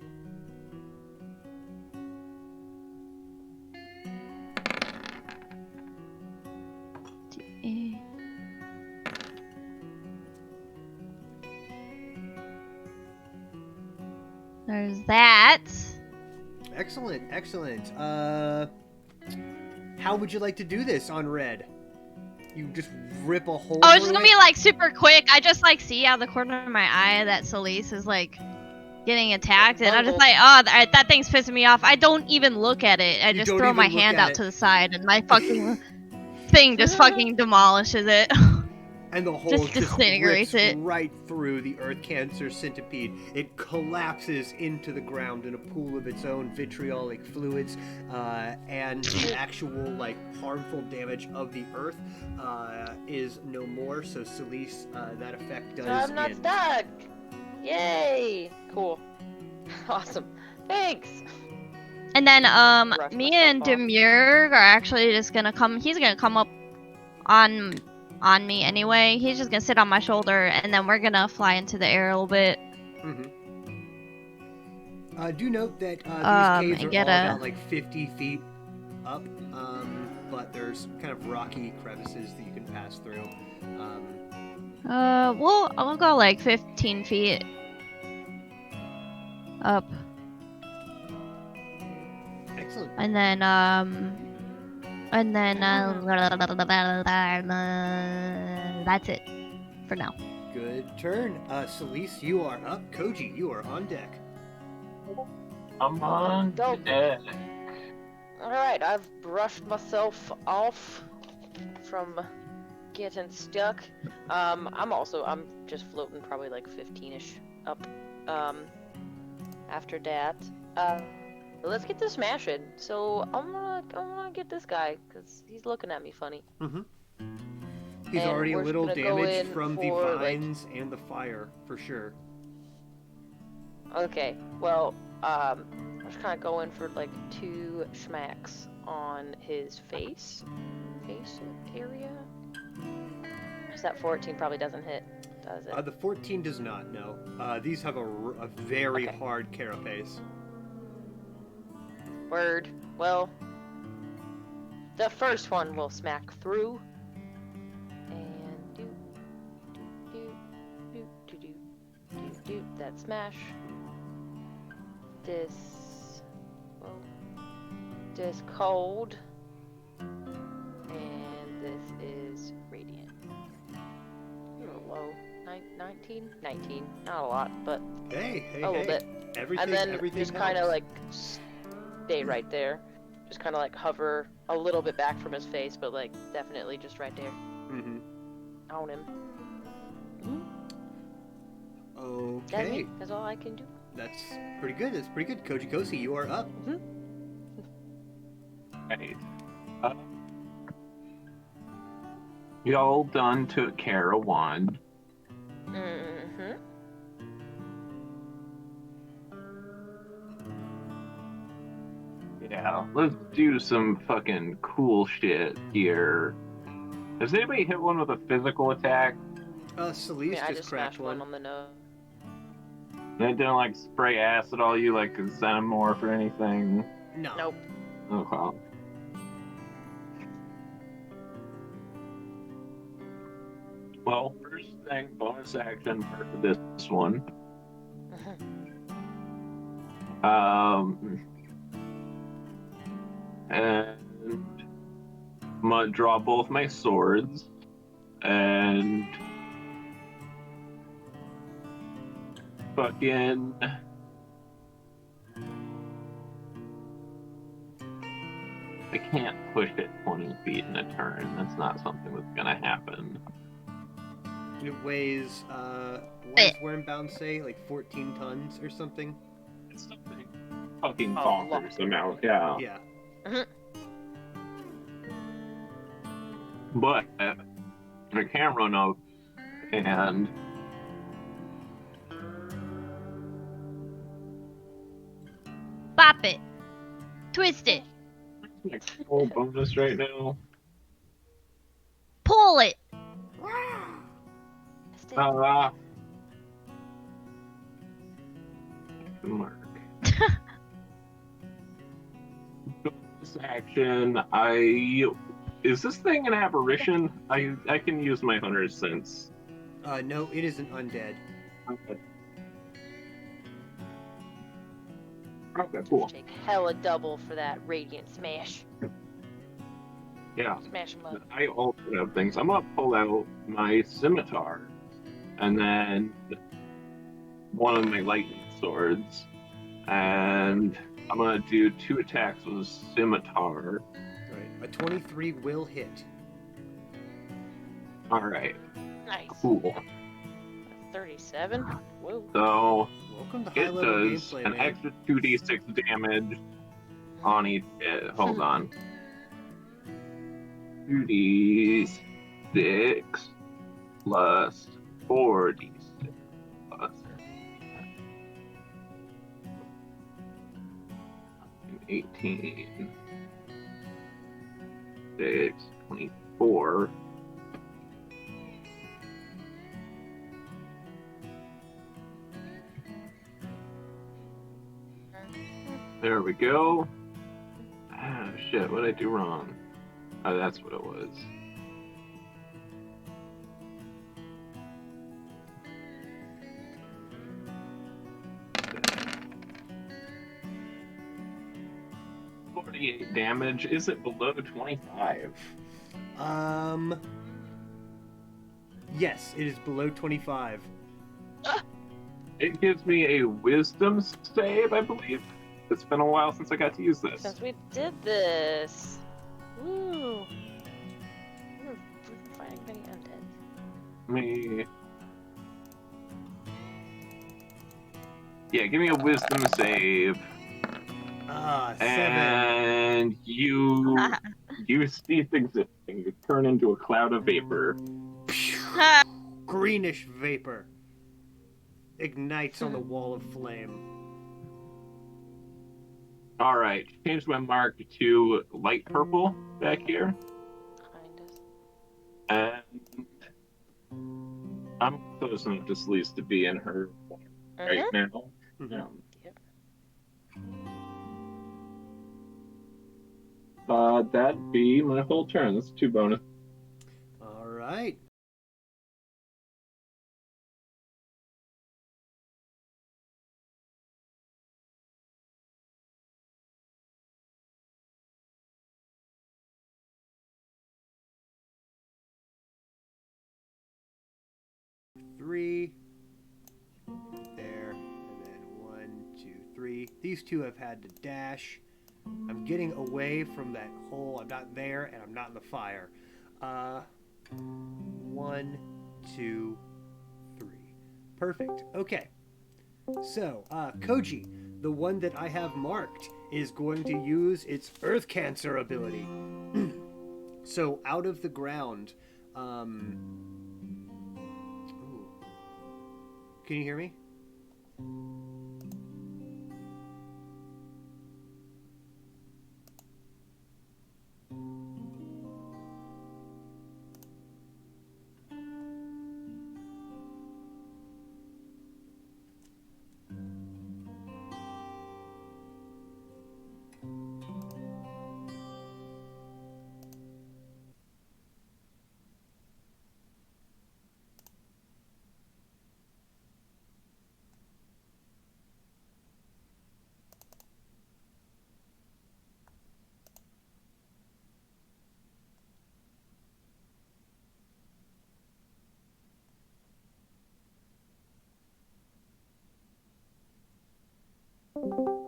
D8. There's that.
Excellent, excellent. How would you like to do this on red? You just rip a hole.
Oh, it's
through
just gonna
it?
be like super quick. I just like see out of the corner of my eye that Celeste is like getting attacked, and I'm just like, oh, that thing's pissing me off. I don't even look at it. I
You
just
don't
throw
even
my
look
hand
at
out
it.
to the side, and my fucking thing just fucking demolishes it.
And the hole
Just
just
disintegrates
rips
it.
right through the Earth Cancer centipede. It collapses into the ground in a pool of its own vitriolic fluids, and the actual harmful damage of the Earth is no more. So Celise, that effect does
I'm not
end.
stuck. Yay! Cool. Awesome. Thanks.
And then
Brush
me
myself
and
off.
Demurg are actually just gonna come. He's gonna come up on me anyway. He's just gonna sit on my shoulder, and then we're gonna fly into the air a little bit.
Do note that these
And
caves are
get
all
a-
about 50 feet up, but there's kind of rocky crevices that you can pass through.
I'll go like 15 feet up,
Excellent.
and then that's it for now.
Good turn. Celise, you are up. Koji, you are on deck.
I'm on
Dope.
deck.
Alright, I've brushed myself off from getting stuck. I'm just floating probably like 15-ish up. After that, let's get to smashing. So I'm gonna get this guy because he's looking at me funny.
He's
And
already a
we're just
little
gonna go
damaged
in
from the
for,
vines and the fire, for sure.
Okay, well, I'm just kind of going for like 2 smacks on his face area. Because that 14 probably doesn't hit, does it?
The 14 does not, no. These have a very
Okay.
hard carapace.
Word. Well, the first one will smack through. And do that smash. This cold. And this is radiant. You're low. 19? 19. Not a lot, but
Hey,
a little bit.
Everything,
And then
everything
just kind of
helps.
like stay right there. Just kind of like hover a little bit back from his face, but like definitely just right there.
Mhm.
On him. That's
Okay,
me. That's all I can do.
that's pretty good. That's pretty good. Koji Kosi, you are up.
Right. Y'all done took care of one.
Mm-hmm.
Yeah, let's do some fucking cool shit here. Has anybody hit one with a physical attack?
Celeste
Yeah, I
just
just
cracked
smashed one
one.
on the nose.
They didn't like spray acid all you like a xenomorph or anything?
No.
Nope.
Okay. Well, first thing, bonus action for this one. And I'm gonna draw both my swords and fucking I can't push it 20 feet in a turn. That's not something that's gonna happen.
It weighs, what does Wormbound say? Like 14 tons or something?
It's something fucking
Oh,
bonkers amount, yeah.
Yeah.
But I can run up and
Bop it. Twist it.
like full bonus right now.
Pull it.
Mark. Bonus action. Is this thing an aberration? I can use my hunter's sense.
No, it is an undead.
Okay, cool.
Take hella double for that radiant smash.
Yeah.
Smash him up.
I also have things. I'm gonna pull out my scimitar, and then one of my lightning swords, and I'm gonna do 2 attacks with a scimitar.
Right. A 23 will hit.
All right.
Nice.
Cool.
37. Whoa.
So
Welcome to high
it
level
does
gameplay,
an
man.
extra 2d6 damage on each hit. Hold on. 2d6 plus 4d6 plus 18, 6, 24. There we go. Ah, shit, what did I do wrong? Oh, that's what it was. Damage. Is it below 25?
Yes, it is below 25.
It gives me a wisdom save, I believe. It's been a while since I got to use this.
Since we did this. Woo. We're fighting many undead.
Me. Yeah, give me a wisdom save.
7.
And you see things that you turn into a cloud of vapor.
Greenish vapor ignites on the wall of flame.
All right, change my mark to light purple back here,
Kind of.
and I'm close enough to Celeste to be in her right now.
Mhm.
Yep.
That'd be my whole turn. That's 2 bonus.
All right. Three. There. And then 1, 2, 3. These two have had to dash. I'm getting away from that hole. I'm not there, and I'm not in the fire. 1, 2, 3. Perfect. Okay. So, Koji, the one that I have marked, is going to use its Earth Cancer ability. So, out of the ground, ooh. Can you hear me?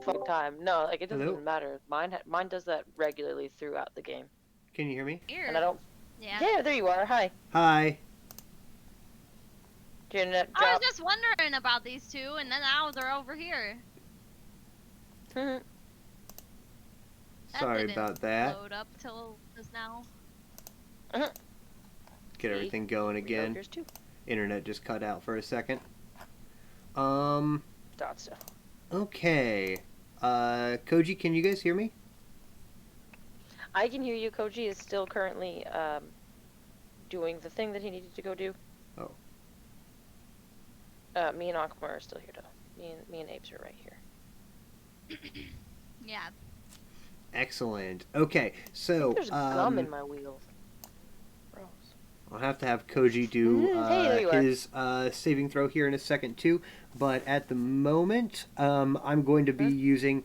Full time. No, like it doesn't
Hello?
even matter. Mine does that regularly throughout the game.
Can you hear me?
Weird.
And I don't.
Yeah.
Yeah, there you are. Hi.
Hi.
Did your internet
I
drop?
was just wondering about these two, and then now they're over here. That
Sorry
didn't
about that.
Load up till just now.
Get everything going again.
Yours too.
Internet just cut out for a second.
Thought so.
Okay. Koji, can you guys hear me?
I can hear you. Koji is still currently doing the thing that he needed to go do.
Oh.
Me and Akmar are still here though. Me and Apes are right here.
Yeah.
Excellent. Okay, so
There's gum in my wheels. Gross.
I'll have to have Koji do
Hey, there you are.
his saving throw here in a second too. But at the moment, I'm going to be using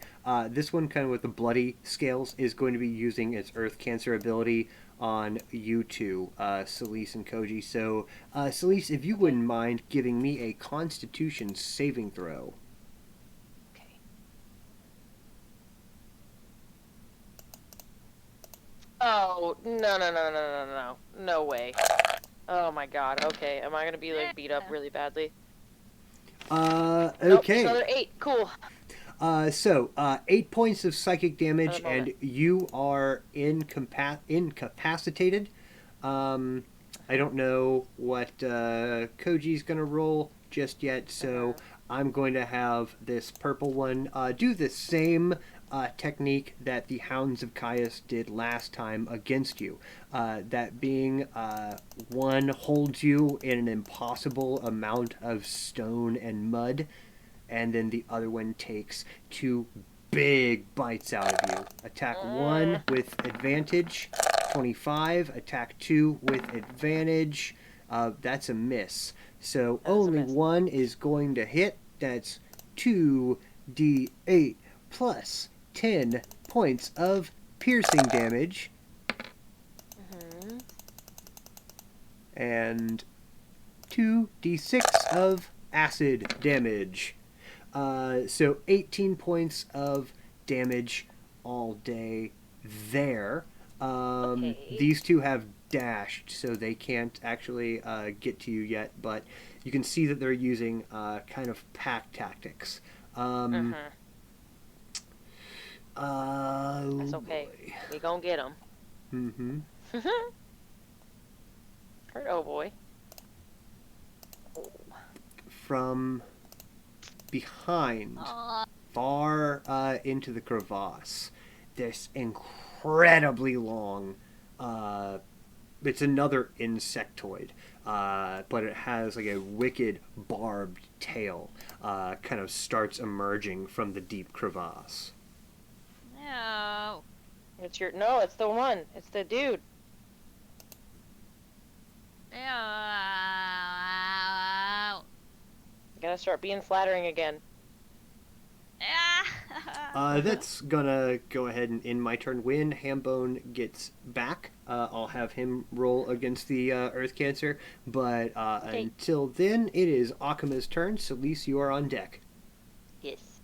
this one, kind of with the bloody scales, is going to be using its Earth Cancer ability on you two, Celeste and Koji. So, Celeste, if you wouldn't mind giving me a Constitution saving throw.
Okay. Oh, no. No way. Oh my god, okay. Am I gonna be, like, beat up really badly? Nope,
Okay.
another 8. Cool.
So 8 points of psychic damage,
Another moment.
and you are incapacitated. I don't know what Koji's gonna roll just yet, so I'm going to have this purple one do the same technique that the Hounds of Caius did last time against you. That being, one holds you in an impossible amount of stone and mud, and then the other one takes 2 big bites out of you. Attack 1 with advantage, 25. Attack 2 with advantage. That's a miss. So only one is going to hit. That's 2d8 plus 10 points of piercing damage. And 2d6 of acid damage. So 18 points of damage all day there.
Okay.
These two have dashed, so they can't actually get to you yet, but you can see that they're using kind of pack tactics.
That's
That's
okay. We gonna get him.
Mm-hmm.
Hurt, oh boy.
From behind, far into the crevasse, this incredibly long, it's another insectoid, but it has like a wicked barbed tail, kind of starts emerging from the deep crevasse.
No.
No, it's the one. It's the dude.
Ew.
Gotta start being flattering again.
That's gonna go ahead and end my turn. When Hambone gets back, I'll have him roll against the Earth Cancer. But
Okay.
until then, it is Akima's turn. So, Lise, you are on deck.
Yes.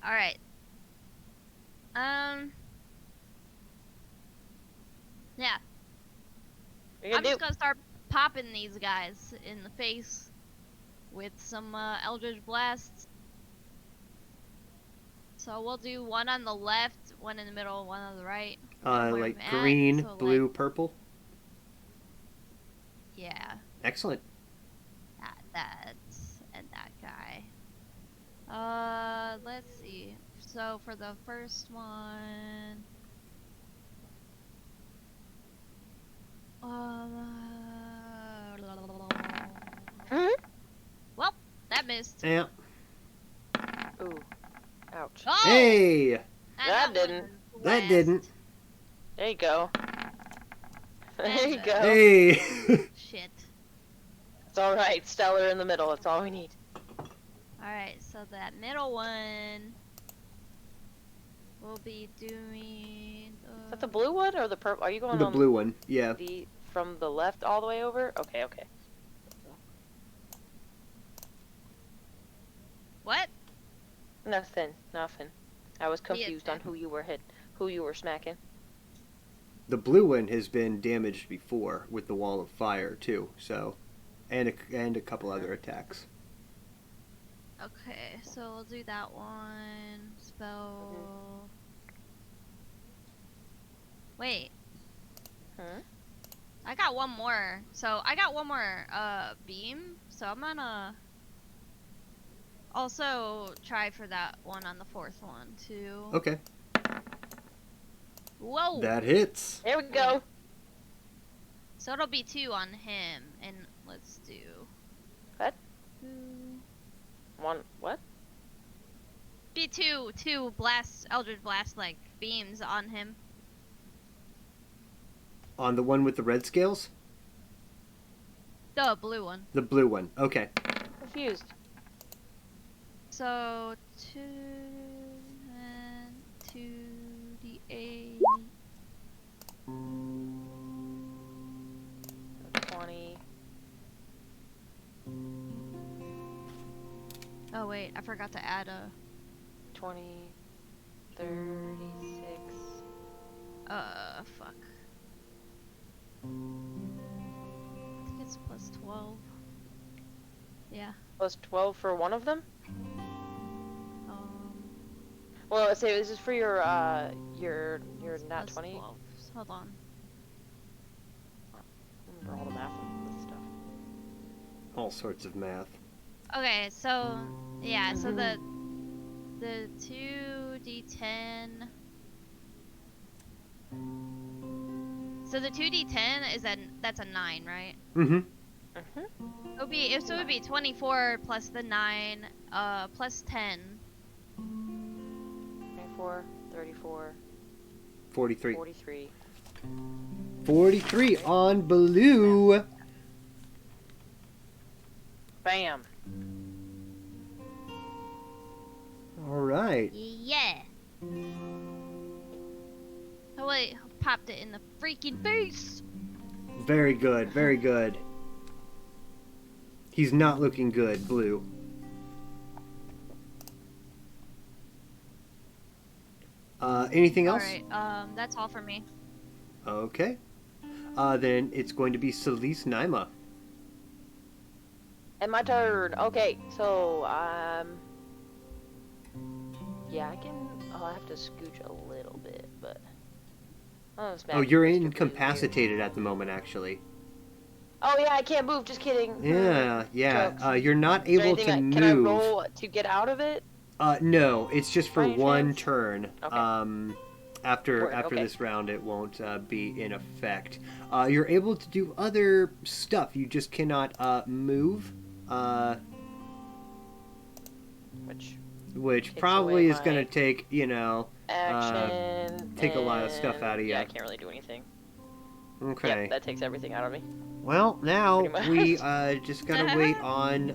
All right. Yeah.
What you
I'm
gonna
just
do?
gonna start popping these guys in the face with some Eldritch Blasts. So we'll do one on the left, one in the middle, one on the right. Where
Like
I'm at,
green,
so,
blue,
like,
purple.
yeah,
Excellent.
that's and that guy. Let's see. So for the first one, well, that missed.
Yeah.
Ooh. Ouch.
Oh,
Hey,
and
That
one
didn't.
was
that
last.
didn't.
There you go. There you go.
Hey.
Shit.
It's alright. Stellar in the middle. That's all we need.
Alright, so that middle one will be doing.
Is that the blue one or the purple? Are you going
The
on
blue one. Yeah.
from the left all the way over? Okay, okay.
What?
Nothing. I was confused on
attack.
who you were smacking.
The blue one has been damaged before with the wall of fire too. So, and a couple other attacks.
Okay, so we'll do that one. Spell. Wait.
Huh?
I got one more. So I got one more beam. So I'm gonna also try for that one on the fourth one too.
Okay.
Whoa!
That hits.
There we go.
So it'll be 2 on him, and let's do.
What?
2.
One. What?
Be two Eldritch Blast like beams on him.
On the one with the red scales?
The blue one.
The blue one. Okay.
Confused.
So 2 and 2d8.
20.
Oh wait, I forgot to add a
20. 36.
fuck. that's plus 12. Yeah.
Plus 12 for one of them?
Um,
Well, let's say this is for your nat
plus
20.
12. Hold on.
Remember all the math and this stuff.
All sorts of math.
Okay, so yeah, so the 2d10. So the 2d10 is that's a 9, right?
Mm-hmm.
It would be so it would be 24 plus the 9, plus 10.
24, 34,
43.
43.
43 on blue.
Bam.
All right.
Yeah. Oh wait, popped it in the freaking face.
Very good. Very good. He's not looking good, blue. Anything else?
Alright, that's all for me.
Okay. Then it's going to be Celise Naima.
And my turn. Okay, so yeah, I can. Oh, I have to scooch a little bit, but.
Oh, you're
Mr. Blue's
incapacitated at the moment, actually.
here. Oh yeah, I can't move. Just kidding.
Yeah, yeah.
Jokes.
You're not
Is there
able to
anything Can I
move.
roll to get out of it?
No, it's just for
By any
one
chance?
turn.
Okay.
After
Word, okay.
this round, it won't be in effect. You're able to do other stuff. You just cannot move. Which
Takes
probably
away
is going
my
to take,
action.
take a lot of stuff
and-
out of you.
Yeah, I can't really do anything.
Okay.
Yeah, that takes everything out of me.
Well, now
Pretty
we
much.
just gotta wait on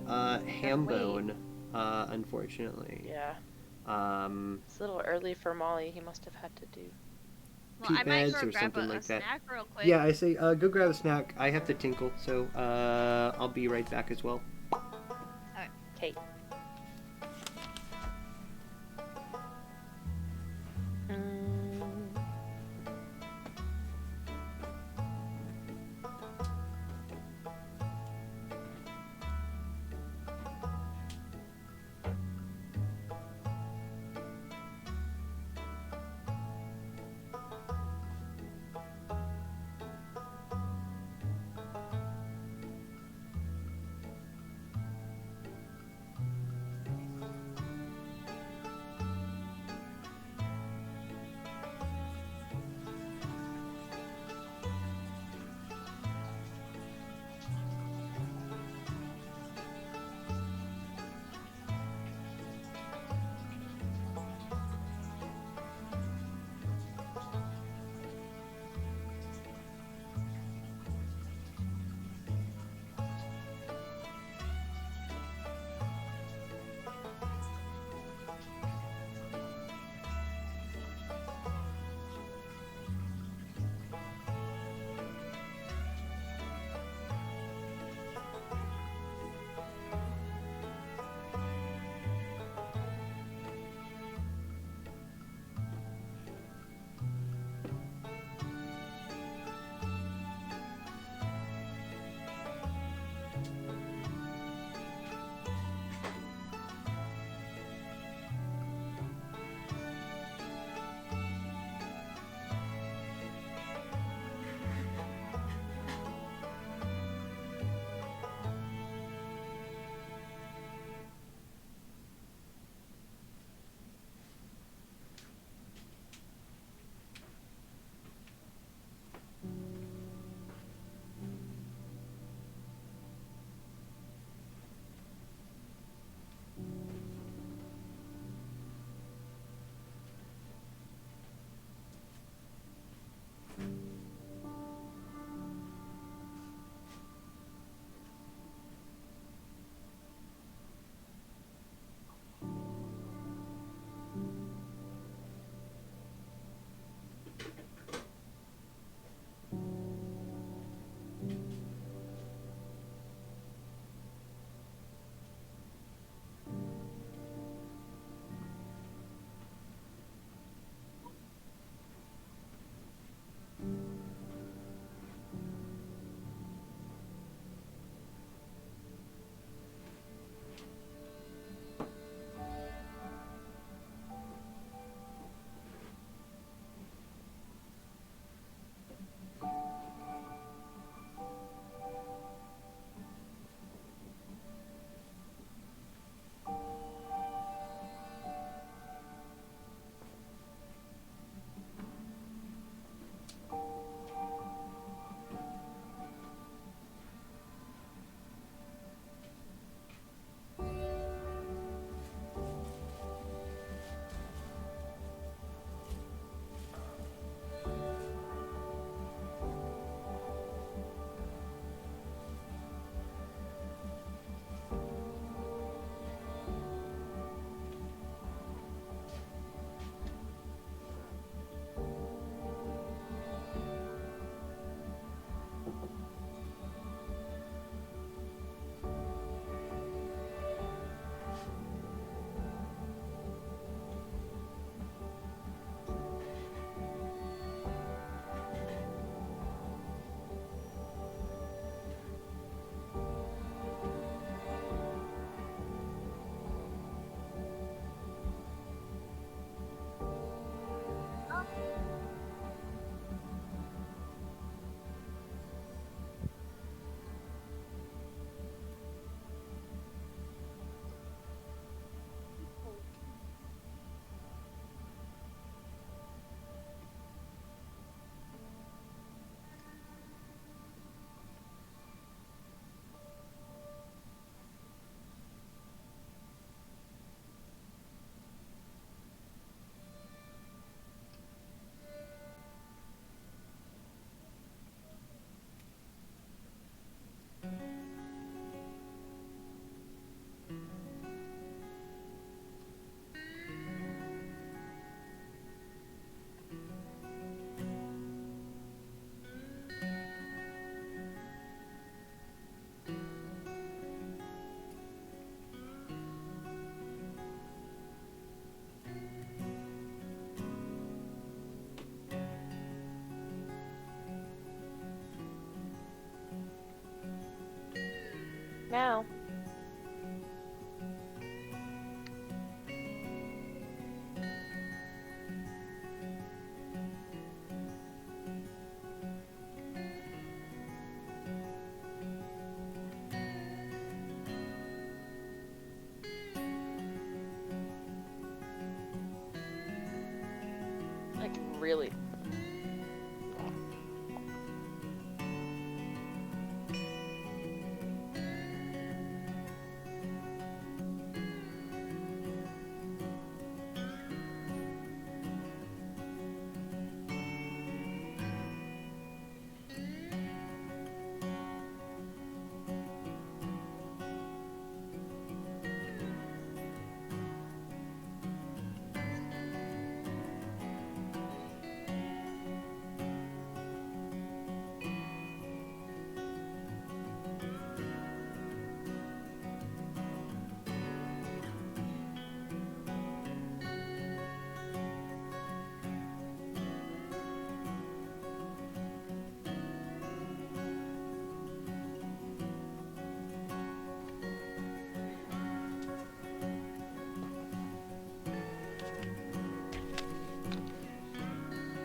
Hambone, unfortunately.
Yeah.
Um,
It's a little early for Molly. He must have had to do.
Well,
Two
I might
beds
go
or
grab
something
a
like that.
snack real quick.
yeah, I say go grab a snack. I have to tinkle, so I'll be right back as well.
Okay. really.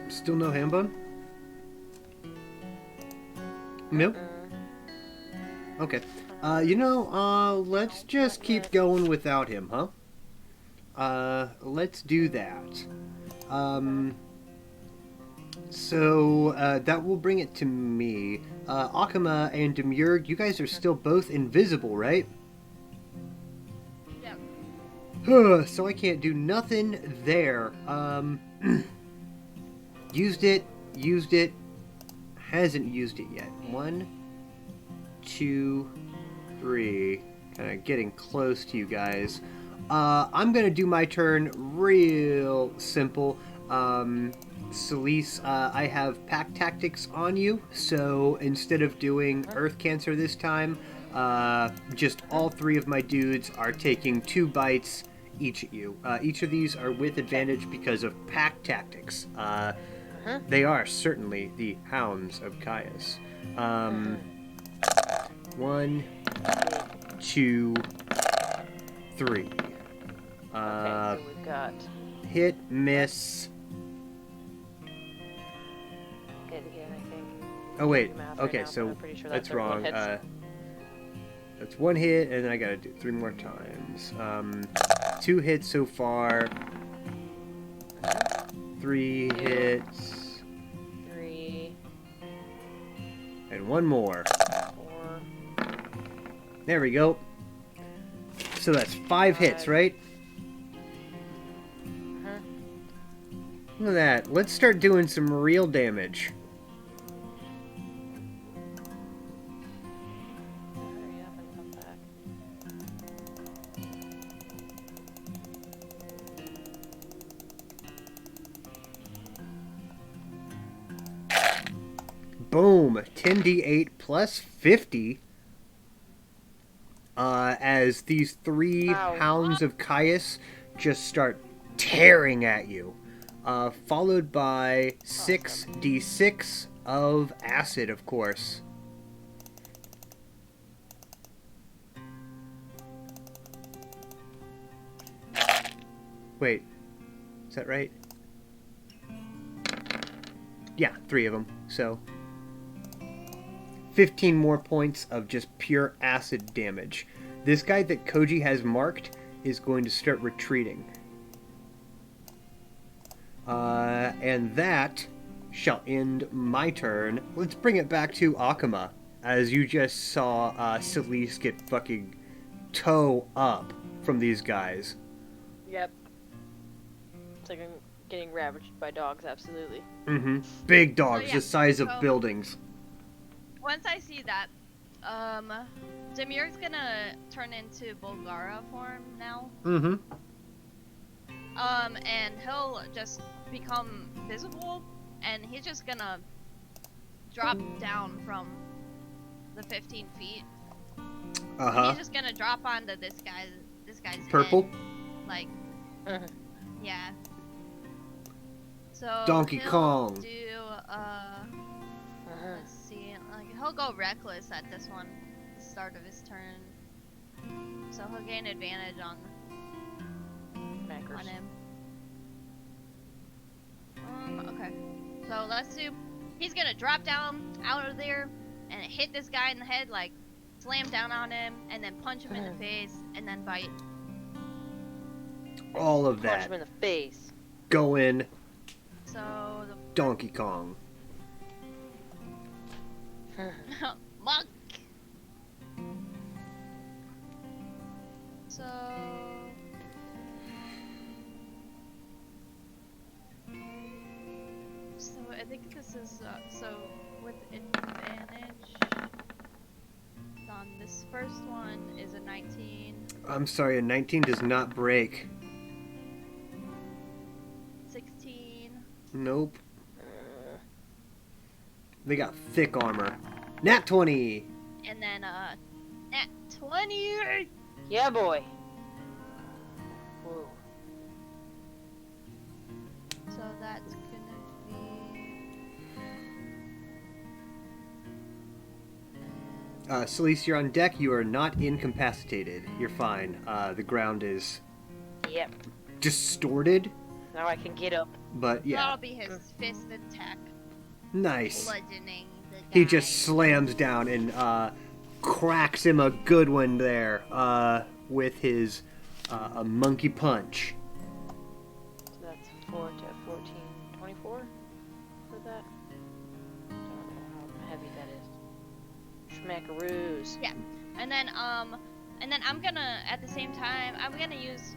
Still no ham bun? Milk? Okay. Let's just keep going without him, huh? Let's do that. That will bring it to me. Akama and Demiurge, you guys are still both invisible, right?
Yeah.
So I can't do nothing there. Used it, hasn't used it yet. 1, 2, 3. Kind of getting close to you guys. I'm gonna do my turn real simple. Celise, I have pack tactics on you, so instead of doing Earth Cancer this time, just all 3 of my dudes are taking 2 bites each at you. Each of these are with advantage because of pack tactics. They are certainly the Hounds of Caius. 1, 2, 3.
Okay, so we've got
Hit, miss.
hit again, I think.
Oh wait.
Math right
Okay,
now,
so
but I'm pretty sure
that's
31
wrong.
hits.
That's 1 hit, and then I gotta do 3 more times. 2 hits so far. 3 hits.
3,
And 1 more.
4.
There we go. So that's 5 hits, right? Look at that. Let's start doing some real damage.
Hurry up and come back.
Boom! 10d8 plus 50. As these 3
Wow.
Hounds of Caius just start tearing at you. Followed by 6d6 of acid, of course. Wait, is that right? Yeah, 3 of them, so 15 more points of just pure acid damage. This guy that Koji has marked is going to start retreating. And that shall end my turn. Let's bring it back to Akama, as you just saw Celise get fucking toe up from these guys.
Yep. It's like I'm getting ravaged by dogs, absolutely.
Mm-hmm. Big dogs,
yeah,
the size of
so-
buildings.
Once I see that, Demiurge's gonna turn into Bulgara form now.
Mm-hmm.
And he'll just become visible, and he's just gonna drop down from the 15 feet.
Uh-huh.
He's just gonna drop onto this guy's
Purple?
head. Like, yeah. So
Donkey
he'll
Kong.
do let's see, like he'll go reckless at this one, the start of his turn. So he'll gain advantage on him. Okay. So let's do. He's gonna drop down out of there and hit this guy in the head, like slam down on him, and then punch him in the face, and then bite.
All of
Punch
that
him in the face.
going
So
Donkey Kong.
the monk. So I think this is so with advantage on this first one is a 19.
I'm sorry, a 19 does not break.
16.
Nope. They got thick armor. Nat 20!
And then nat 20.
Yeah, boy. Whoa.
So that's gonna be
Celeste, you're on deck. You are not incapacitated. You're fine. The ground is
Yep.
distorted,
Now I can get up.
but yeah.
that'll be his fist attack,
Nice.
bludgeoning the guy.
He just slams down and cracks him a good one there with his a monkey punch.
So that's 4 to 14, 24 for that. I don't know how heavy that is. Schmackaroos.
And then I'm gonna at the same time I'm gonna use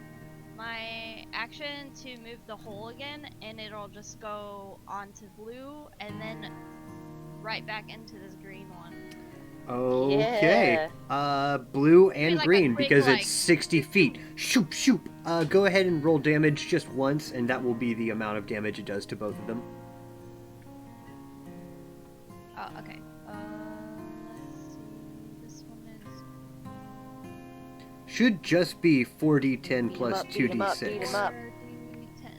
my action to move the hole again, and it'll just go onto blue and then right back into this green one.
Okay. Blue and
like a
green
quick,
because
like-
it's 60 feet. Shoop, shoop. Go ahead and roll damage just once, and that will be the amount of damage it does to both of them.
Oh, okay. Let's see. This one is
Should just be 4d10
Beat 'em
plus
up, beat 'em up,
2d6.
beat 'em up.
30, 10.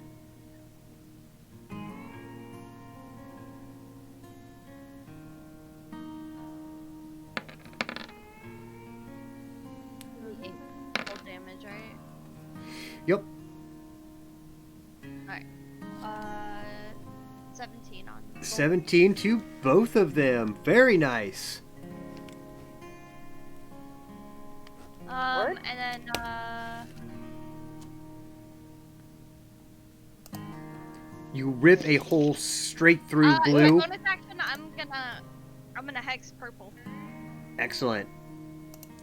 Full damage, right?
Yep.
Alright. 17 on both.
17 to both of them. Very nice.
Word?
And then,
You rip a hole straight through
wait,
blue.
bonus action, I'm gonna hex purple.
Excellent.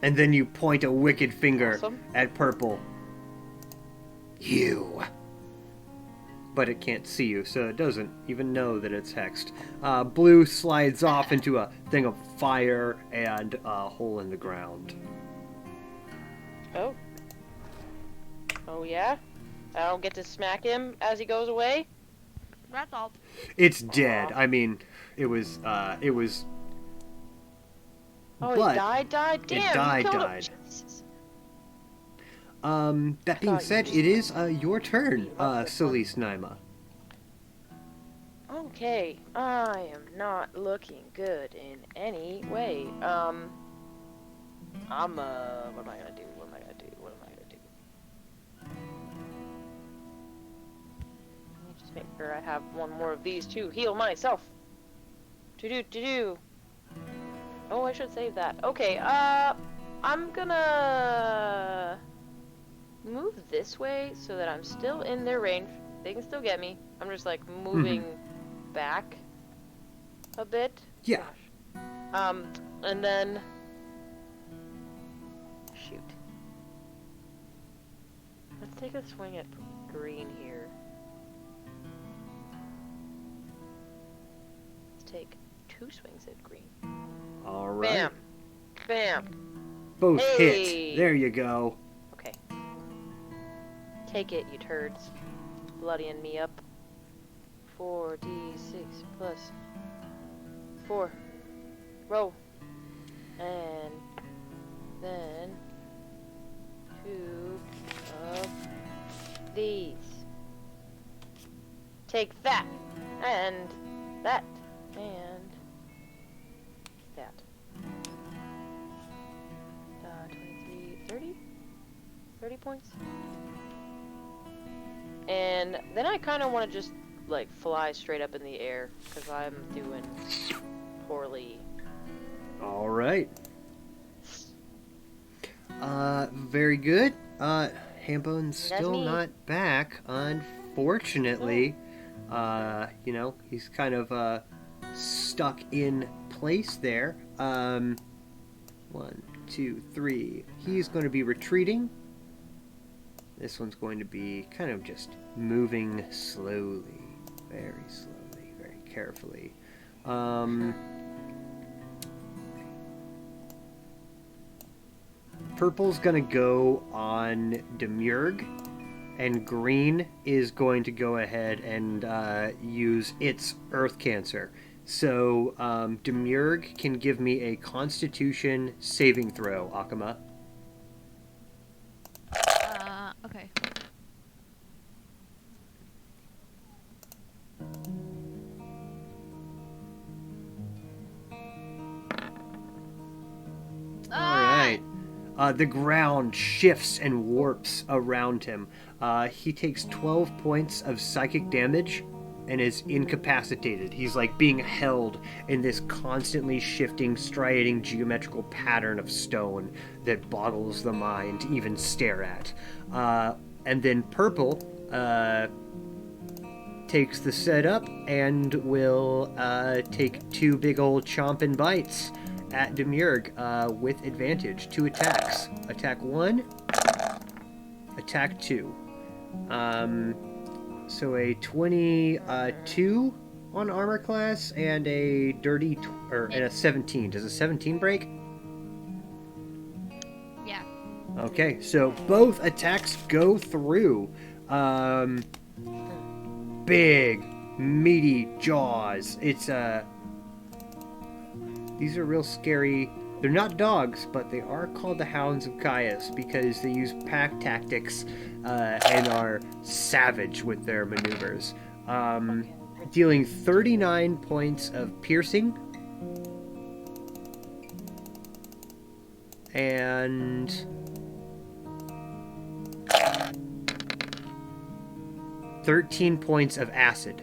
And then you point a wicked finger
Awesome.
at purple. You. But it can't see you, so it doesn't even know that it's hexed. Blue slides off into a thing of fire and a hole in the ground.
Oh. Oh yeah? I don't get to smack him as he goes away?
That's all.
It's dead.
Aw.
I mean, it was.
Oh,
But
he died? Damn,
died,
you killed
died.
him. Jesus.
That being
thought you
said,
just-
it is your turn,
You love this one.
Celeste Naima.
Okay, I am not looking good in any way. What am I gonna do? Let me just make sure I have one more of these to heal myself. Oh, I should save that. Okay, I'm gonna move this way so that I'm still in their range. They can still get me. I'm just like moving back a bit.
Yeah.
And then shoot. Let's take a swing at green here. Let's take 2 swings at green.
All right.
Bam. Bam.
Both
Hey.
hit. There you go.
Okay. Take it, you turds. Bloodying me up. 4d6 plus 4. Roll. And then 2 of these. Take that. And that. And that. 23, 30? 30 points? And then I kind of want to just, like, fly straight up in the air, because I'm doing poorly.
All right. Very good. Hambone's
That's
still
me.
not back, unfortunately. You know, he's kind of stuck in place there. 1, 2, 3. He's going to be retreating. This one's going to be kind of just moving slowly, very carefully. Purple's gonna go on Demiurge, and green is going to go ahead and use its Earth Cancer. So Demiurge can give me a Constitution saving throw, Akama.
Okay.
Alright. The ground shifts and warps around him. He takes 12 points of psychic damage and is incapacitated. He's like being held in this constantly shifting, striating geometrical pattern of stone that boggles the mind to even stare at. And then Purple takes the setup and will take 2 big old chomping bites at Demiurge with advantage. 2 attacks. Attack 1, attack 2. So a 22 on armor class and a dirty and a 17. Does a 17 break?
Yeah.
Okay, so both attacks go through. Big, meaty jaws. It's these are real scary. They're not dogs, but they are called the Hounds of Caius because they use pack tactics and are savage with their maneuvers. Dealing 39 points of piercing and 13 points of acid.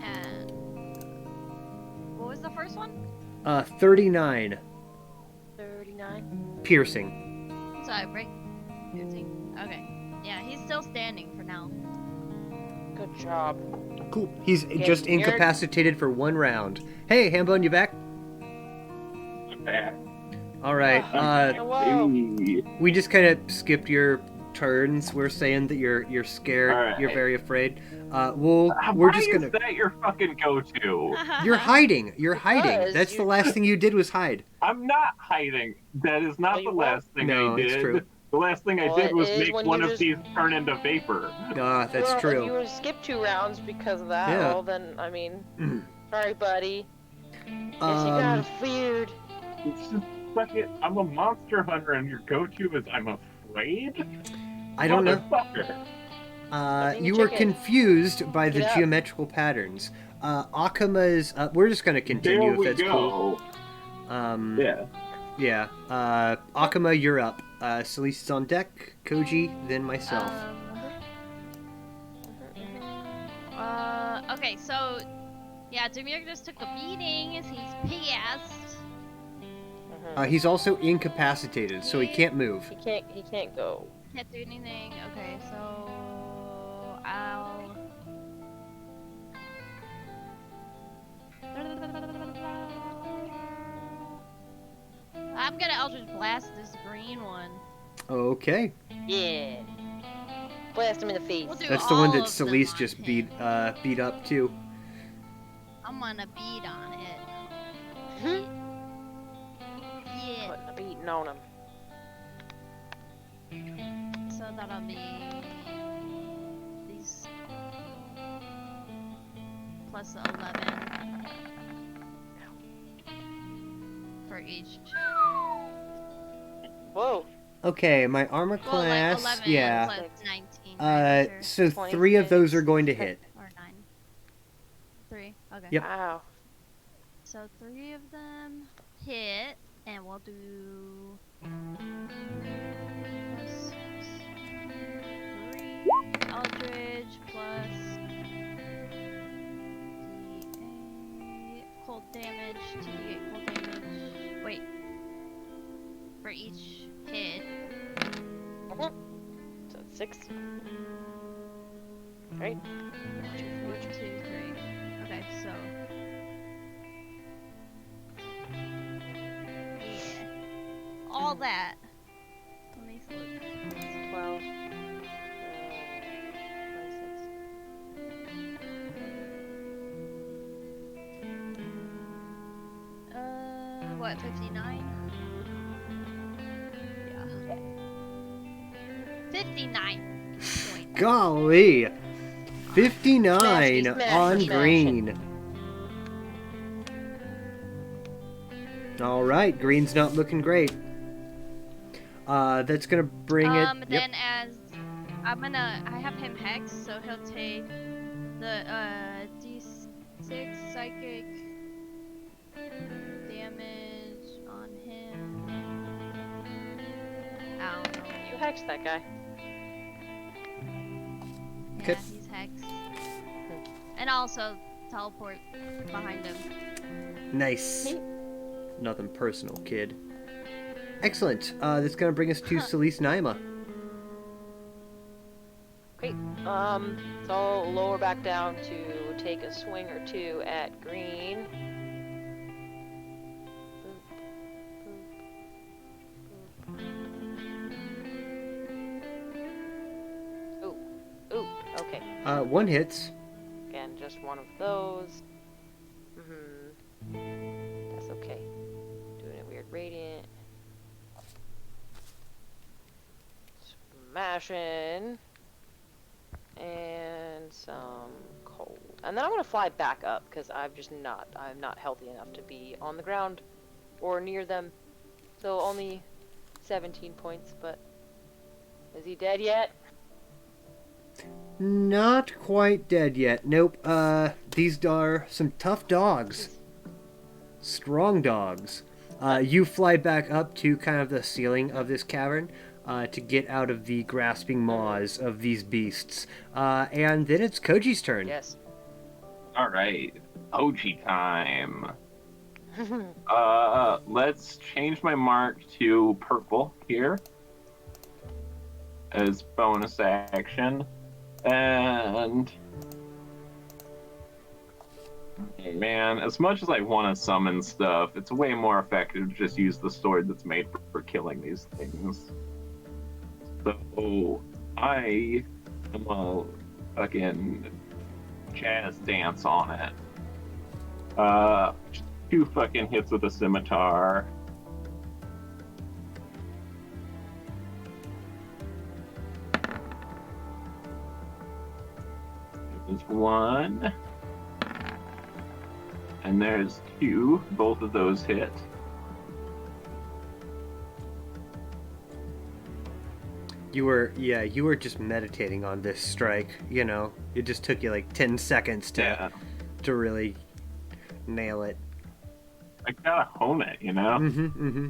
And what was the first one?
39
39.
piercing.
Sorry, break. 15. Okay. Yeah, he's still standing for now.
Good job.
Cool. He's just
you're-
incapacitated for 1 round. Hey, Hambone, you back?
I'm back.
All right.
Whoa.
Hey.
We just kind of skipped your turns. We're saying that you're scared.
All right.
You're very afraid. We're
Why
just gonna.
is that your fucking go-to?
You're hiding. You're hiding.
Because
That's the
you-
last thing you did was hide.
I'm not hiding. That is not
No,
the
you
last thing
No,
I
it's
did.
true.
The last thing
Well,
I did
it
was
is
make
when
one
you
of
just-
these turn into vapor.
That's
Well,
true.
If you would skip 2 rounds because of that,
Yeah.
well then, I mean, sorry, buddy. Guess you
Um,
got feared.
It's just fuck it. I'm a monster hunter, and your go-to is I'm afraid.
I don't know.
Motherfucker.
Eating
You were
chicken.
confused by the
Get up.
geometrical patterns. Akama's. We're just gonna continue
There we
if that's
go.
cool.
Yeah.
Yeah. Akama, you're up. Celeste is on deck. Koji, then myself.
Okay, so yeah, Demiurge just took a beating. He's pissed.
He's also incapacitated, so he can't move.
He can't go.
Can't do anything. Okay, so I'll. I'm gonna Eldritch Blast this green one.
Okay.
Yeah. Blast him in the face.
We'll do
That's the one
all
that
of them
Celeste
on
just
him.
beat up too.
I'm gonna beat on it. Yeah.
Putting a beating on him.
So that'll be these plus 11 for each.
Whoa.
Okay, my armor
Well,
class.
like 11
yeah.
plus 19. right, sure.
So
26.
3 of those are going to hit.
Or 9. 3. Okay.
Yep.
Wow.
So 3 of them hit, and we'll do. Plus 3 Eldridge plus D8 cold damage, 2d8 cold damage. Wait. for each hit.
So it's 6. Right?
2, 3. Okay, so. Yeah. All that. Let me look.
12. 26.
What, 59? Yeah. 59 points.
Golly! 59
Smashy, smashy,
on
smashy.
green. Alright, green's not looking great. That's gonna bring it.
Then as I have him hex, so he'll take the D6 psychic damage on him. I don't know.
You hexed that guy.
Okay.
Yeah, he's hexed. And also teleport behind him.
Nice. Nothing personal, kid. Excellent. That's gonna bring us to Celise Naima.
Great. So I'll lower back down to take a swing or two at green. Ooh. Ooh. Okay.
One hits.
Again, just one of those. That's okay. Doing a weird radiant. Smashing. And some cold. And then I'm gonna fly back up because I'm not healthy enough to be on the ground or near them. So only 17 points, but is he dead yet?
Not quite dead yet. Nope. These are some tough dogs. Strong dogs. You fly back up to kind of the ceiling of this cavern to get out of the grasping maws of these beasts. And then it's Koji's turn.
Yes.
Alright. Koji time. Let's change my mark to purple here as bonus action. And man, as much as I want to summon stuff, it's way more effective to just use the sword that's made for killing these things. So I am a fucking jazz dance on it. Just 2 fucking hits with a scimitar. There's 1. And there's 2. Both of those hit.
You were just meditating on this strike, you know. It just took you like 10 seconds to really nail it.
I gotta hone it, you know?
Mm-hmm.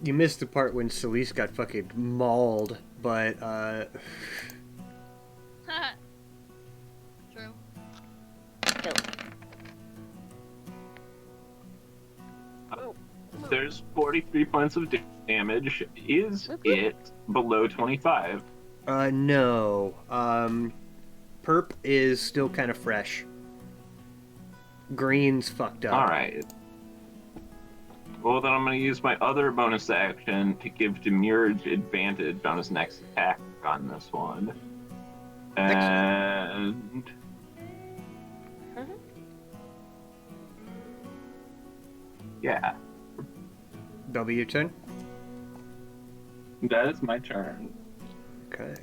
You missed the part when Celise got fucking mauled, but
True.
Kill.
There's 43 points of damage. Is it below 25?
No. Perp is still kind of fresh. Green's fucked up.
Alright. Well, then I'm going to use my other bonus action to give Demurge advantage on his next attack on this one. And... yeah.
That'll be your turn?
That is my turn.
Okay.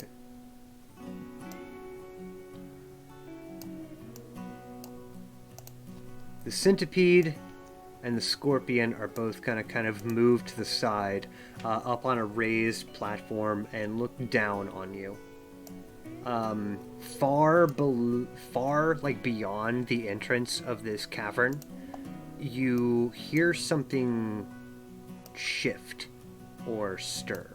The centipede and the scorpion are both kind of moved to the side, up on a raised platform, and look down on you. Far like beyond the entrance of this cavern, you hear something shift or stir.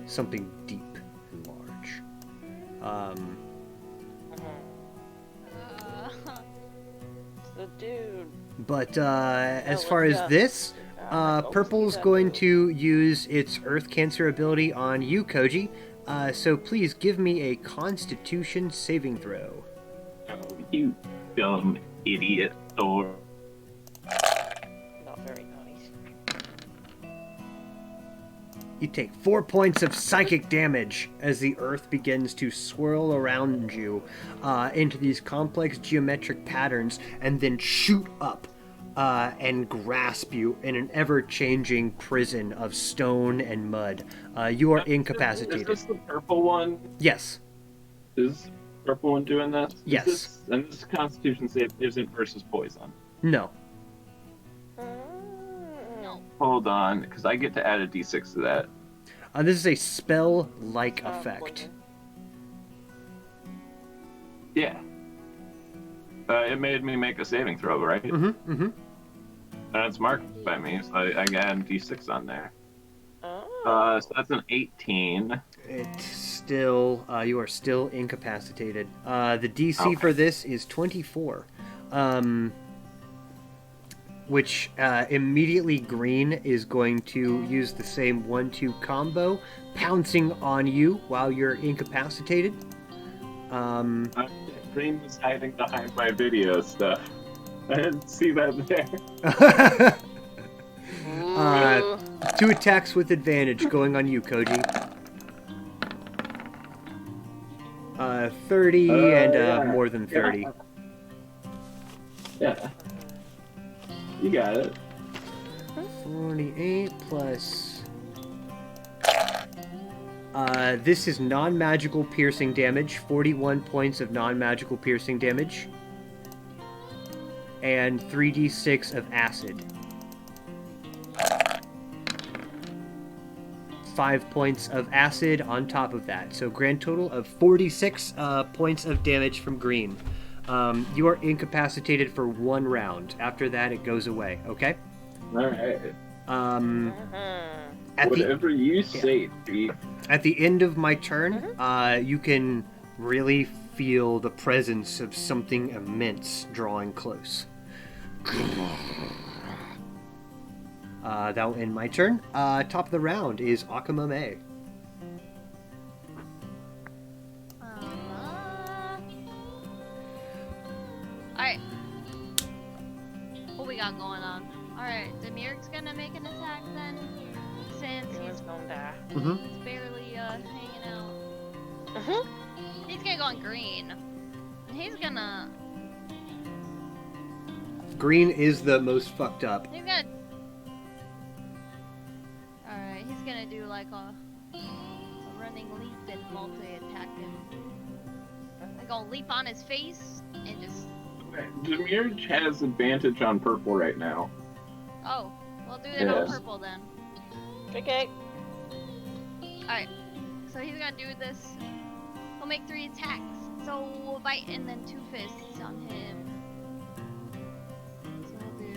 Something deep and large.
dude.
But as
look
far
me
as
up.
this,
Almost
Purple's
got
going
it.
to use its Earth Cancer ability on you, Koji. So please give me a Constitution saving throw.
Oh, you dumb idiot, Thor.
Not very nice.
You take 4 points of psychic damage as the Earth begins to swirl around you into these complex geometric patterns and then shoot up and grasp you in an ever-changing prison of stone and mud. You are incapacitated.
Is this the purple one?
Yes.
Is the purple one doing this?
Yes.
And this Constitution save isn't versus poison.
No.
No.
Hold on, because I get to add a d6 to that.
This is a spell-like effect.
Yeah. It made me make a saving throw, right?
Mm-hmm, mm-hmm.
And it's marked by me, so I got a d6 on there.
Oh.
So that's an 18.
It's still, you are still incapacitated. The DC
Okay.
for this is 24. Which immediately Green is going to use the same 1-2 combo, pouncing on you while you're incapacitated.
Green was hiding behind my video stuff. I didn't see that there.
Ooh.
2 attacks with advantage going on you, Koji. 30 and
yeah.
more than 30.
Yeah. You got it.
48 plus... this is non-magical piercing damage. 41 points of non-magical piercing damage. And 3d6 of acid. 5 points of acid on top of that. So grand total of 46 points of damage from Green. You are incapacitated for 1 round. After that, it goes away. Okay.
Alright.
At
Whatever you say, Steve.
At the end of my turn, you can really feel the presence of something immense drawing close. That'll end my turn. Top of the round is Akuma May.
Alright. What we got going on? Alright, Demirk's gonna make an attack then, since
He was
he's
gonna die.
barely hanging out.
Mm-hmm.
He's gonna go on green. And he's gonna...
Green is the most fucked up.
He's gonna... Alright, he's gonna do like a running leap and multi-attack him. I'm gonna leap on his face and just...
Demirj has advantage on purple right now.
Oh, we'll do it on
Yes.
purple then.
Okay.
Alright, so he's gonna do this. He'll make 3 attacks. So we'll bite and then 2 fists on him. So we'll do...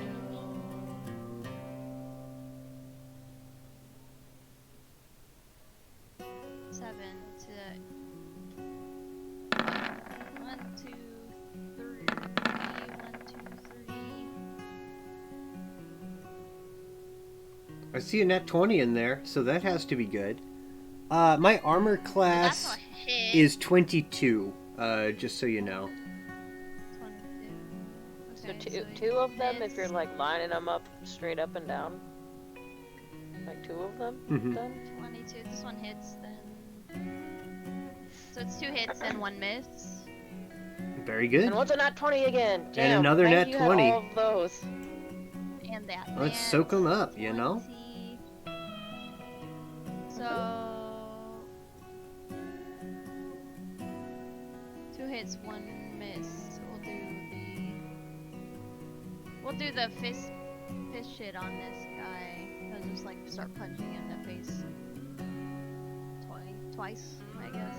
7 to... 1, 2, 3. 1, 2, 3.
I see a net 20 in there, so that has to be good. My armor
That's
class
a hit.
is 22, just so you know.
22.
So
Okay,
two of them, if you're
hits.
like lining them up straight up and down. Like 2 of them
Mhm.
done?
22. This one hits then. So it's 2 hits and 1 miss.
Very good.
And what's a nat 20 again? Damn,
another
thank
nat
you had
20.
all of those.
And that.
Let's soak them up, you know?
20. So 2 hits, 1 miss. We'll do the fist shit on this guy. I'll just like start punching him in the face. Twice, I guess.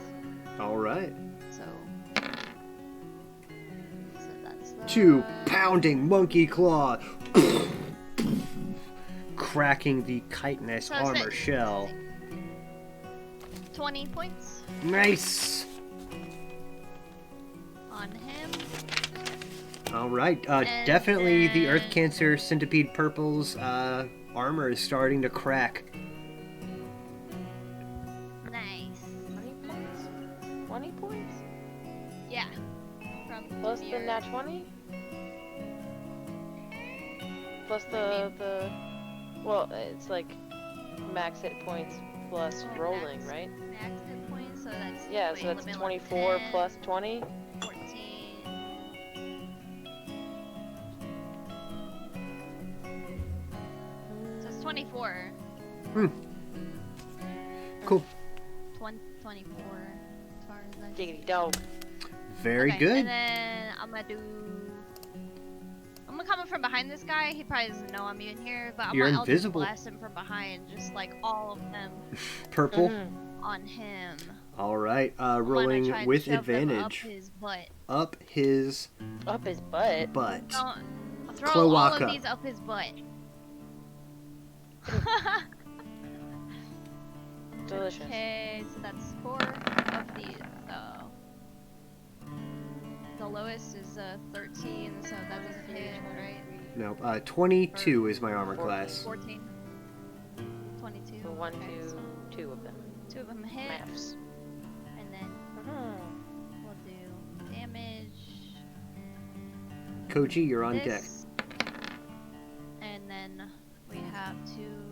Alright.
So that's the
2 pounding monkey claw. Cracking the chitinous
So is
armor
it-
shell.
20 points
Nice!
on him.
All right.
And
Definitely the Earth
then-
Cancer Centipede Purple's armor is starting to crack.
Nice.
20 points? 20 points?
Yeah. From
Plus the
Demure.
nat 20? Plus the well, it's like max hit points plus
Oh,
rolling,
max.
right?
Max hit points, so that's
Yeah,
wait,
so that's
limit
24
10,
plus 20.
14. So it's 24.
Cool.
24 as far as I
Giggity dog.
Very
Okay,
good.
And then I'm gonna come in from behind this guy. He probably doesn't know I'm even here, but I'm
You're
gonna Eldritch
invisible.
blast him from behind, just like all of them
Purple.
Mhm.
on him.
All right.
I'm gonna try
Rolling
and
with
shove them
advantage.
Up his butt.
Up his
Up his butt.
butt.
No, I'll throw all
Cloaca.
of these up his butt.
Delicious.
Okay, so that's 4 of these. So the lowest is 13, so that doesn't hit, right?
No, 22 is my armor class.
14. 22.
So one,
okay,
two,
so
two of them.
2 of them hit,
Maths.
and then
Mhm.
we'll do damage.
Koji, you're on deck.
This, and then we have to.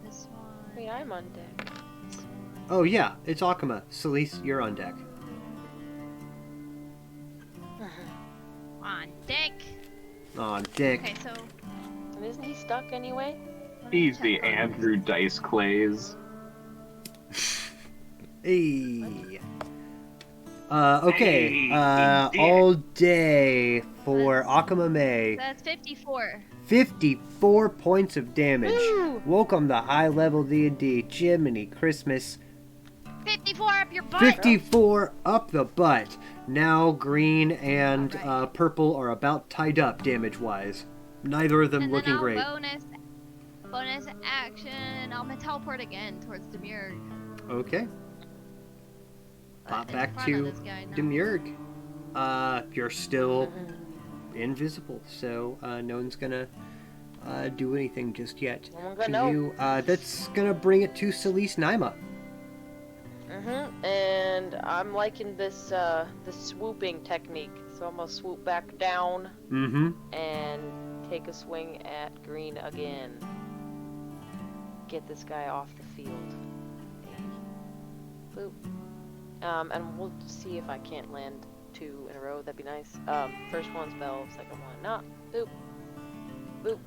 This one.
Wait, I'm on deck.
This one.
Oh yeah, it's Akuma. Celise, you're on deck.
On deck.
On deck.
Okay, so.
And isn't he stuck anyway?
let me
Easy,
check on
Andrew Dice Clays.
Hey. Okay.
Hey,
All day for Akuma May.
That's 54.
54 points of damage.
Woo!
Welcome to High Level D&D. Jiminy Christmas.
54 up your butt.
54 up the butt. Now green and
Alright.
purple are about tied up damage-wise. Neither of them
And
looking
then I'll
great.
bonus action. I'm gonna teleport again towards Demure.
Okay. Pop
In
back
front
to
of this guy now.
Demiurge. You're still
Mhm.
invisible, so no one's gonna do anything just yet.
No one
To
gonna know.
you, that's gonna bring it to Celise Naima.
And I'm liking this the swooping technique. So I'm gonna swoop back down
Mm-hmm.
and take a swing at green again. Get this guy off the field. Boop. And we'll see if I can't land 2 in a row. That'd be nice. First one spell, second one not. Boop. Boop.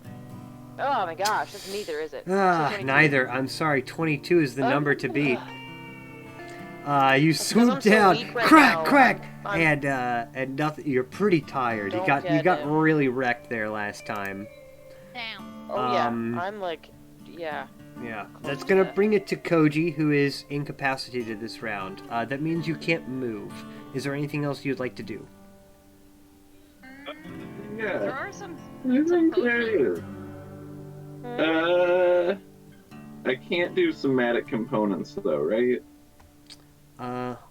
Oh my gosh, that's neither, is it?
Ah,
22.
neither. I'm sorry. 22 is the
Oh.
number to beat. You
because
swoop
I'm so
down,
weak right
crack,
now,
crack,
I'm-
and nothing. You're pretty tired. You
Don't
got
get it.
really wrecked there last time.
Damn.
Oh yeah,
Um,
I'm like, yeah.
Yeah,
Close
that's
to
gonna
that.
bring it to Koji, who is incapacitated this round. That means you can't move. Is there anything else you'd like to do?
Yeah.
There are some.
I think there is.
Hmm?
I can't do somatic components though, right?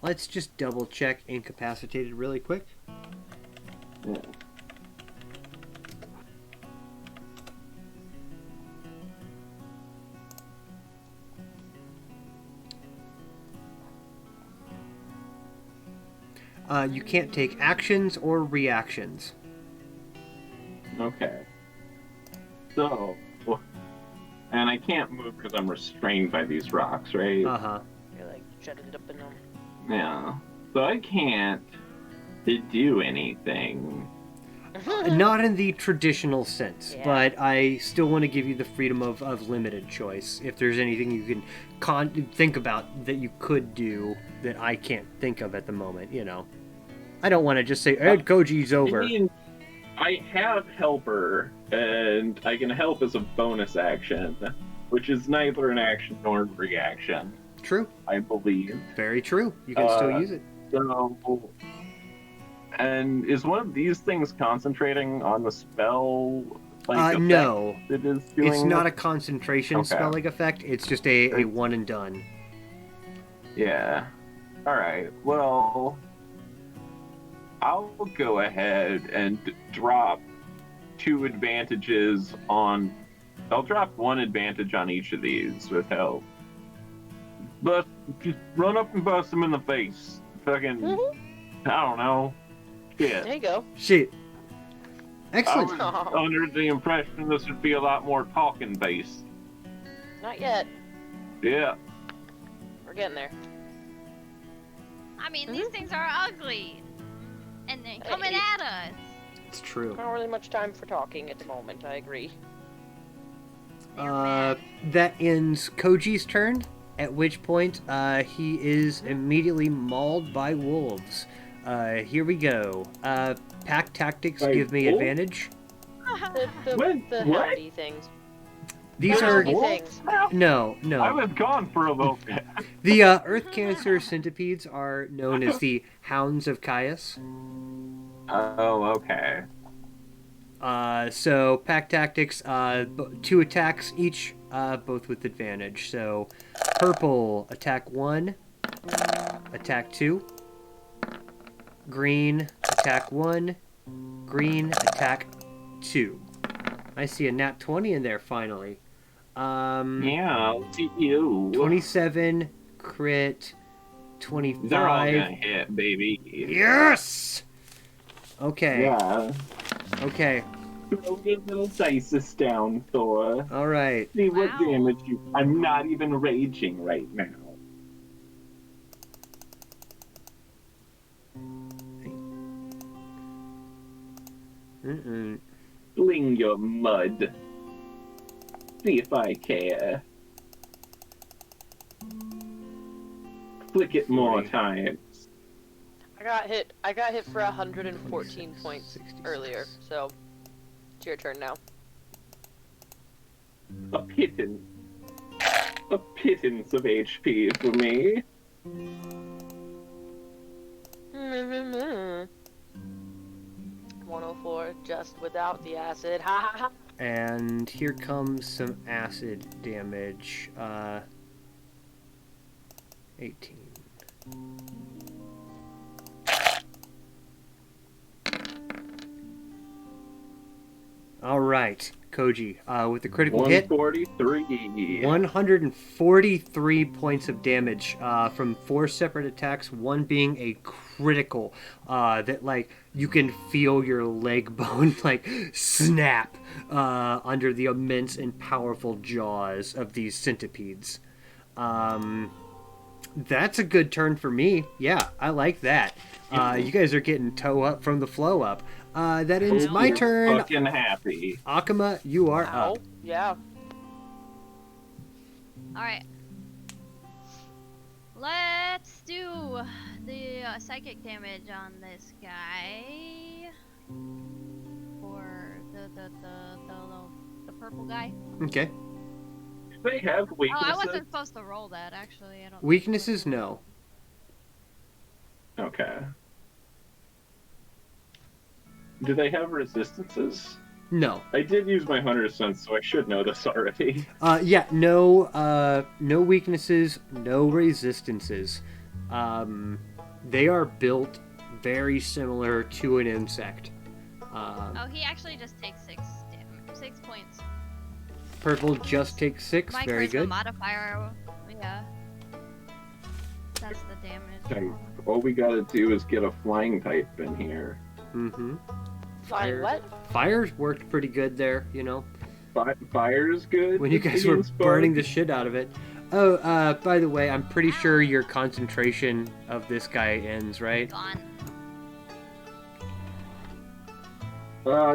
Let's just double check incapacitated really quick.
Yeah.
You can't take actions or reactions.
Okay. So, and I can't move because I'm restrained by these rocks, right?
Uh-huh.
You're like jutted up in them.
Yeah. So I can't do anything.
Not in the traditional sense,
Yeah.
but I still want to give you the freedom of limited choice. If there's anything you can think about that you could do that I can't think of at the moment, you know. I don't want to just say, Ed Koji's over.
I mean, I have helper, and I can help as a bonus action, which is neither an action nor a reaction,
True.
I believe.
Very true. You can still use it.
So, and is one of these things concentrating on the spell? Effect
No.
It is doing.
It's not a concentration
Okay.
spelling effect. It's just a one and done.
Yeah. All right. Well, I'll go ahead and drop 2 advantages on. I'll drop 1 advantage on each of these with help. But just run up and bust him in the face. Fucking, I don't know. Yeah.
There you go.
Shit.
I
Excellent.
was under the impression this would be a lot more talking based.
Not yet.
Yeah.
We're getting there.
I mean, these things are ugly. And they're coming
Hey.
at us.
It's true.
Not really much time for talking at the moment, I agree.
That ends Koji's turn, at which point he is immediately mauled by wolves. Here we go. Pack tactics
By
give me
wolves?
advantage.
The
What?
houndy things.
These
The
are...
houndy things.
No.
I was gone for a little bit.
The Earth Cancer centipedes are known as the Hounds of Caius.
Oh, okay.
So pack tactics, 2 attacks each, both with advantage. So purple, attack 1, attack 2. Green, attack 1, green, attack 2. I see a nat 20 in there finally.
Yeah, I'll see you.
27, crit, 25.
They're all gonna hit, baby.
Yes! Okay.
Yeah.
Okay.
Throw your little dices down, Thor.
Alright.
See what
Wow.
damage you. I'm not even raging right now.
Mm-mm.
Fling your mud. See if I care. Flick it more
40.
times.
I got hit for 114 points
66.
earlier, so it's your turn now.
A pittance. A pittance of HP for me.
104, just without the acid. Ha ha ha.
And here comes some acid damage. 18. All right, Koji, with the critical hit,
143.
143 points of damage from 4 separate attacks, one being a critical that like you can feel your leg bone like snap under the immense and powerful jaws of these centipedes. That's a good turn for me. Yeah, I like that. You guys are getting toe up from the flow up. That ends
Oh,
my
you're
turn.
Fucking happy.
Akuma, you are
Ow.
up.
Yeah.
Alright. Let's do the psychic damage on this guy. For the purple guy.
Okay.
Do they have
Oh,
weaknesses?
I wasn't supposed to roll that actually. I don't.
Weaknesses, no.
Okay. Do they have resistances?
No.
I did use my hunter's sense, so I should know this already.
Yeah, no weaknesses, no resistances. They are built very similar to an insect.
Oh, he actually just takes 6 points.
Purple just takes 6,
My
very
charisma
good.
modifier. Yeah. That's the damage.
Okay, all we gotta do is get a flying type in here.
Mm-hmm.
Fine, what?
Fires worked pretty good there, you know,
Fire's good.
when you guys were
against
burning the
bugs?
shit out of it. Oh, by the way, I'm pretty sure your concentration of this guy ends, right?
Gone.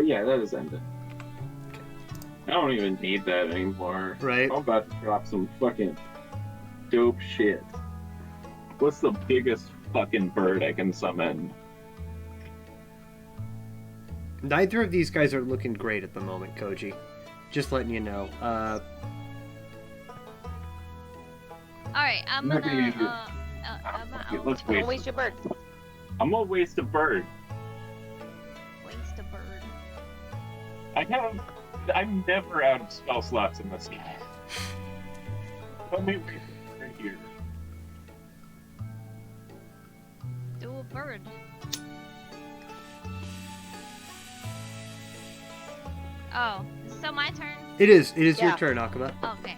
Yeah, that is ended. I don't even need that anymore.
Right.
I'm about to drop some fucking dope shit. What's the biggest fucking bird I can summon?
Neither of these guys are looking great at the moment, Koji. Just letting you know.
Alright, I'm
Maybe
gonna.
you- Let's
Don't
waste.
waste your bird.
I'm gonna waste a bird.
Waste a bird.
I'm never out of spell slots in this game. Let me waste a bird here.
Do a bird. Oh, is it still my turn?
It is your
Yeah.
turn, Akuma.
Okay.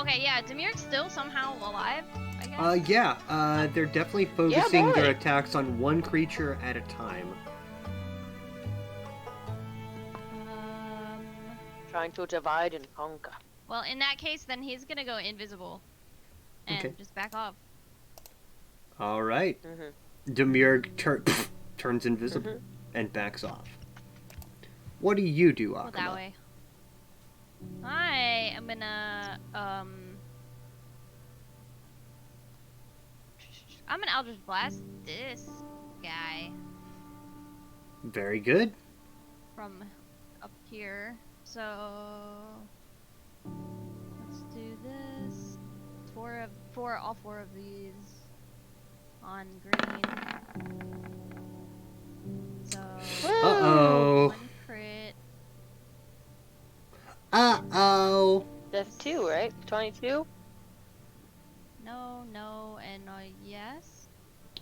Okay, yeah, Demir's still somehow alive, I guess?
Yeah, they're definitely focusing
boy.
their attacks on one creature at a time.
Trying to divide and conquer.
Well, in that case, then he's gonna go invisible. And
Okay.
just back off.
Alright.
Mm-hmm.
Demir turns invisible and backs off. What do you do,
Go
Akuma?
that way. I am gonna, I'm gonna Eldritch Blast this guy
Very good.
from up here. So, let's do this. All four of these on green. So,
Uh-oh.
one crit.
Uh-oh.
That's 2, right? 22?
No, and yes.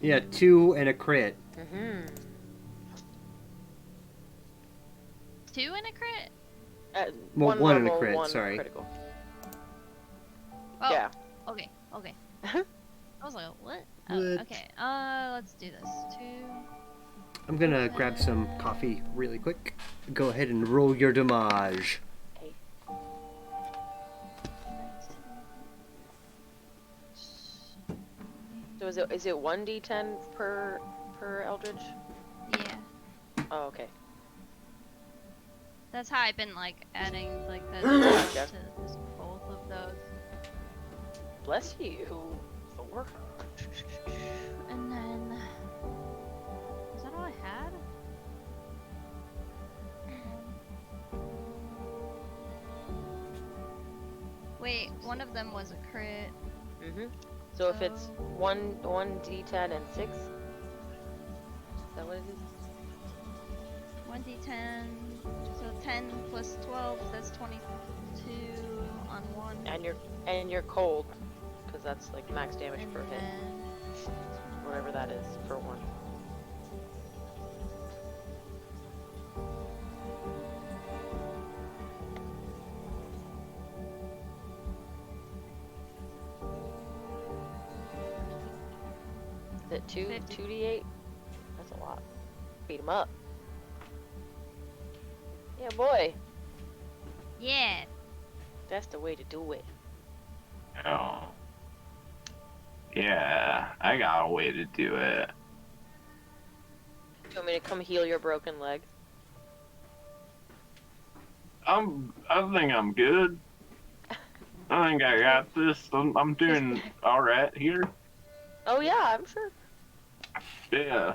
Yeah, 2 and a crit.
Mm-hmm.
2 and a crit?
Well, one and a
normal,
crit,
one
sorry.
critical.
Oh,
Yeah.
okay. I was like, what? Oh,
What?
okay. Let's do this. 2.
I'm gonna grab some coffee really quick. Go ahead and roll your damage.
So is it 1d10 per Eldritch?
Yeah.
Oh, okay.
That's how I've been like adding like the
Gotcha.
to just both of those.
Bless you, Thor.
And then is that all I had? Wait, one of them was a crit.
Mm-hmm. So if it's 1d10 and 6, is that what it is?
1d10, so 10 plus 12, that's 22 on one.
And you're cold, because that's like max damage
And
per hit,
then
whatever that is for one. Is it
50.
2d8? That's a lot. Beat him up. Yeah, boy.
yeah.
That's the way to do it.
Oh. Yeah, I got a way to do it.
Do you want me to come heal your broken leg?
I think I'm good. I think I got this. I'm doing alright here.
Oh yeah, I'm sure.
Yeah.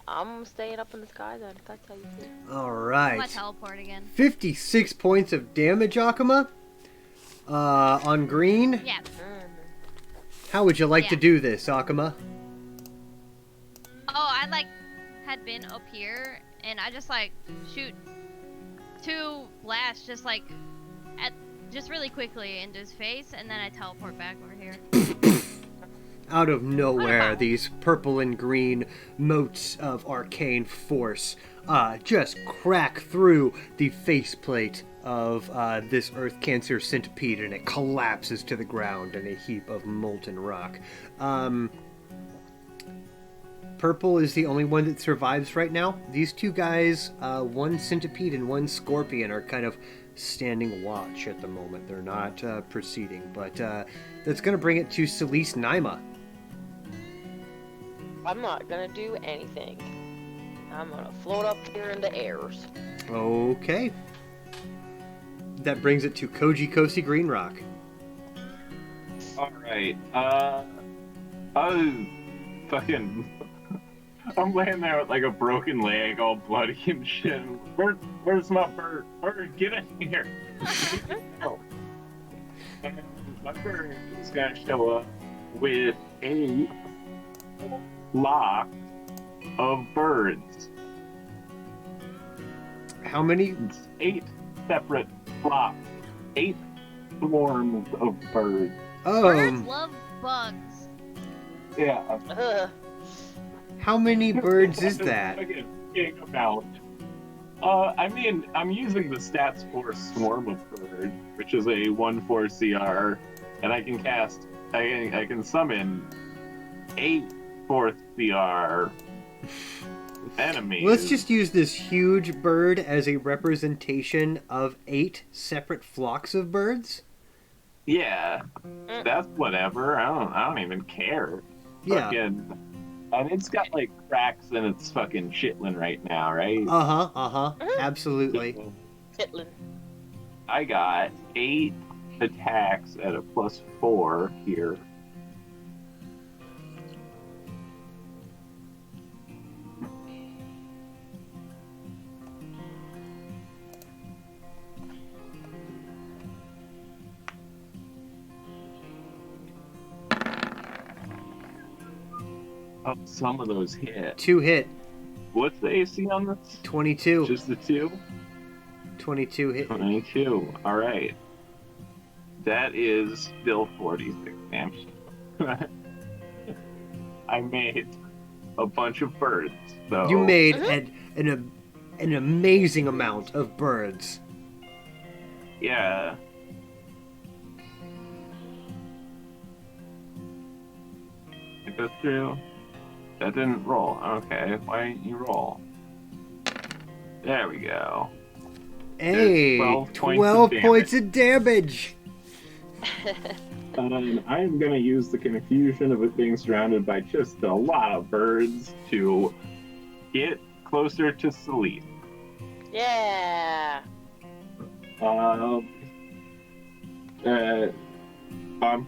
I'm staying up in the sky then, if that's how you feel.
I'm gonna
Alright.
teleport again.
56 points of damage, Akuma. On green.
Yeah.
How would you like to
Yeah.
do this, Akuma?
Oh, I like had been up here and I just like shoot 2 blasts just like just really quickly into his face and then I teleport back over here.
Out of nowhere,
Wonderful.
these purple and green motes of arcane force just crack through the faceplate of this Earth Cancer centipede, and it collapses to the ground in a heap of molten rock. Purple is the only one that survives right now. These two guys, one centipede and one scorpion, are kind of standing watch at the moment. They're not proceeding, but that's going to bring it to Celeste Naima.
I'm not gonna do anything. I'm gonna float up here in the airs.
Okay. That brings it to Koji Kosi Greenrock.
Alright. I'm laying there with like a broken leg, all bloody and shit. Where's my bird? Bird, get in here! Oh. And my bird is gonna show up with a flock of birds.
How many?
It's 8 separate flocks. 8 swarms of birds.
Birds love bugs.
Yeah.
Ugh.
How many birds is that?
Again, king about. I mean, I'm using the stats for Swarm of Bird, which is a 1/4 CR, and I can summon 8 4th CR enemies.
Let's just use this huge bird as a representation of 8 separate flocks of birds.
Yeah, that's whatever. I don't even care.
Yeah.
Fucking, and it's got like cracks in its fucking chitlin right now, right?
Absolutely.
Chitlin.
I got 8 attacks at a +4 here. Oh, some of those hit.
2 hit.
What's the AC on this?
22.
Just the 2?
22 hit.
22. Alright. That is still 46 damage. I made a bunch of birds, so...
You made an amazing amount of birds.
Yeah. It goes through. That didn't roll. Okay, why didn't you roll? There we go.
Hey,
There's
12 points of damage.
I'm gonna use the confusion of it being surrounded by just a lot of birds to get closer to Celeste.
Yeah.
I'm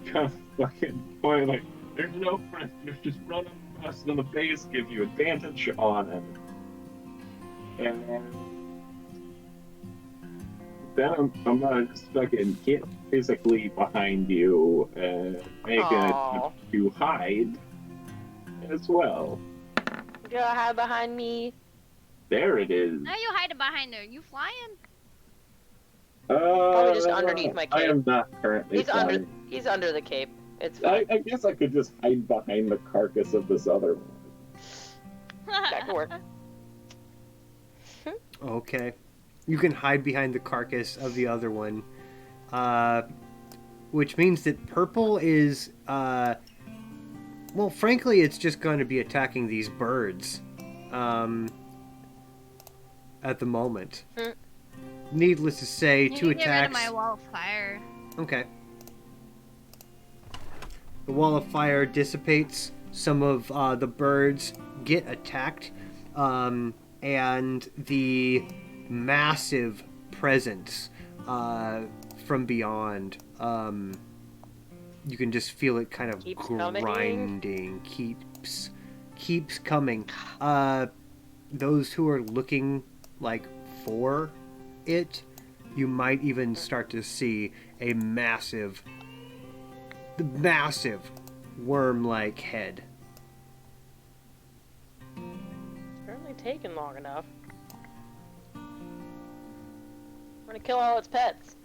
kind of fucking point like, there's no prisoners, just run across on the base, give you advantage on it. And then I'm gonna just fucking get physically behind you and make an attempt to hide as well.
Go hide behind me.
There it is.
Now you hiding behind her. You flying?
Probably just underneath my cape.
I am not currently flying.
He's under the cape. It's fine.
I guess I could just hide behind the carcass of this other one.
That could work.
Okay. You can hide behind the carcass of the other one. Which means that purple is, well, frankly, it's just going to be attacking these birds. At the moment. Needless to say,
You
2
can get rid of
attacks.
my wall of fire.
Okay. The wall of fire dissipates. Some of the birds get attacked. And the massive presence from beyond, you can just feel it kind of
Keeps
grinding. Keeps coming. Those who are looking like for it, you might even start to see a massive worm-like head.
Apparently taking long enough. We're gonna kill all its pets.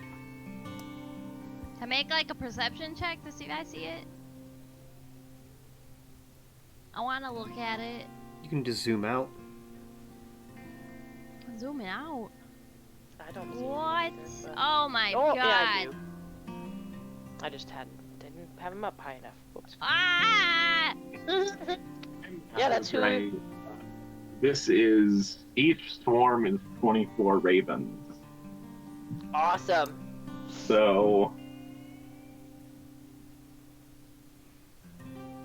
To make like a perception check to see if I see it. I want to look at it.
You can just zoom out.
Zoom it out.
I don't see
What?
anything, but-
Oh my
Oh,
god.
yeah, I do. I just didn't have him up high enough. Whoops.
Ah!
Yeah, that's who.
Right. This is, each swarm is 24 ravens.
Awesome.
So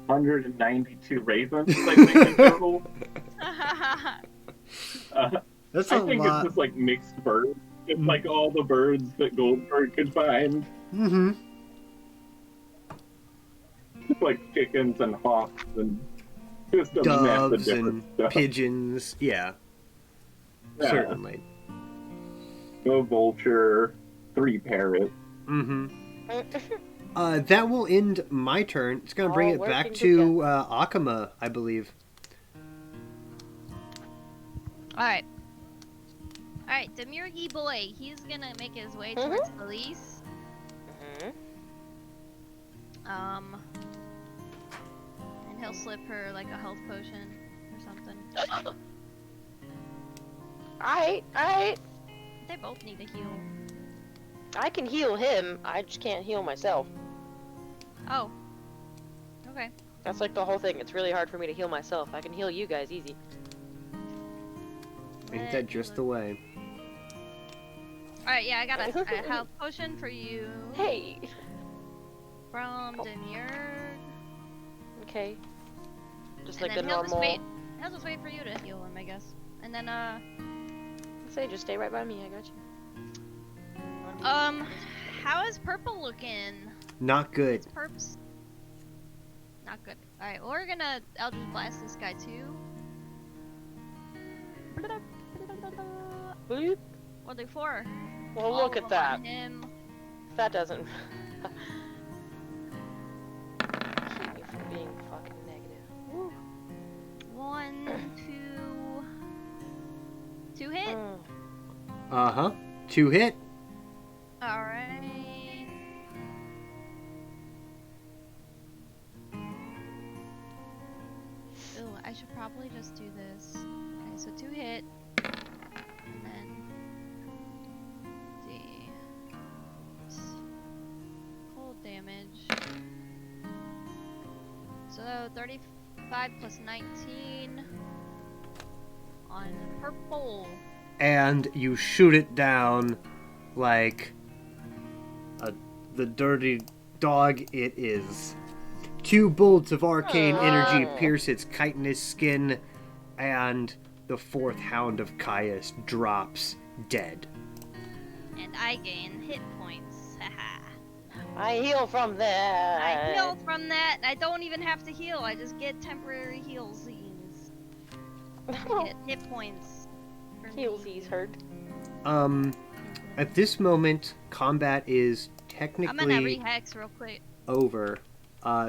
192 ravens, I think, in total.
That's
I
a
think
lot.
it's just like mixed birds. It's like all the birds that Goldberg could find.
Mm-hmm.
Like chickens and hawks and just a mess of
Doves
different
and
stuff.
pigeons. Yeah,
Yeah.
certainly.
A vulture, 3 parrots.
Mm-hmm. That will end my turn. It's going to bring
All
it back
working
to Akama, I believe.
Alright. Alright, Demirgi boy, he's gonna make his way towards Elise. And he'll slip her like a health potion or something.
Alright.
They both need to heal.
I can heal him, I just can't heal myself.
Oh. Okay.
That's like the whole thing. It's really hard for me to heal myself. I can heal you guys easy.
Ain't that just the way?
Alright, yeah, I got a health potion for you.
Hey!
From Demure.
Okay. Just
And
like
then
the normal...
he'll just wait for you to heal him, I guess. And then,
Say, just stay right by me, I got you.
how is purple looking?
Not good.
Perps? Not good. Alright, well, we're gonna Eldritch Blast this guy too.
Bloop.
What are they for?
Well,
All
look
of
at
them
that.
on him.
That doesn't... keep me from being fucking negative. Woo.
1, 2... 2 hit?
Mm.
Uh-huh. 2 hit.
Alright. Ooh, I should probably just do this. Okay, so 2 hit. And then... see. Cold damage. So 35 plus 19 on purple.
And you shoot it down like the dirty dog it is. 2 bolts of arcane energy pierce its chitinous skin, and the 4th Hound of Caius drops dead.
And I gain hit points. Haha.
I heal from that.
I heal from that. I don't even have to heal. I just get temporary healsies. Get hit points. for me.
Healsies hurt.
At this moment, combat is
I'm gonna
technically
rehex real quick.
over.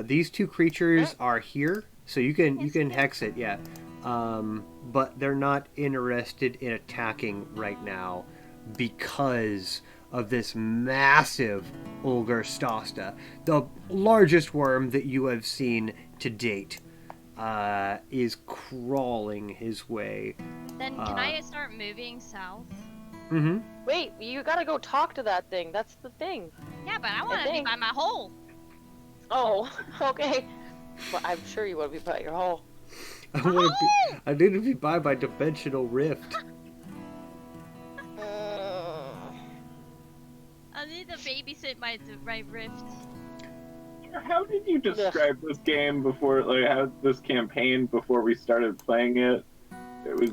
These 2 creatures are here, so you can hex it, yeah. But they're not interested in attacking right now because of this massive Ulgar Stosta, the largest worm that you have seen to date, is crawling his way.
Then can I start moving south?
Mm-hmm.
Wait, you gotta go talk to that thing. That's the thing.
Yeah, but I want to be
think-
by my hole.
Oh, okay. Well, I'm sure you want to be by your hole.
I need to be by my dimensional rift.
I need to babysit my rift.
How did you describe this game before, like, how this campaign before we started playing it? It was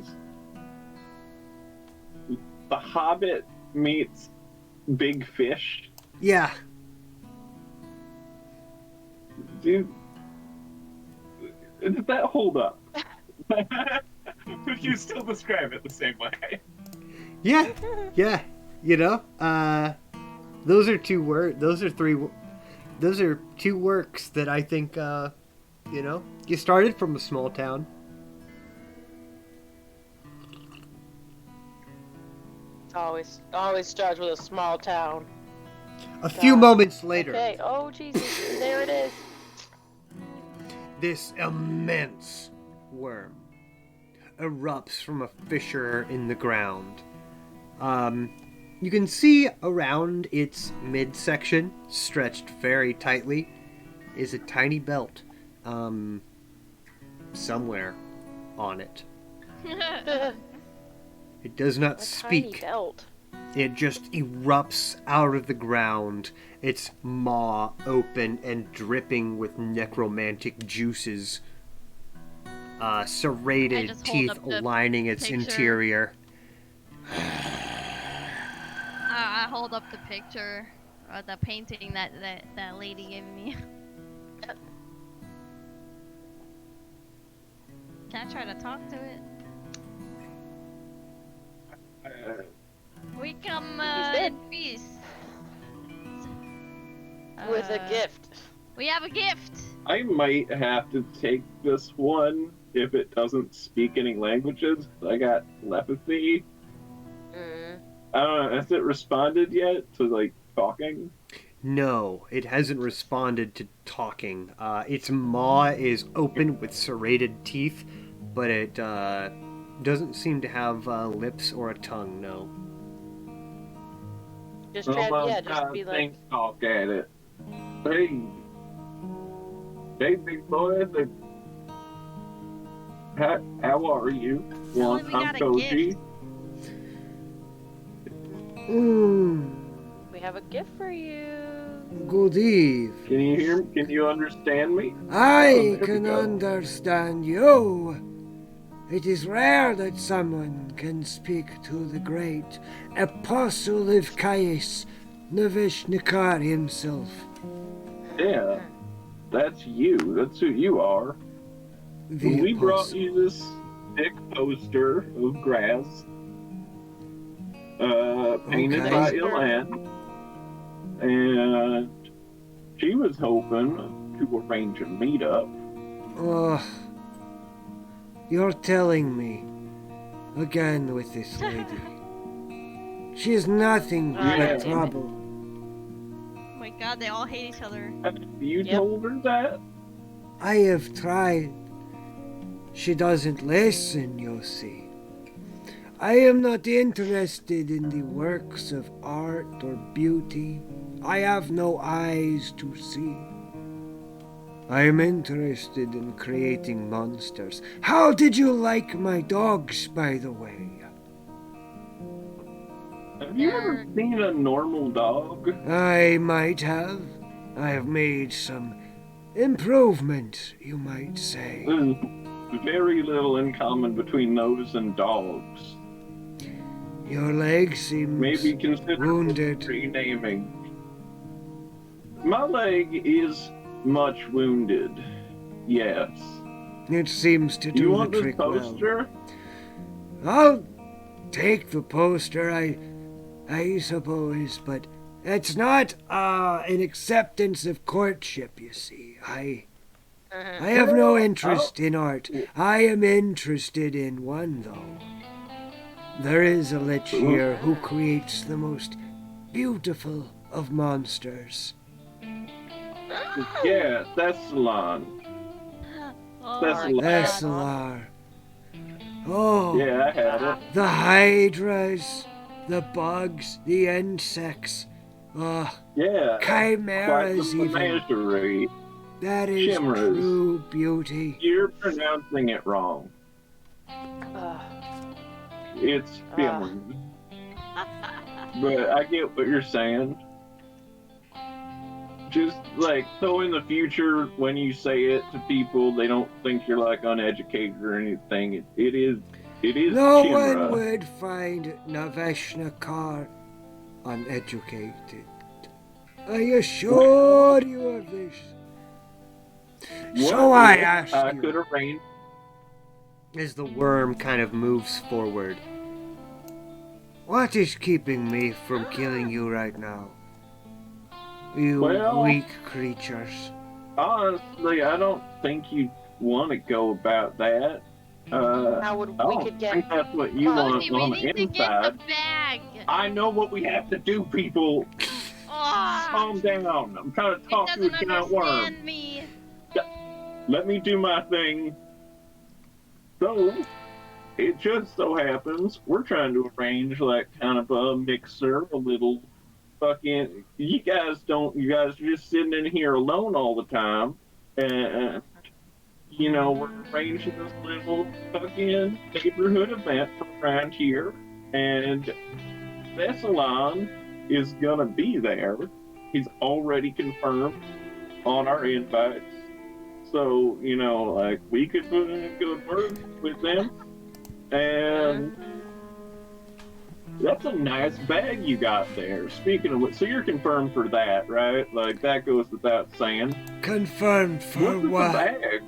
The Hobbit meets Big Fish.
Yeah.
Dude, did that hold up? Would you still describe it the same way?
Yeah. Yeah. You know, those are 2 works that I think, you know, you started from a small town.
Always starts with a small town.
A few moments later,
Okay. Oh Jesus! There it is.
this immense worm erupts from a fissure in the ground. You can see around its midsection, stretched very tightly, is a tiny belt. Somewhere on it. It does not
A
speak.
tiny belt.
It just erupts out of the ground, its maw open and dripping with necromantic juices. Serrated
just hold
teeth
up the
lining its
picture.
interior.
I hold up the picture, or the painting that lady gave me. Can I try to talk to it? We come
dead.
in peace.
With a gift.
We have a gift.
I might have to take this one if it doesn't speak any languages. I got telepathy. I don't know, has it responded yet to, like, talking?
No, it hasn't responded to talking. Its maw is open with serrated teeth, but it Doesn't seem to have lips or a tongue, no.
Just try, yeah, just be like,
Think talk at it. Hey, big boy. How are you?
Tell
Well,
him we
I'm
got a
Koji.
we have a gift for you.
Good eve.
Can you hear me? Can you understand me?
I
there we
can
go.
understand you. It is rare that someone can speak to the great apostle of Caius, Navishnikar himself.
Yeah, that's you. That's who you are.
The
We brought
apostle.
you this thick poster of grass, painted
Okay.
by Ilan, and she was hoping to arrange a meetup.
Oh, you're telling me again with this lady. She is nothing
Yeah.
but trouble.
Oh my god, they all hate each other.
You
Yep.
told her that?
I have tried. She doesn't listen, you see. I am not interested in the works of art or beauty. I have no eyes to see. I am interested in creating monsters. How did you like my dogs, by the way?
Have you ever seen a normal dog?
I might have. I have made some improvements, you might say.
There's very little in common between those and dogs.
Your leg seems
Maybe consider
wounded.
renaming. My leg is much wounded. Yes.
It seems to do
You
the
want this
trick well.
poster?
I'll take the poster, I suppose, but it's not an acceptance of courtship, you see. I have no interest in art. I am interested in one, though. There is a lich here who creates the most beautiful of monsters.
Yeah, that's Salon.
Oh
That's
my
a lot.
god.
Esselar. Oh,
Yeah, I had it.
the hydras, the bugs, the insects. Oh,
Yeah.
chimeras
Quite the
even.
menagerie.
That is
Chimeras.
true beauty.
You're pronouncing it wrong. It's chimeras. But I get what you're saying. Just like so in the future when you say it to people they don't think you're like uneducated or anything. It is
No
Chimera.
one would find Naveshnikar uneducated. I assure you of this. So I ask
I
you.
could arrange.
As the worm kind of moves forward.
What is keeping me from killing you right now? You
Well-
weak creatures.
Honestly, I don't think you want to go about that.
How would
I
we
don't
could get?
think that's what you
Well,
want
Cody, we
on
need
the
to get
inside.
the bag.
I know what we have to do, people.
Oh,
Calm down. I'm trying to
he
talk to a
doesn't
giant worm.
understand me.
Let me do my thing. So, it just so happens we're trying to arrange like kind of a mixer, a little fucking. You guys are just sitting in here alone all the time, and we're arranging this little fucking neighborhood event around here, and Thessalon is gonna be there. He's already confirmed on our invites. So, like, we could put in a good word with them. And that's a nice bag you got there. Speaking of which, so you're confirmed for that, right? Like, that goes without saying.
Confirmed for
What's with the
what?
bag?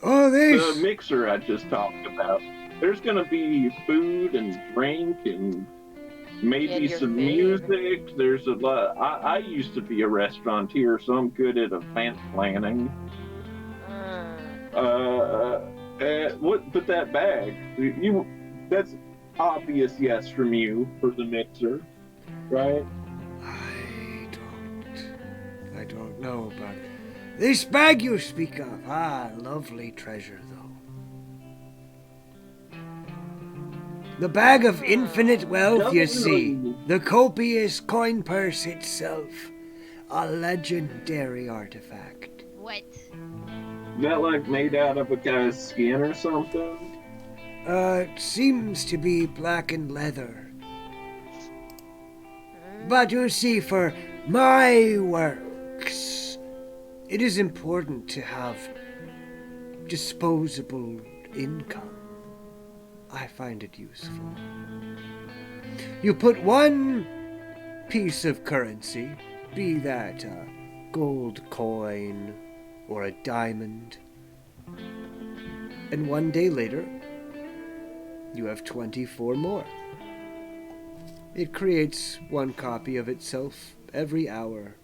Oh,
The
this.
mixer I just talked about. There's gonna be food and drink and maybe
And your
some
food.
music. There's a lot. I used to be a restaurateur, so I'm good at event planning. What? But that bag, that's obvious yes from you for the mixer, right?
I don't know about it. This bag you speak of. Ah, lovely treasure, though. The bag of infinite wealth, you see.
Definitely.
The copious coin purse itself. A legendary artifact.
What?
Is that like made out of a guy's skin or something?
It seems to be blackened leather. But you see, for my works, it is important to have disposable income. I find it useful. You put one piece of currency, be that a gold coin or a diamond, and one day later, you have 24 more. It creates one copy of itself every hour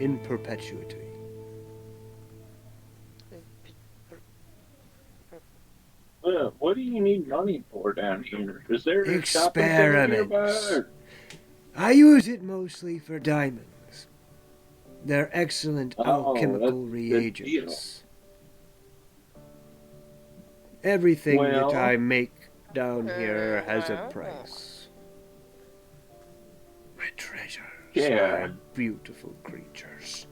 in perpetuity.
What do you need money for down here? Is there a shopping center nearby?
Experiments. I use it mostly for diamonds. They're excellent alchemical
that's a good deal.
reagents. Everything
Well-
that I make down here has a price. My treasures
Yeah.
are beautiful creatures.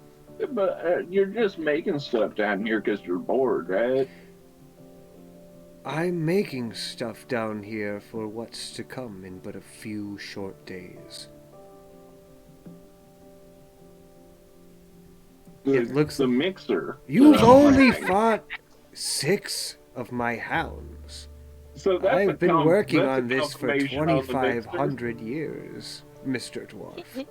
But you're just making stuff down here because you're bored, right?
I'm making stuff down here for what's to come in but a few short days. It looks-
the mixer.
You've only fought 6 of my hounds.
So that's
I've been working
that's a
on this for
confirmation on the mixer.
2,500 years, Mr. Dwarf.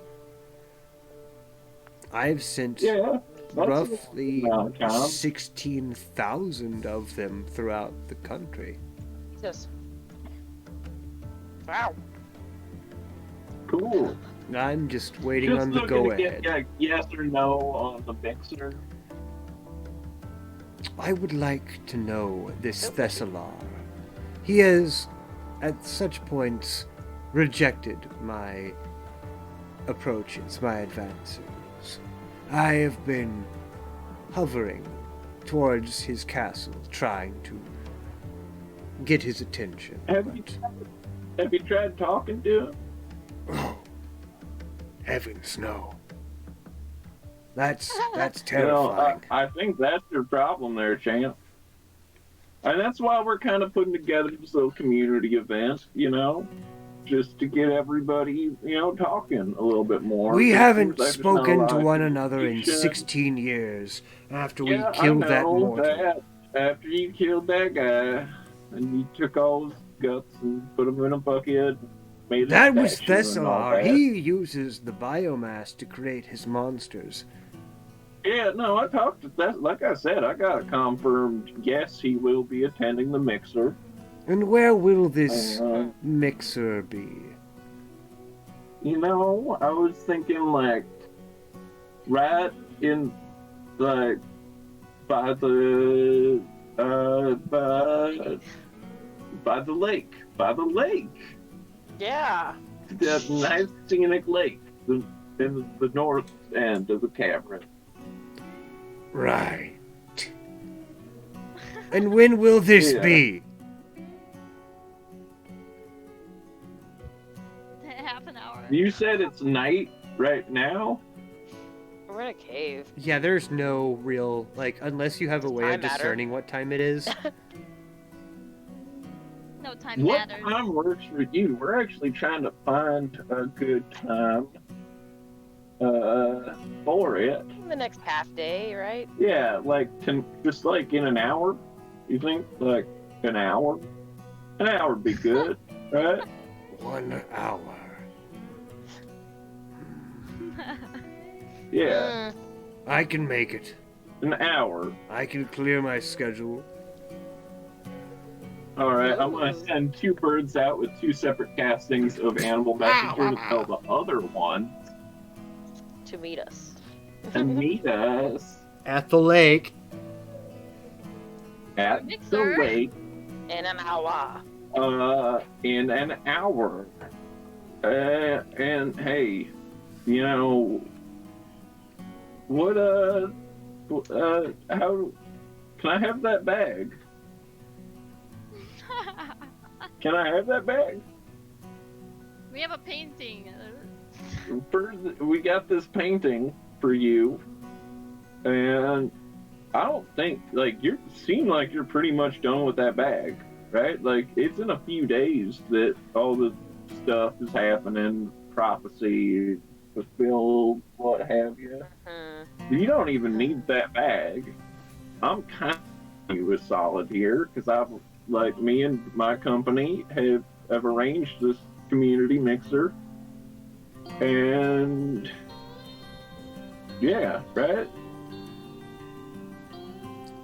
I've sent
Yeah. that's
roughly
amount of time.
16,000 of them throughout the country.
Just. Wow.
Cool.
I'm just waiting
Just
on the
looking to
go-ahead.
get yes or no on the mixer.
I would like to know this Thessalar. He has, at such points, rejected my approaches, my advances. I have been hovering towards his castle, trying to get his attention.
Have you tried talking to him?
Oh, heavens no. That's
You know,
terrifying.
I think that's your problem there, champ. And that's why we're kind of putting together this little community event, you know, just to get everybody, you know, talking a little bit more.
We
It
haven't
seems like there's not a
spoken
lot
to
of
one another in
communication.
16 years after we
Yeah,
killed
I
that
know
mortal.
that. After you killed that guy, and you took all his guts and put them in a bucket, made a
That was
statue and all
Thessalar.
that.
He uses the biomass to create his monsters.
Yeah, no, I talked to that. Like I said, I got a confirmed yes, he will be attending the mixer.
And where will this
Uh,
mixer be?
You know, I was thinking like right in like by the by the lake. By the lake.
Yeah.
That nice scenic lake in the north end of the cavern.
Right. And when will this
Yeah.
be?
Half an hour.
You said it's night right now?
We're in a cave.
Yeah, there's no real, like, unless you have a way of
Time matter.
discerning what time it is.
No time
What
matters.
time works for you? We're actually trying to find a good time for it.
The next half day, right?
Yeah, like just like in an hour. You think like an hour? An hour would be good, right?
1 hour.
Yeah,
I can make it.
an hour.
I can clear my schedule.
All right, I'm gonna send 2 birds out with 2 separate castings of Animal Messenger to tell the other one
To meet us.
to meet us
At the lake.
at the
Mixer.
lake
In an hour.
in an hour. And hey, you know, what how can I have that bag? Can I have that bag?
We have a painting.
We got this painting for you, and I don't think, like, you seem like you're pretty much done with that bag, right? Like, it's in a few days that all the stuff is happening, prophecy, fulfilled, what have you. You don't even need that bag. I'm kind of with Solid here, because I've, like, me and my company have arranged this community mixer, and yeah, right?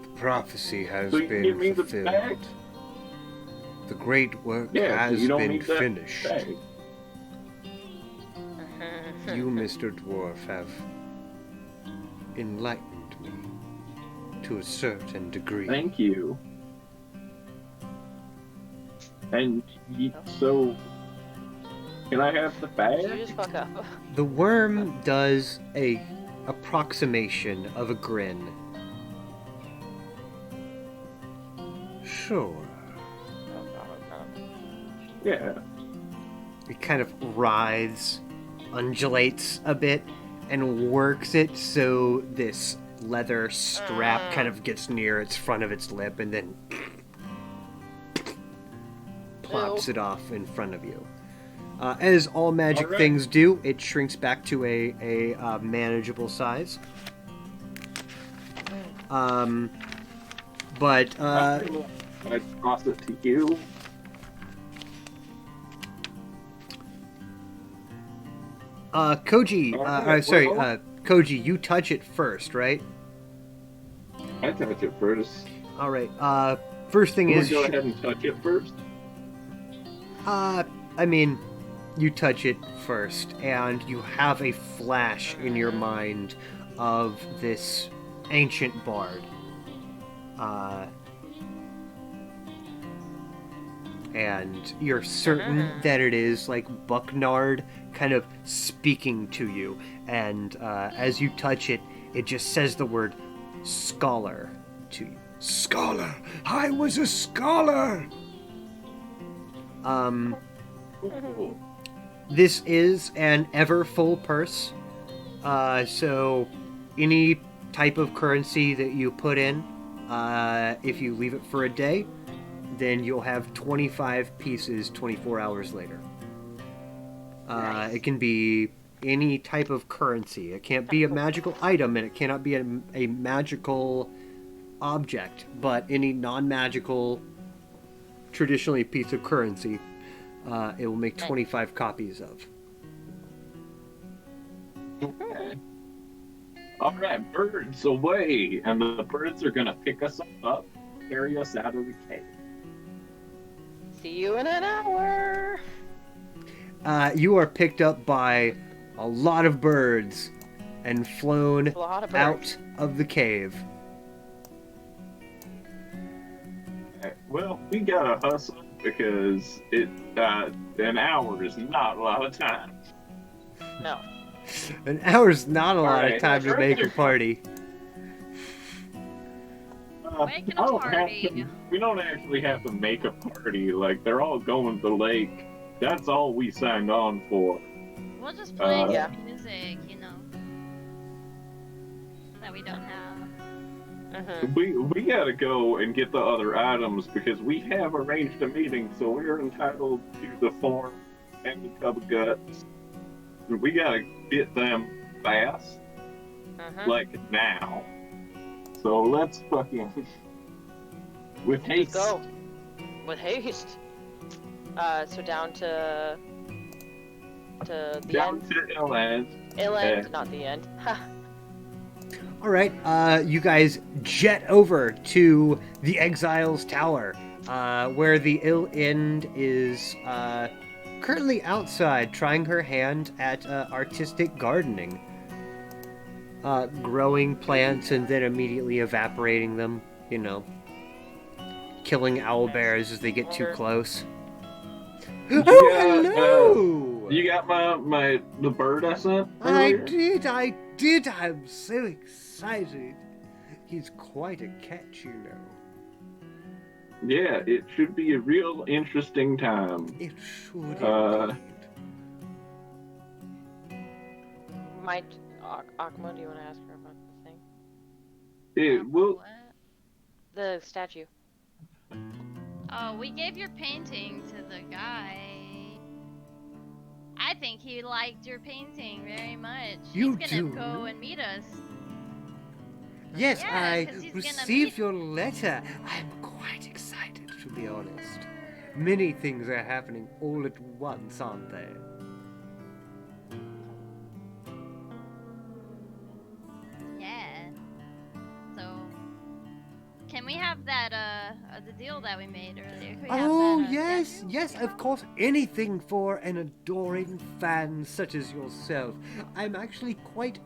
The prophecy has
So you give me
been
the
fulfilled.
bag?
The great work
Yeah, so
has
you don't
been
need that
finished.
bag.
You, Mr. Dwarf, have enlightened me to a certain degree.
Thank you. And so, can I have the
Did you
bag?
just fuck up?
The worm does a approximation of a grin.
Sure.
Yeah.
It kind of writhes, undulates a bit, and works it so this leather strap kind of gets near its front of its lip and then plops it off in front of you. As all magic
Alright.
things do, it shrinks back to a manageable size. But
I toss it to you.
Koji,
Alright,
sorry,
well-
Koji, you touch it first, right?
I touch it first.
All right. First thing
Can we
is,
go ahead and touch it first?
I mean, you touch it first, and you have a flash in your mind of this ancient bard. And you're certain that it is like Bucknard kind of speaking to you. And as you touch it, it just says the word scholar to you.
Scholar! I was a scholar!
Ooh.
This is an ever full purse. So any type of currency that you put in, if you leave it for a day, then you'll have 25 pieces 24 hours later. It can be any type of currency. It can't be a magical item, and it cannot be a magical object, but any non-magical, traditionally piece of currency, it will make 25 copies of.
Okay. All right, birds away, and the birds are gonna pick us up, carry us out of the cave.
See you in an hour.
You are picked up by a lot of birds and flown
A lot of birds.
out of the cave.
Well, we gotta hustle because an hour is not a lot of time.
No.
An hour's not a lot of
Alright,
time to
that's
make a
right.
party.
Making
I
a
don't have
party.
to- we don't actually have to make a party. Like, they're all going to the lake. That's all we signed on for.
We'll just play
Yeah.
some music, you know. That we don't have.
We gotta go and get the other items because we have arranged a meeting, so we're entitled to the form and the tub of guts. We gotta get them fast, like now. So let's fucking with haste.
Go. With haste. So down to the
Down
end.
to Eland.
End,
Yeah.
not the end. Ha.
All right, you guys jet over to the Exiles Tower, where the Ill End is currently outside trying her hand at artistic gardening. Growing plants and then immediately evaporating them, you know. Killing owlbears as they get too close.
Yeah,
Hello!
You got the bird I sent
I
earlier?
did. I'm so excited. He's quite a catch, you know.
Yeah, it should be a real interesting time.
It should
Uh,
Might Akuma, do you want to ask her about the thing?
it will.
What?
The statue.
Oh, we gave your painting to the guy. I think he liked your painting very much.
You
He's gonna
do?
go and meet us.
Yes,
Yeah,
I
'cause he's gonna
received
meet-
your letter. I'm quite excited, to be honest. Many things are happening all at once, aren't they?
Yeah. So, can we have that, the deal that we made earlier? Can we have
Oh,
that,
yes,
statue?
yes, of course. Anything for an adoring fan such as yourself. I'm actually quite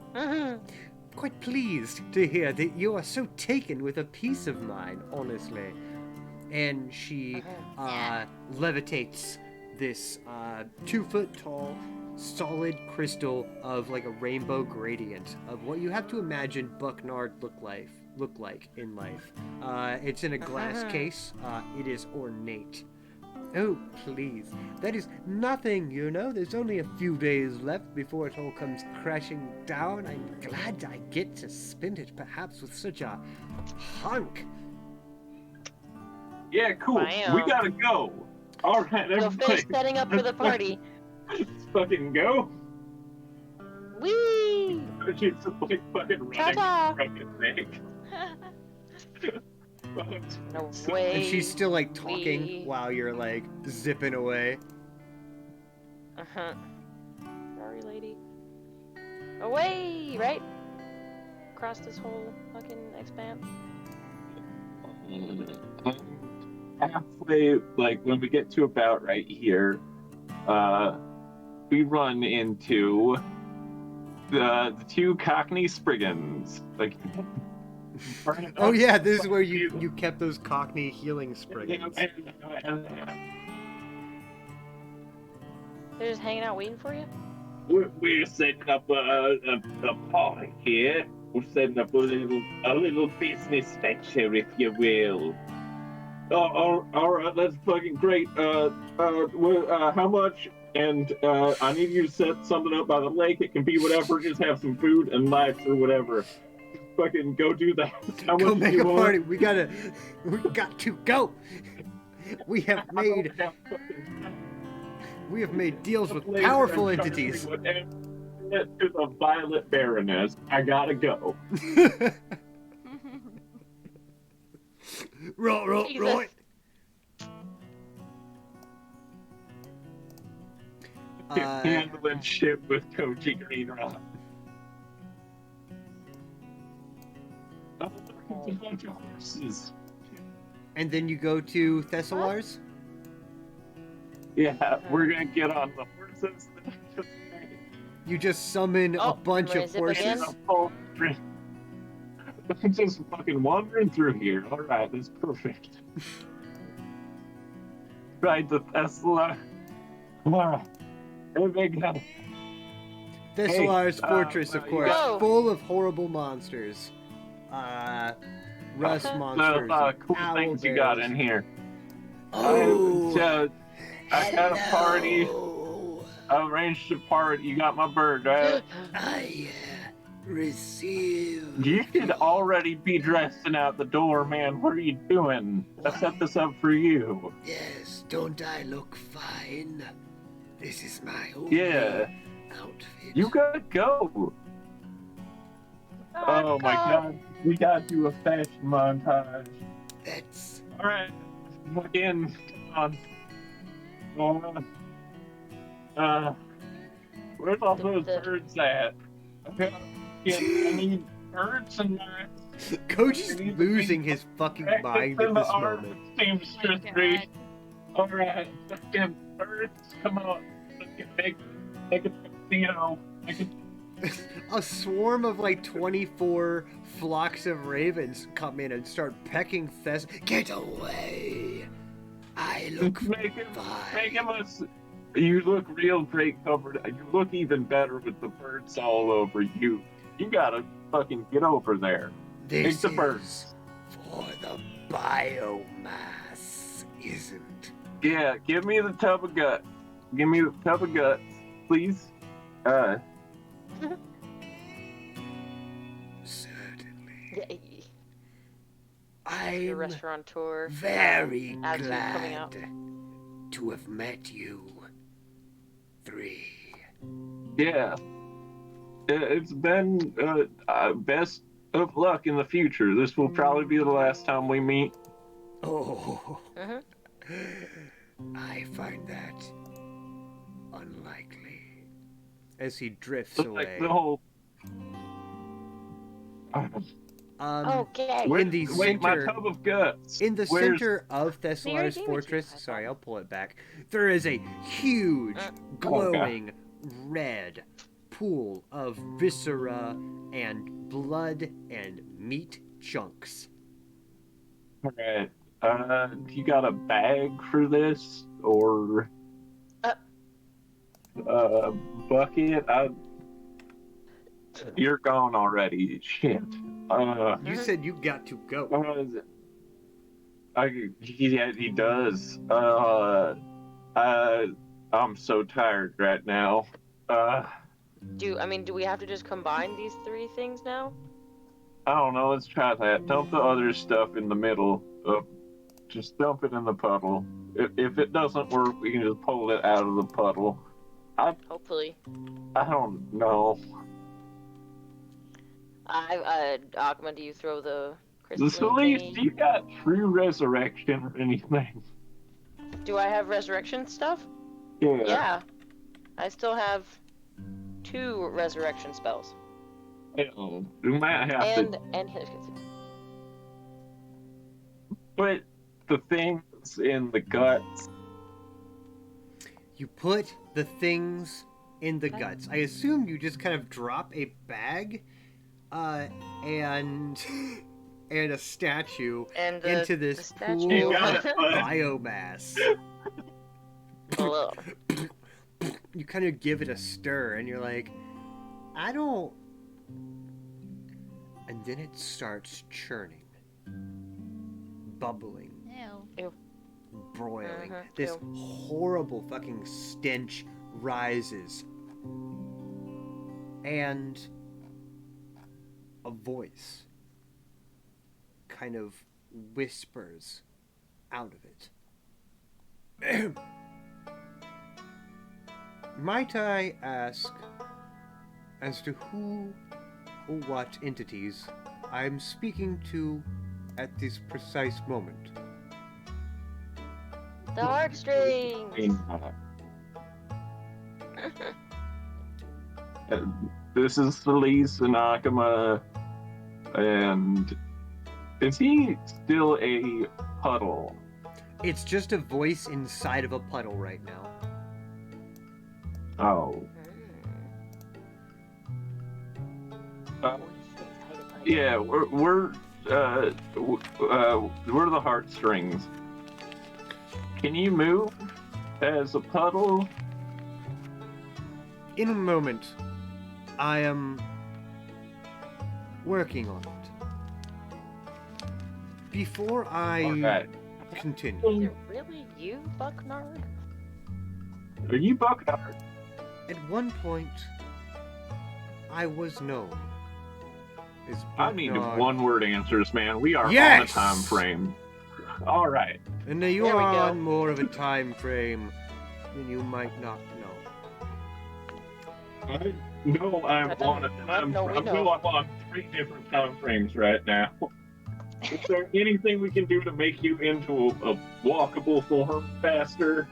pleased to hear that you are so taken with a piece of mine, honestly. And she levitates this 2-foot tall solid crystal of like a rainbow gradient of what you have to imagine Bucknard look like in life. It's in a glass case. It is ornate. Oh, please. That is nothing, you know. There's only a few days left before it all comes crashing down. I'm glad I get to spend it perhaps with such a hunk.
Yeah, cool.
Bam.
We gotta go. All right,
We'll
everybody.
finish setting up for the party.
Let's fucking go.
Whee!
She's like fucking running
Ta-ta.
fucking thing.
No way.
And she's still like talking
we-
while you're like zipping away.
Uh-huh. Sorry, lady. Away, right? Across this whole fucking expanse.
Halfway, like when we get to about right here, we run into the two Cockney Spriggans. Like,
Oh yeah, this is where you kept those Cockney healing spriggans.
They're just hanging out waiting for you?
We're setting up a party here. We're setting up a little business venture, if you will. Oh, all right, that's fucking great. How much? And I need you to set something up by the lake. It can be whatever. Just have some food and lights or whatever. Fucking go do that. How
Go
much
make
do
a
you want?
party. We got to go. We have made deals with powerful entities.
To the Violet Baroness. I gotta go.
Right.
Jesus.
Handling shit with Koji Greenrock. Oh, there's a bunch of horses.
And then you go to Thessalars?
Yeah, we're gonna get on the horses.
You just summon a
Oh,
bunch
am I
of
zip
horses.
again?
I'm just fucking wandering through here. Alright, that's perfect. Right, the Tesla. Alright. There we go.
Thessalars
Hey,
Fortress, of course,
Whoa.
full of horrible monsters. Rust monsters.
Cool
owl
things you got
bears.
in here.
Oh,
I had a party.
hello.
I arranged a party. You got my bird, right?
I received.
You should already be dressing out the door, man. What are you doing? I set this up for you.
Yes, don't I look fine? This is my only
Yeah.
outfit.
You gotta go. Oh my god. We gotta do a fashion montage.
That's
Alright. Again, come on. Where's all those birds at? Okay, I need birds in my
Koji's losing his fucking mind at this moment.
Seamstress. Alright, fucking birds, come on. Make a tuxedo.
A swarm of like 24 flocks of ravens come in and start pecking Thess.
get away. I look
Make him
fine.
you look real great covered. You look even better with the birds all over you. You gotta fucking get over there.
This
Take the
is
birds.
for the biomass. isn't.
Yeah, give me the tub of guts. Give me the tub of guts, please.
Certainly.
Your
I'm
restaurateur.
very
Abs are coming out.
glad to have met you three.
Yeah. It's been best of luck in the future. This will probably be the last time we meet.
Oh,
Mm-hmm.
I find that unlikely.
As he drifts
Like
away.
the whole.
Okay.
in the
Wait, my
center,
tub of guts.
in the
Where's-
center of
already
Thessalar's
gave it to you,
fortress,
I
sorry,
thought.
I'll pull it back. There is a huge, glowing red pool of viscera and blood and meat chunks.
Alright. You got a bag for this? Or bucket? You're gone already. Shit.
You said you got to go.
Yeah, he does. I'm so tired right now.
Do we have to just combine these three things now?
I don't know. Let's try that. Dump the other stuff in the middle. Just dump it in the puddle. If it doesn't work, we can just pull it out of the puddle.
Hopefully.
I don't know.
Agma, do you throw the crystal?
Celeste, do you got true resurrection or anything?
Do I have resurrection stuff?
Yeah.
Yeah. I still have 2 resurrection spells.
Hell, we might have to.
And his.
But the things in the guts.
You put the things in the guts. I assume you just kind of drop a bag, and a statue
And
into this
the
pool
statue.
of biomass.
Hello.
You kind of give it a stir, and you're like, I don't. And then it starts churning, bubbling,
Ew.
broiling.
Mhm,
This horrible fucking stench rises. And a voice kind of whispers out of it. Might I ask as to who or what entities I'm speaking to at this precise moment?
The heartstrings.
This is Felice and Akama, and is he still a puddle?
It's just a voice inside of a puddle right now.
Oh. Yeah, we're the heartstrings. Can you move as a puddle?
In a moment, I am working on it. Before I
Alright.
continue,
Is it really you, Bucknard?
Are you Bucknard?
at one point, I was known as
I need
Bucknard,
one-word answers, man. We are
Yes!
on a time frame. All right.
and now you
There we
are
go.
on more of a time frame than you might not know.
I know I'm on a time.
No, we
I'm
know.
on 3 different time frames right now. Is there anything we can do to make you into a walkable form faster,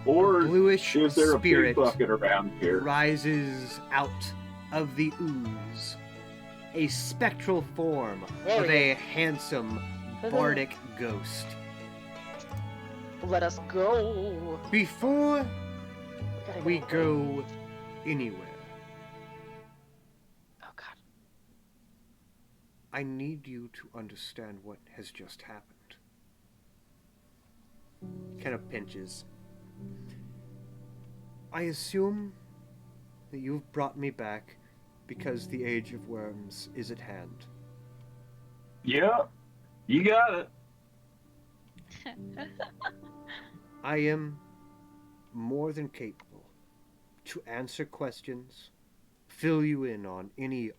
or
Bluish
is there a big
spirit
bucket around here?
rises out of the ooze, a spectral form
There
of
we
a handsome bardic ghost.
Let us go.
Before
gotta
we
go.
go anywhere,
Oh God.
I need you to understand what has just happened. Kind of pinches. I assume that you've brought me back because the Age of Worms is at hand.
Yeah, you got it.
I am more than capable to answer questions, fill you in on any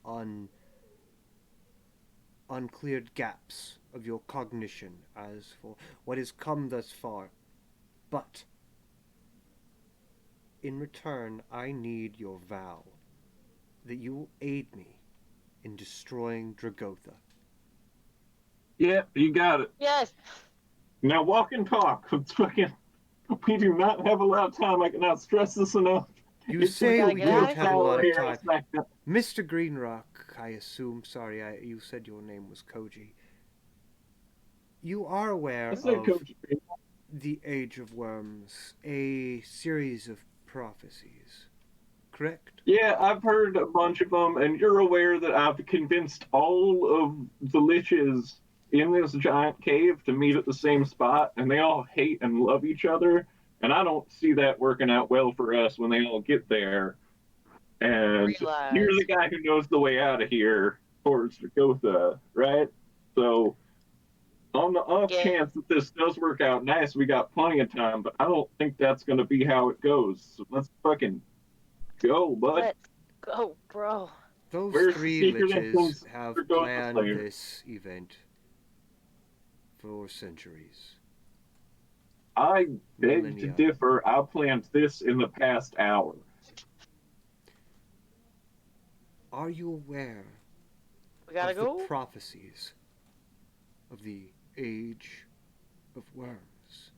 uncleared gaps of your cognition as for what has come thus far. But in return, I need your vow that you will aid me in destroying Dragotha.
Yeah, you got it.
Yes.
Now walk and talk. It's fucking. We do not have a lot of time. I cannot stress this enough.
You
It's
say
gotta
we
get
don't
out of
have a lot of
here.
time. Mr. Greenrock, I assume, sorry, you said your name was Koji. You are aware
I said
of
Coach.
the Age of Worms, a series of prophecies, correct?
Yeah, I've heard a bunch of them, and you're aware that I've convinced all of the liches in this giant cave to meet at the same spot, and they all hate and love each other, and I don't see that working out well for us when they all get there. And
Realize.
you're the guy who knows the way out of here towards Dragotha, right? So, on the off
Yeah.
chance that this does work out nice, we got plenty of time, but I don't think that's going to be how it goes. So let's fucking go, bud.
Let's go, bro.
Those
Where's the
three
secret
liches
entrance
have
for Ghost
planned
Slayer?
this event for centuries.
I beg to
Millennia.
differ. I planned this in the past hour.
Are you aware
We gotta
of
go.
the prophecies of the Age of Worms?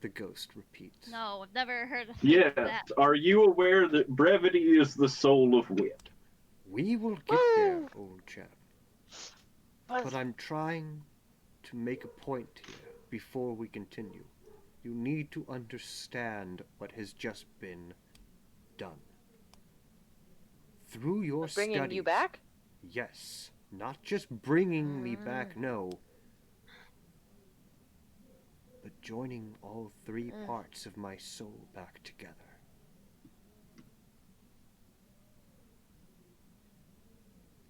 The ghost repeats.
No, I've never heard of
Yes.
that.
Are you aware that brevity is the soul of wit?
We will get there,
Woo!
old chap.
But
But I'm trying to make a point here before we continue. You need to understand what has just been done. Through your
bringing
studies.
you back?
Yes. Not just bringing me back, no. But joining all three parts of my soul back together.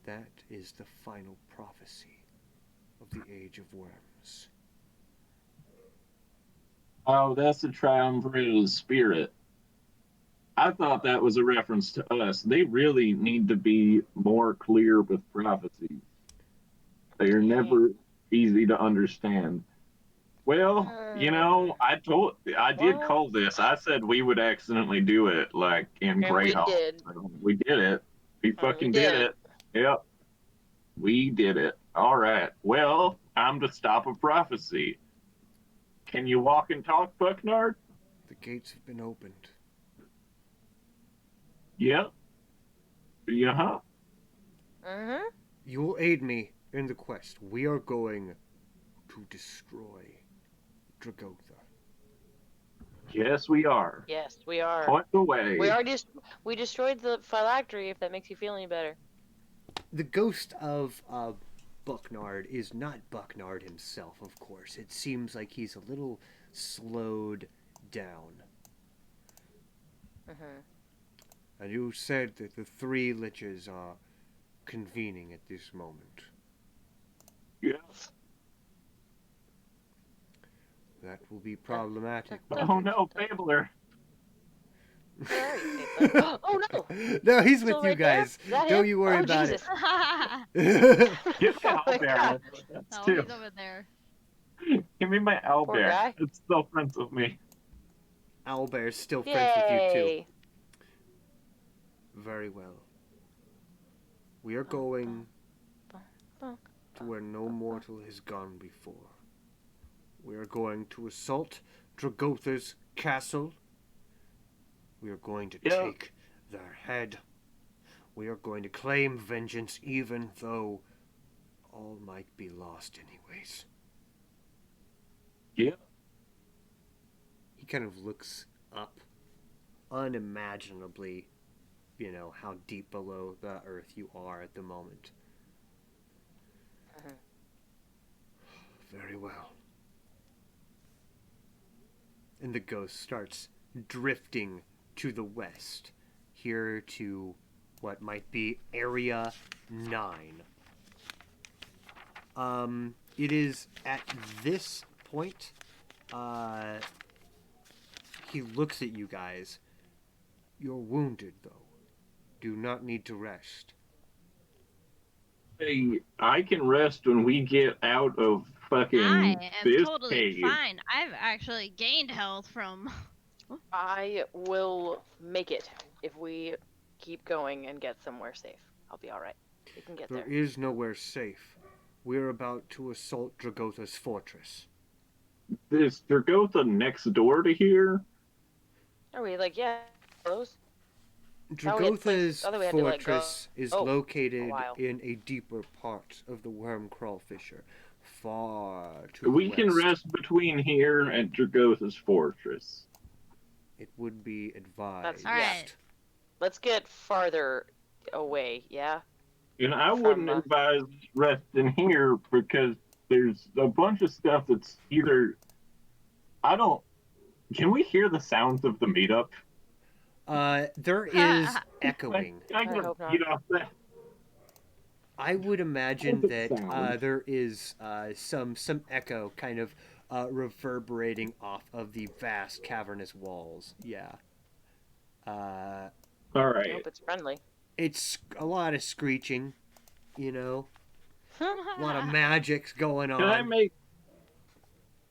That is the final prophecy of the Age of Worms.
Oh, that's the triumvirate of the spirit. I thought that was a reference to us. They really need to be more clear with prophecies. They are never easy to understand. Well, you know, I did call this. I said we would accidentally do it, like in
And we
Greyhawk.
did.
So we did it. We fucking
did.
did it. Yep. We did it. All right. Well, time to stop a prophecy. Can you walk and talk, Bucknard?
The gates have been opened.
Yep. Yeah.
Mm-hmm.
You will aid me in the quest. We are going to destroy Dragotha.
Yes, we are.
Yes, we are.
Point the way.
We destroyed the phylactery, if that makes you feel any better.
The ghost of Bucknard is not Bucknard himself, of course. It seems like he's a little slowed down.
Mm-hmm.
And you said that the three liches are convening at this moment.
Yeah.
That will be problematic.
Oh no, Fabler.
Where are you, Caitlin? Oh no!
No, he's with
Still
you
right there?
guys.
Is that
Don't
him?
you worry
Oh,
about
Jesus.
it.
Get the
Oh my
owlbear.
God.
That's
No,
too.
he's over there.
Give me my
Poor
owlbear.
guy.
It's still friends with me.
Owlbear's still friends with you too.
Yay!
Very well. We are going to where no mortal has gone before. We are going to assault Dragotha's castle. We are going to
Yeah.
take their head. We are going to claim vengeance even though all might be lost anyways.
Yeah.
He kind of looks up unimaginably, how deep below the earth you are at the moment. Very well. And the ghost starts drifting to the west, here to what might be Area 9. It is at this point He looks at you guys. You're wounded, though. Do not need to rest.
Hey, I can rest when we get out of fucking
I am
this
totally
cave.
fine. I've actually gained health from.
I will make it if we keep going and get somewhere safe. I'll be all right. We can get
There
there.
is nowhere safe. We're about to assault Dragotha's fortress.
Is Dragotha next door to here?
Are we like, yeah, close?
Dragotha's
we had to, like,
fortress is
a
located
while.
in a deeper part of the Wormcrawl Fissure, far to
We
the
can
west.
rest between here and Dragotha's fortress.
It would be advised.
That's-
Alright.
Let's get farther away, yeah?
And I
From,
wouldn't advise resting here because there's a bunch of stuff that's either. I don't. Can we hear the sounds of the meetup?
There is echoing.
I
I hope not.
get off that.
I would imagine
How's it
that
sound?
there is some echo kind of reverberating off of the vast cavernous walls. Yeah.
All
I
right.
hope it's friendly.
It's a lot of screeching, you know, a lot of magic's going on.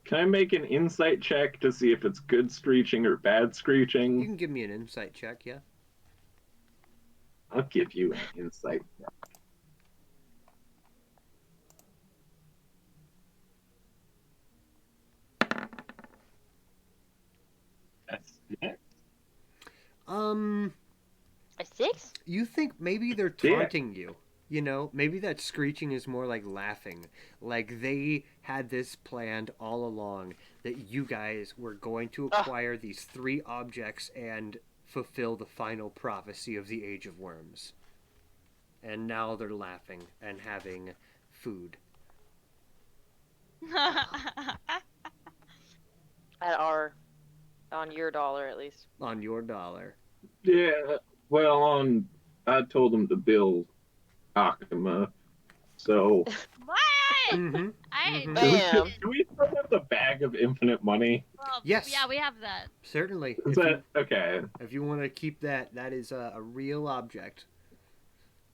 Can I make an insight check to see if it's good screeching or bad
You
screeching?
can give me an insight check, yeah?
I'll give you an insight. That's it.
A 6?
You think maybe they're
Yeah.
taunting you. You know, maybe that screeching is more like laughing. Like they had this planned all along that you guys were going to acquire these 3 objects and fulfill the final prophecy of the Age of Worms. And now they're laughing and having food.
On your dollar at least.
On your dollar.
Yeah. Well, I told him to build Akuma. So
What?
Mm-hmm.
I
Mhm.
Bam.
can we throw out the bag of infinite money?
well,
Yes.
Yeah, we have that.
Certainly.
Is that okay?
If you want to keep that, that is a real object.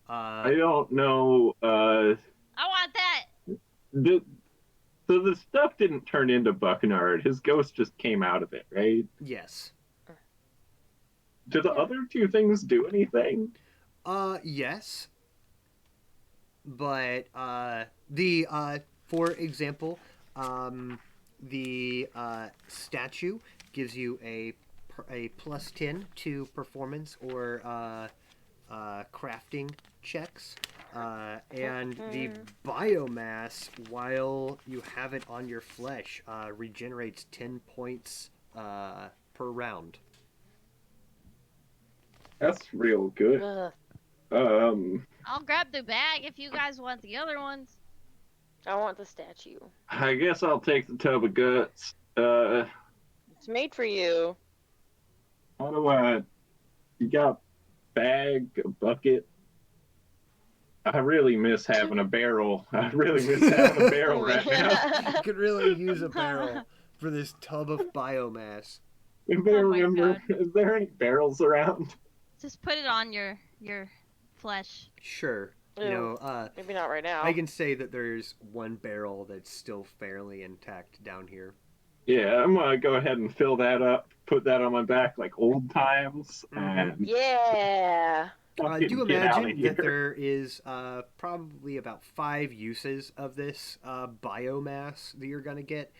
I don't know.
I want that.
So the stuff didn't turn into Bucknard. His ghost just came out of it, right?
Yes.
Do the other 2 things do anything?
Yes. But for example, the statue gives you a plus 10 to performance or crafting checks. And the biomass, while you have it on your flesh, regenerates 10 points per round.
That's real good.
Ugh.
I'll grab the bag if you guys want the other ones.
I want the statue.
I guess I'll take the tub of guts.
It's made for you.
How do I? You got bag, a bucket. I really miss having a barrel. I really miss having a barrel right now.
You could really use a barrel for this tub of biomass.
Anybody
Oh my
remember?
God.
Is there any barrels around?
Just put it on your flesh.
Sure. You
Ew.
know,
Maybe not right now.
I can say that there's one barrel that's still fairly intact down here.
Yeah, I'm gonna go ahead and fill that up. Put that on my back like old times, and
Yeah.
Do you
fucking get outta
imagine
here.
that there is probably about 5 uses of this biomass that you're gonna get?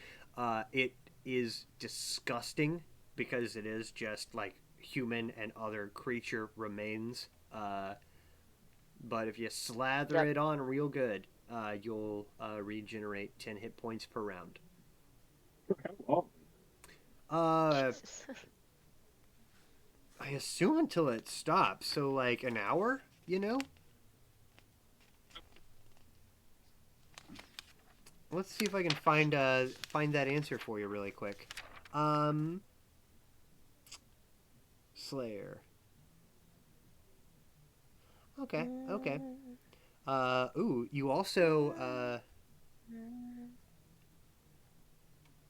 It is disgusting because it is just like human and other creature remains. But if you slather
Yep.
it on real good, you'll regenerate 10 hit points per round.
Oh,
Jesus.
I assume until it stops, so like an hour, you know? Let's see if I can find that answer for you really quick. Slayer. Okay, okay. Ooh, you also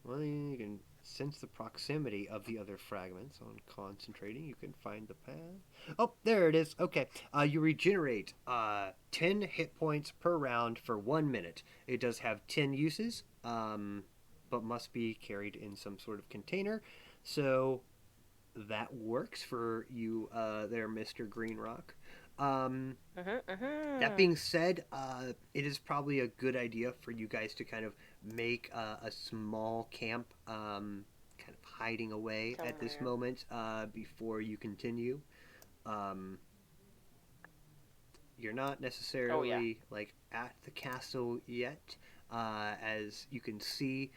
well, you can sense the proximity of the other fragments. On concentrating, you can find the path. Oh, there it is. Okay. You regenerate 10 hit points per round for 1 minute. It does have 10 uses, but must be carried in some sort of container. So that works for you there, Mr. Greenrock. That being said, it is probably a good idea for you guys to kind of make a small camp, kind of hiding away at this moment before you continue. You're not necessarily like at the castle yet, as you can see.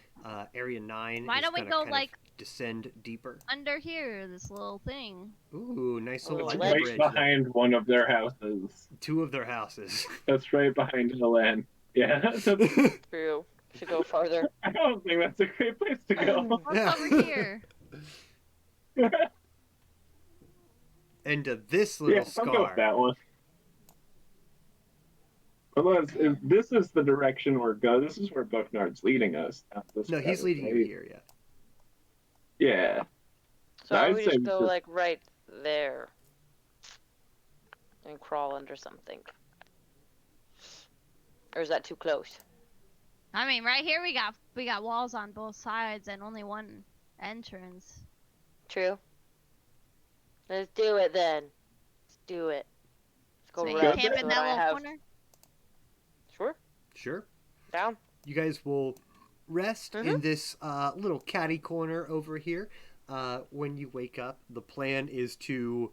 Area 9
Why
is
don't we
gonna
go
kind
like
of descend deeper.
under here? This little thing.
Ooh, nice little
Oh,
It's
underbridge.
right
there.
behind one of their houses.
2 of their houses.
That's right behind Helen. Yeah.
True. Should go farther.
I don't think that's a great place to go.
What's
Yeah.
over here?
Into this little
Yeah, I'll go with
scar.
that one. Unless if this is the direction we're going, this is where Bucknard's leading us. not this
No, he's
way,
leading you
right?
here, yeah.
Yeah.
So
I'd
I would
say
just go
just-
like right there and crawl under something. Or is that too close?
I mean, right here we got walls on both sides and only one entrance.
True. Let's do it then. Let's do it. Let's go
So you
right
camp
to
in
what
that
I
little
have.
corner.
Sure.
Sure.
Down.
You guys will rest in this little catty corner over here. When you wake up, the plan is to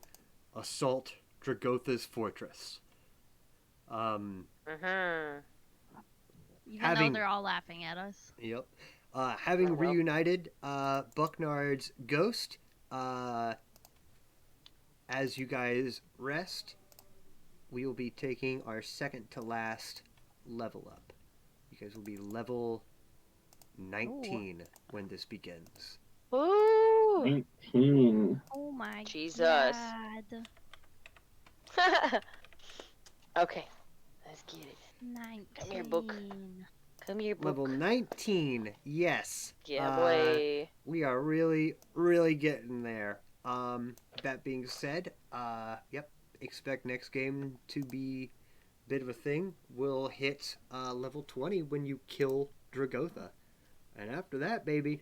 assault Dragotha's fortress.
Mm-hmm.
Even
Having-
though they're all laughing at us.
Yep. Having
Oh, well.
reunited Bucknard's ghost, as you guys rest, we will be taking our second to last level up. You guys will be level 19 when this begins.
Ooh.
19.
Oh my
Jesus.
god.
Okay. Let's get it.
19.
Come here, book. Come here, book.
Level 19, yes.
Yeah, boy.
We are really, really getting there. That being said, yep, expect next game to be a bit of a thing. We'll hit level 20 when you kill Dragotha. And after that, baby,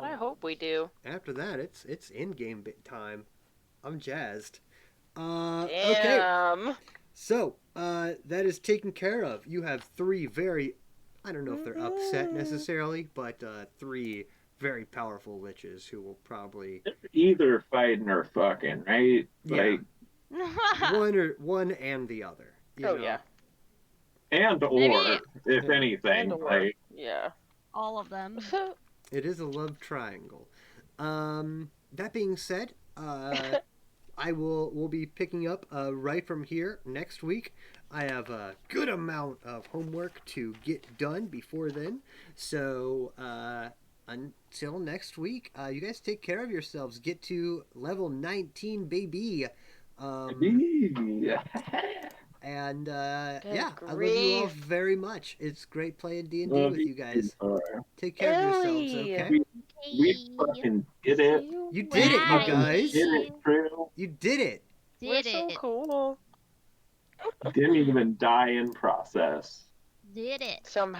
I hope we do.
after that, it's in-game bit time. I'm jazzed. Okay,
Damn.
so, that is taken care of. You have 3 very, I don't know if they're upset necessarily, but 3 very powerful liches who will probably
Either fighting or fucking, right?
Yeah.
Like,
one and the other. you
Oh,
know?
yeah.
and or,
Maybe-
if
Yeah.
anything.
And or.
Like,
Yeah.
all of them.
It is a love triangle. That being said, we'll be picking up right from here next week. I have a good amount of homework to get done before then. So until next week, you guys take care of yourselves. Get to level 19, baby.
yeah.
And
Good
yeah, I love you all
grief.
very much. It's great playing D&D
Love
with you guys.
Uh,
Take care of yourselves,
Ellie.
okay?
we fucking did it.
You did it, you
Wow.
guys.
Did it, True.
You did it.
We're
Did
so
it.
cool.
Didn't even die in process.
Did it.
Somehow.